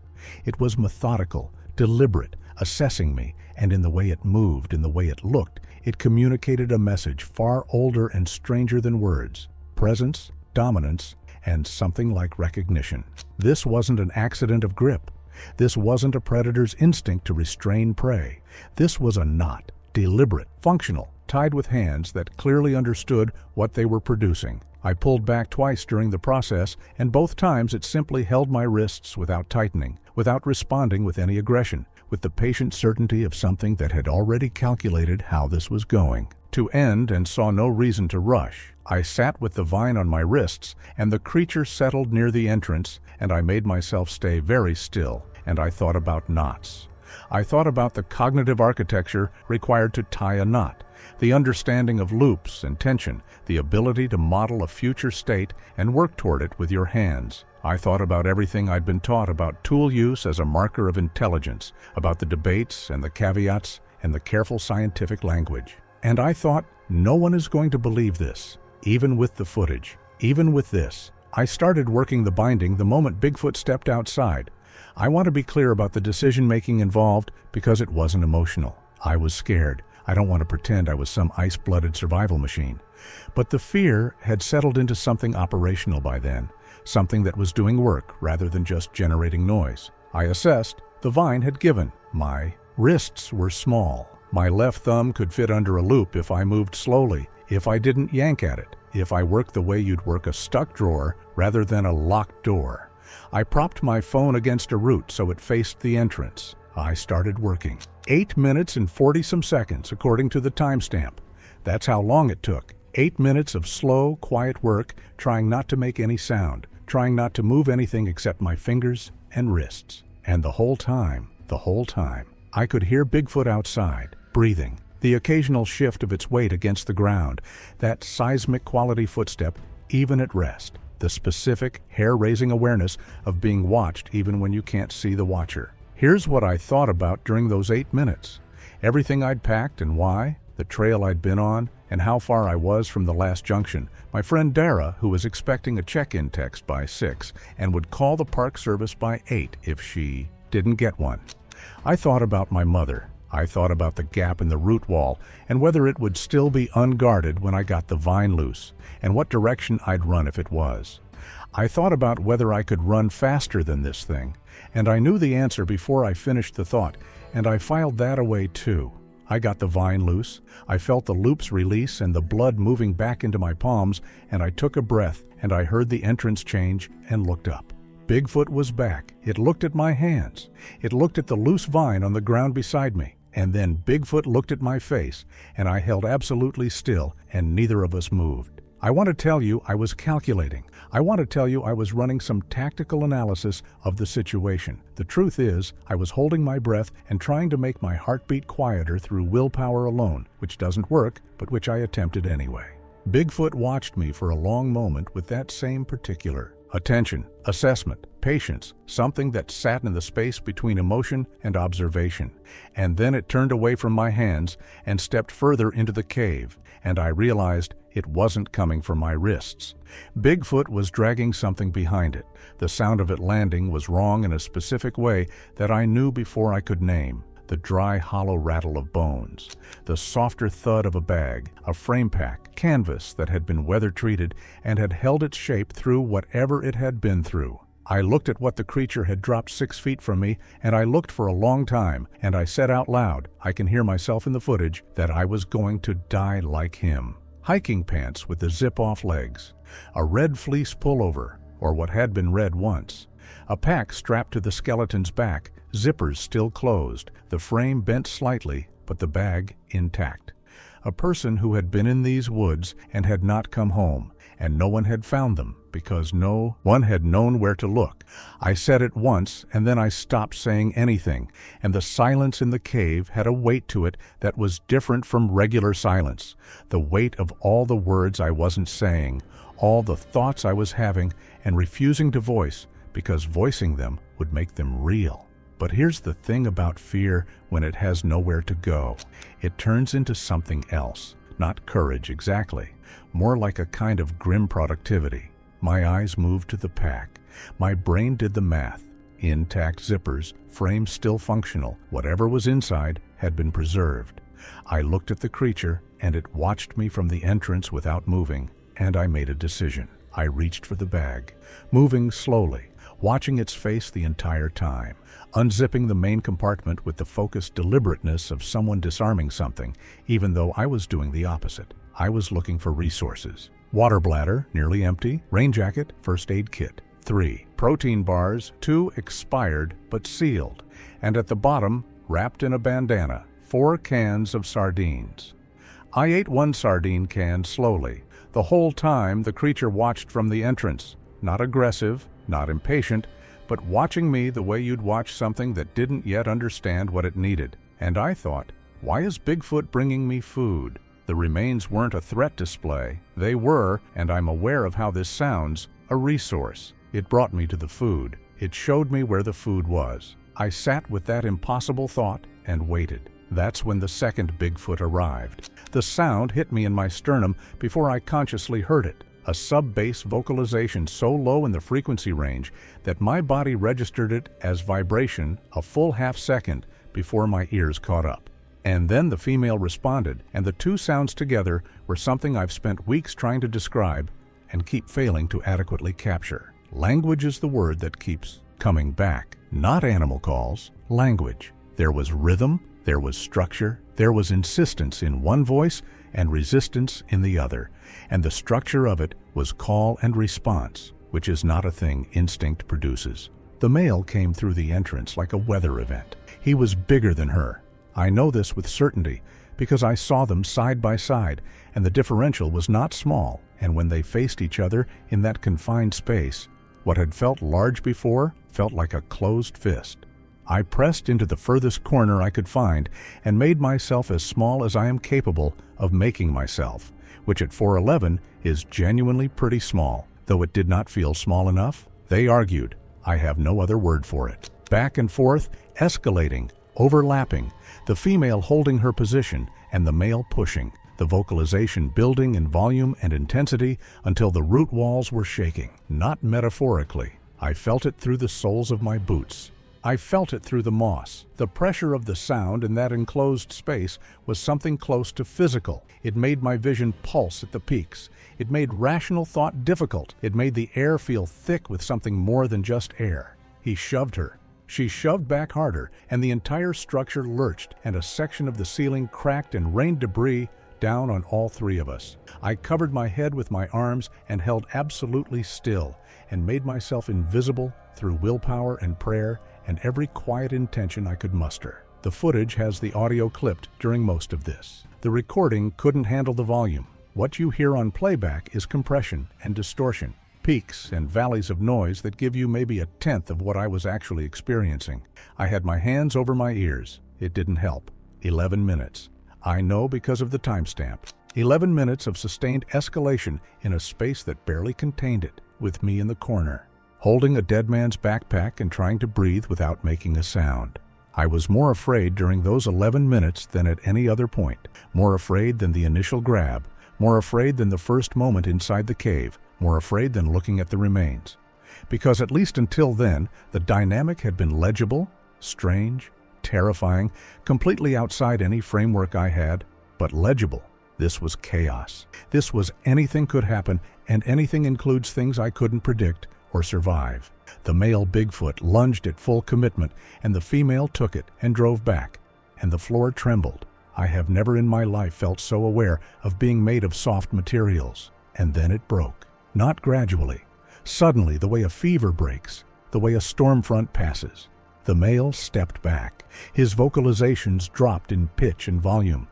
It was methodical, deliberate, assessing me, and in the way it moved, in the way it looked, it communicated a message far older and stranger than words: presence, dominance, and something like recognition. This wasn't an accident of grip. This wasn't a predator's instinct to restrain prey. This was a knot, deliberate, functional, tied with hands that clearly understood what they were producing. I pulled back twice during the process, and both times it simply held my wrists without tightening, without responding with any aggression, with the patient certainty of something that had already calculated how this was going to end and saw no reason to rush. I sat with the vine on my wrists, and the creature settled near the entrance, and I made myself stay very still, and I thought about knots. I thought about the cognitive architecture required to tie a knot, the understanding of loops and tension, the ability to model a future state and work toward it with your hands. I thought about everything I'd been taught about tool use as a marker of intelligence, about the debates and the caveats and the careful scientific language. And I thought, no one is going to believe this, even with the footage, even with this. I started working the binding the moment Bigfoot stepped outside. I want to be clear about the decision-making involved because it wasn't emotional. I was scared. I don't want to pretend I was some ice-blooded survival machine. But the fear had settled into something operational by then, something that was doing work rather than just generating noise. I assessed. The vine had given. My wrists were small. My left thumb could fit under a loop if I moved slowly, if I didn't yank at it, if I worked the way you'd work a stuck drawer rather than a locked door. I propped my phone against a root so it faced the entrance. I started working. 8 minutes and 40-some seconds, according to the timestamp. That's how long it took. 8 minutes of slow, quiet work, trying not to make any sound, trying not to move anything except my fingers and wrists. And the whole time, I could hear Bigfoot outside, breathing, the occasional shift of its weight against the ground, that seismic quality footstep, even at rest, the specific, hair-raising awareness of being watched even when you can't see the watcher. Here's what I thought about during those 8 minutes. Everything I'd packed and why, the trail I'd been on, and how far I was from the last junction. My friend Dara, who was expecting a check-in text by 6 and would call the park service by 8 if she didn't get one. I thought about my mother. I thought about the gap in the root wall and whether it would still be unguarded when I got the vine loose, and what direction I'd run if it was. I thought about whether I could run faster than this thing, and I knew the answer before I finished the thought, and I filed that away too. I got the vine loose, I felt the loops release and the blood moving back into my palms, and I took a breath, and I heard the entrance change and looked up. Bigfoot was back. It looked at my hands. It looked at the loose vine on the ground beside me. And then Bigfoot looked at my face, and I held absolutely still, and neither of us moved. I want to tell you I was calculating. I want to tell you I was running some tactical analysis of the situation. The truth is, I was holding my breath and trying to make my heartbeat quieter through willpower alone, which doesn't work, but which I attempted anyway. Bigfoot watched me for a long moment with that same particular attention, assessment, patience, something that sat in the space between emotion and observation. And then it turned away from my hands and stepped further into the cave, and I realized it wasn't coming from my wrists. Bigfoot was dragging something behind it. The sound of it landing was wrong in a specific way that I knew before I could name. The dry, hollow rattle of bones, the softer thud of a bag, a frame pack, canvas that had been weather-treated and had held its shape through whatever it had been through. I looked at what the creature had dropped 6 feet from me, and I looked for a long time, and I said out loud, I can hear myself in the footage, that I was going to die like him. Hiking pants with the zip-off legs, a red fleece pullover, or what had been red once, a pack strapped to the skeleton's back, zippers still closed, the frame bent slightly, but the bag intact. A person who had been in these woods and had not come home, and no one had found them because no one had known where to look. I said it once, and then I stopped saying anything, and the silence in the cave had a weight to it that was different from regular silence, the weight of all the words I wasn't saying, all the thoughts I was having and refusing to voice, because voicing them would make them real. But here's the thing about fear when it has nowhere to go. It turns into something else. Not courage exactly. More like a kind of grim productivity. My eyes moved to the pack. My brain did the math. Intact zippers, frames still functional. Whatever was inside had been preserved. I looked at the creature, and it watched me from the entrance without moving, and I made a decision. I reached for the bag, moving slowly, watching its face the entire time, unzipping the main compartment with the focused deliberateness of someone disarming something, even though I was doing the opposite. I was looking for resources. Water bladder, nearly empty, rain jacket, first aid kit. 3 protein bars, 2 expired but sealed, and at the bottom, wrapped in a bandana, 4 cans of sardines. I ate one sardine can slowly. The whole time the creature watched from the entrance, not aggressive, not impatient, but watching me the way you'd watch something that didn't yet understand what it needed. And I thought, why is Bigfoot bringing me food? The remains weren't a threat display. They were, and I'm aware of how this sounds, a resource. It brought me to the food. It showed me where the food was. I sat with that impossible thought and waited. That's when the second Bigfoot arrived. The sound hit me in my sternum before I consciously heard it. A sub-bass vocalization so low in the frequency range that my body registered it as vibration a full half-second before my ears caught up. And then the female responded, and the two sounds together were something I've spent weeks trying to describe and keep failing to adequately capture. Language is the word that keeps coming back. Not animal calls, language. There was rhythm, there was structure, there was insistence in one voice and resistance in the other, and the structure of it was call and response, which is not a thing instinct produces. The male came through the entrance like a weather event. He was bigger than her. I know this with certainty because I saw them side by side, and the differential was not small, and when they faced each other in that confined space, what had felt large before felt like a closed fist. I pressed into the furthest corner I could find and made myself as small as I am capable of making myself, which at 4'11" is genuinely pretty small. Though it did not feel small enough, they argued. I have no other word for it. Back and forth, escalating, overlapping, the female holding her position and the male pushing, the vocalization building in volume and intensity until the root walls were shaking. Not metaphorically. I felt it through the soles of my boots. I felt it through the moss. The pressure of the sound in that enclosed space was something close to physical. It made my vision pulse at the peaks. It made rational thought difficult. It made the air feel thick with something more than just air. He shoved her. She shoved back harder, and the entire structure lurched, and a section of the ceiling cracked and rained debris down on all three of us. I covered my head with my arms and held absolutely still, and made myself invisible through willpower and prayer and every quiet intention I could muster. The footage has the audio clipped during most of this. The recording couldn't handle the volume. What you hear on playback is compression and distortion, peaks and valleys of noise that give you maybe a tenth of what I was actually experiencing. I had my hands over my ears. It didn't help. 11 minutes. I know because of the timestamp. 11 minutes of sustained escalation in a space that barely contained it, with me in the corner, holding a dead man's backpack and trying to breathe without making a sound. I was more afraid during those 11 minutes than at any other point, more afraid than the initial grab, more afraid than the first moment inside the cave, more afraid than looking at the remains. Because at least until then, the dynamic had been legible, strange, terrifying, completely outside any framework I had, but legible. This was chaos. This was anything could happen, and anything includes things I couldn't predict or survive. The male Bigfoot lunged at full commitment, and the female took it and drove back, and the floor trembled. I have never in my life felt so aware of being made of soft materials. And then it broke. Not gradually. Suddenly, the way a fever breaks, the way a storm front passes. The male stepped back. His vocalizations dropped in pitch and volume.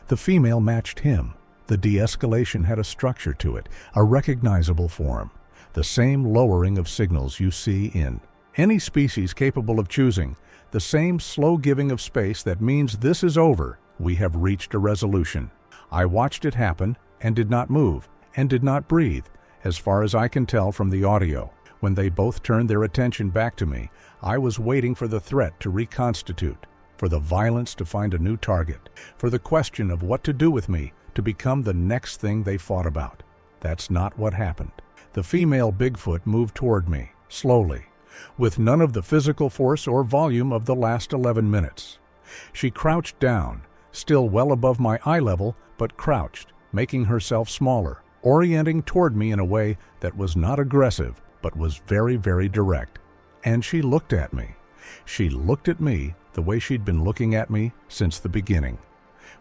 The female matched him. The de-escalation had a structure to it, a recognizable form. The same lowering of signals you see in any species capable of choosing, the same slow giving of space that means this is over, we have reached a resolution. I watched it happen and did not move and did not breathe, as far as I can tell from the audio. When they both turned their attention back to me, I was waiting for the threat to reconstitute, for the violence to find a new target, for the question of what to do with me to become the next thing they fought about. That's not what happened. The female Bigfoot moved toward me, slowly, with none of the physical force or volume of the last 11 minutes. She crouched down, still well above my eye level, but crouched, making herself smaller, orienting toward me in a way that was not aggressive, but was very, very direct. And she looked at me. She looked at me the way she'd been looking at me since the beginning.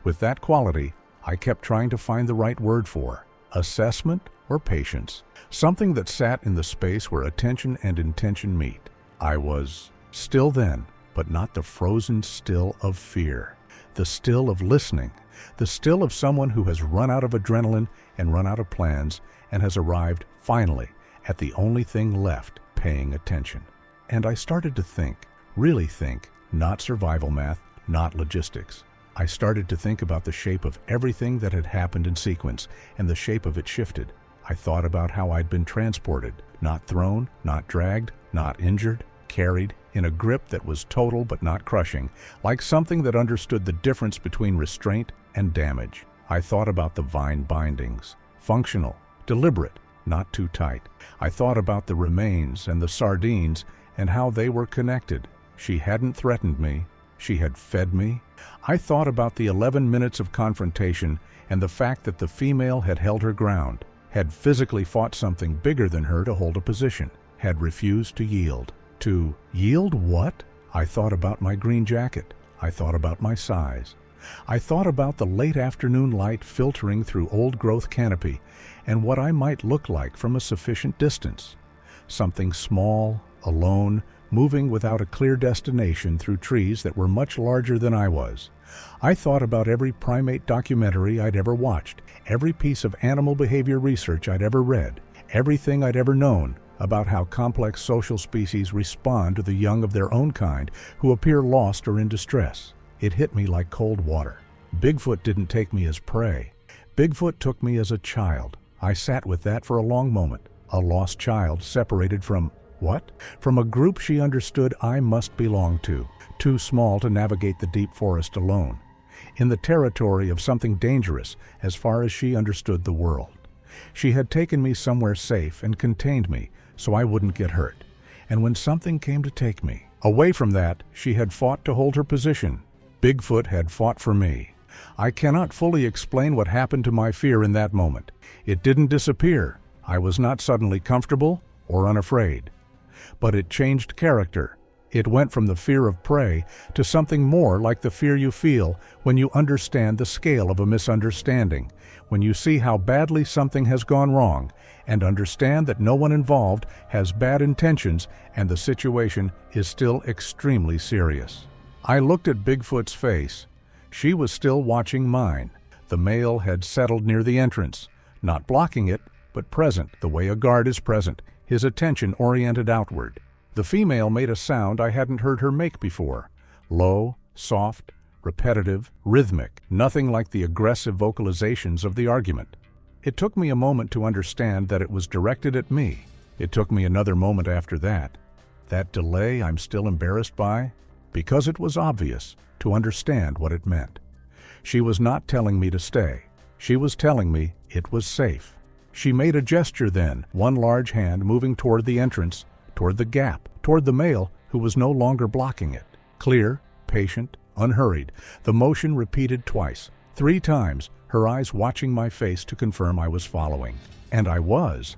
With that quality, I kept trying to find the right word for assessment or patience, something that sat in the space where attention and intention meet. I was, still then, but not the frozen still of fear. The still of listening. The still of someone who has run out of adrenaline and run out of plans and has arrived, finally, at the only thing left, paying attention. And I started to think, really think, not survival math, not logistics. I started to think about the shape of everything that had happened in sequence, and the shape of it shifted. I thought about how I'd been transported, not thrown, not dragged, not injured, carried, in a grip that was total but not crushing, like something that understood the difference between restraint and damage. I thought about the vine bindings, functional, deliberate, not too tight. I thought about the remains and the sardines and how they were connected. She hadn't threatened me. She had fed me. I thought about the 11 minutes of confrontation and the fact that the female had held her ground, had physically fought something bigger than her to hold a position, had refused to yield. To yield what? I thought about my green jacket. I thought about my size. I thought about the late afternoon light filtering through old-growth canopy and what I might look like from a sufficient distance. Something small, alone, moving without a clear destination through trees that were much larger than I was. I thought about every primate documentary I'd ever watched, every piece of animal behavior research I'd ever read, everything I'd ever known about how complex social species respond to the young of their own kind who appear lost or in distress. It hit me like cold water. Bigfoot didn't take me as prey. Bigfoot took me as a child. I sat with that for a long moment. A lost child separated from what? From a group she understood I must belong to, too small to navigate the deep forest alone, in the territory of something dangerous as far as she understood the world. She had taken me somewhere safe and contained me so I wouldn't get hurt. And when something came to take me away from that, she had fought to hold her position. Bigfoot had fought for me. I cannot fully explain what happened to my fear in that moment. It didn't disappear. I was not suddenly comfortable or unafraid. But it changed character. It went from the fear of prey to something more like the fear you feel when you understand the scale of a misunderstanding, when you see how badly something has gone wrong, and understand that no one involved has bad intentions and the situation is still extremely serious. I looked at Bigfoot's face. She was still watching mine. The male had settled near the entrance, not blocking it, but present the way a guard is present, his attention oriented outward. The female made a sound I hadn't heard her make before. Low, soft, repetitive, rhythmic, nothing like the aggressive vocalizations of the argument. It took me a moment to understand that it was directed at me. It took me another moment after that. That delay I'm still embarrassed by, because it was obvious, to understand what it meant. She was not telling me to stay. She was telling me it was safe. She made a gesture then, one large hand moving toward the entrance, toward the gap, toward the male who was no longer blocking it. Clear, patient, unhurried, the motion repeated twice, 3 times, her eyes watching my face to confirm I was following. And I was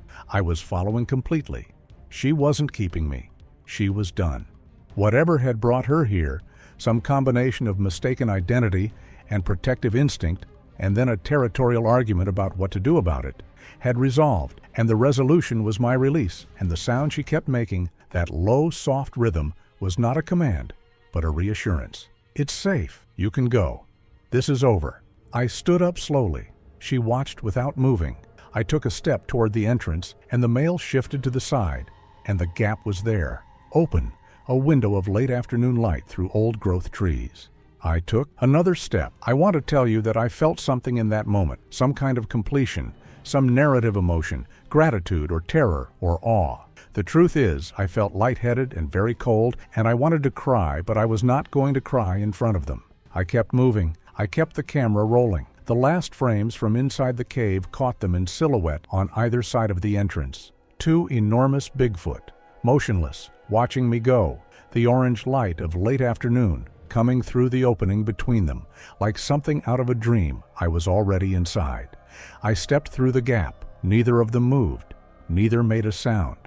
following completely. She wasn't keeping me. She was done. Whatever had brought her here, some combination of mistaken identity and protective instinct, and then a territorial argument about what to do about it, had resolved, and the resolution was my release, and the sound she kept making, that low, soft rhythm, was not a command, but a reassurance. It's safe. You can go. This is over. I stood up slowly. She watched without moving. I took a step toward the entrance, and the male shifted to the side, and the gap was there, open, a window of late afternoon light through old-growth trees. I took another step. I want to tell you that I felt something in that moment, some kind of completion, some narrative emotion, gratitude or terror or awe. The truth is, I felt lightheaded and very cold, and I wanted to cry, but I was not going to cry in front of them. I kept moving. I kept the camera rolling. The last frames from inside the cave caught them in silhouette on either side of the entrance. 2 enormous Bigfoot, motionless, watching me go, the orange light of late afternoon coming through the opening between them, like something out of a dream. I was already inside. I stepped through the gap. Neither of them moved. Neither made a sound.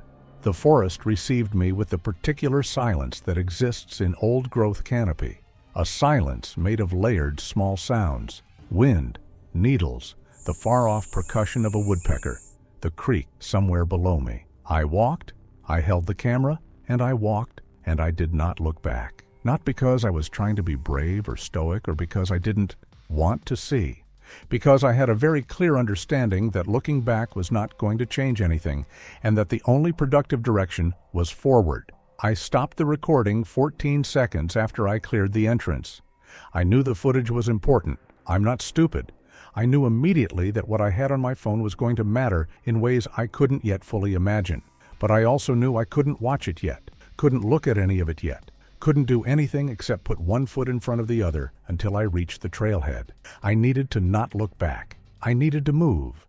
The forest received me with the particular silence that exists in old-growth canopy, a silence made of layered small sounds, wind, needles, the far-off percussion of a woodpecker, the creek somewhere below me. I walked, I held the camera, and I walked, and I did not look back. Not because I was trying to be brave or stoic or because I didn't want to see. Because I had a very clear understanding that looking back was not going to change anything and that the only productive direction was forward. I stopped the recording 14 seconds after I cleared the entrance. I knew the footage was important. I'm not stupid. I knew immediately that what I had on my phone was going to matter in ways I couldn't yet fully imagine. But I also knew I couldn't watch it yet, couldn't look at any of it yet, couldn't do anything except put one foot in front of the other until I reached the trailhead. I needed to not look back. I needed to move.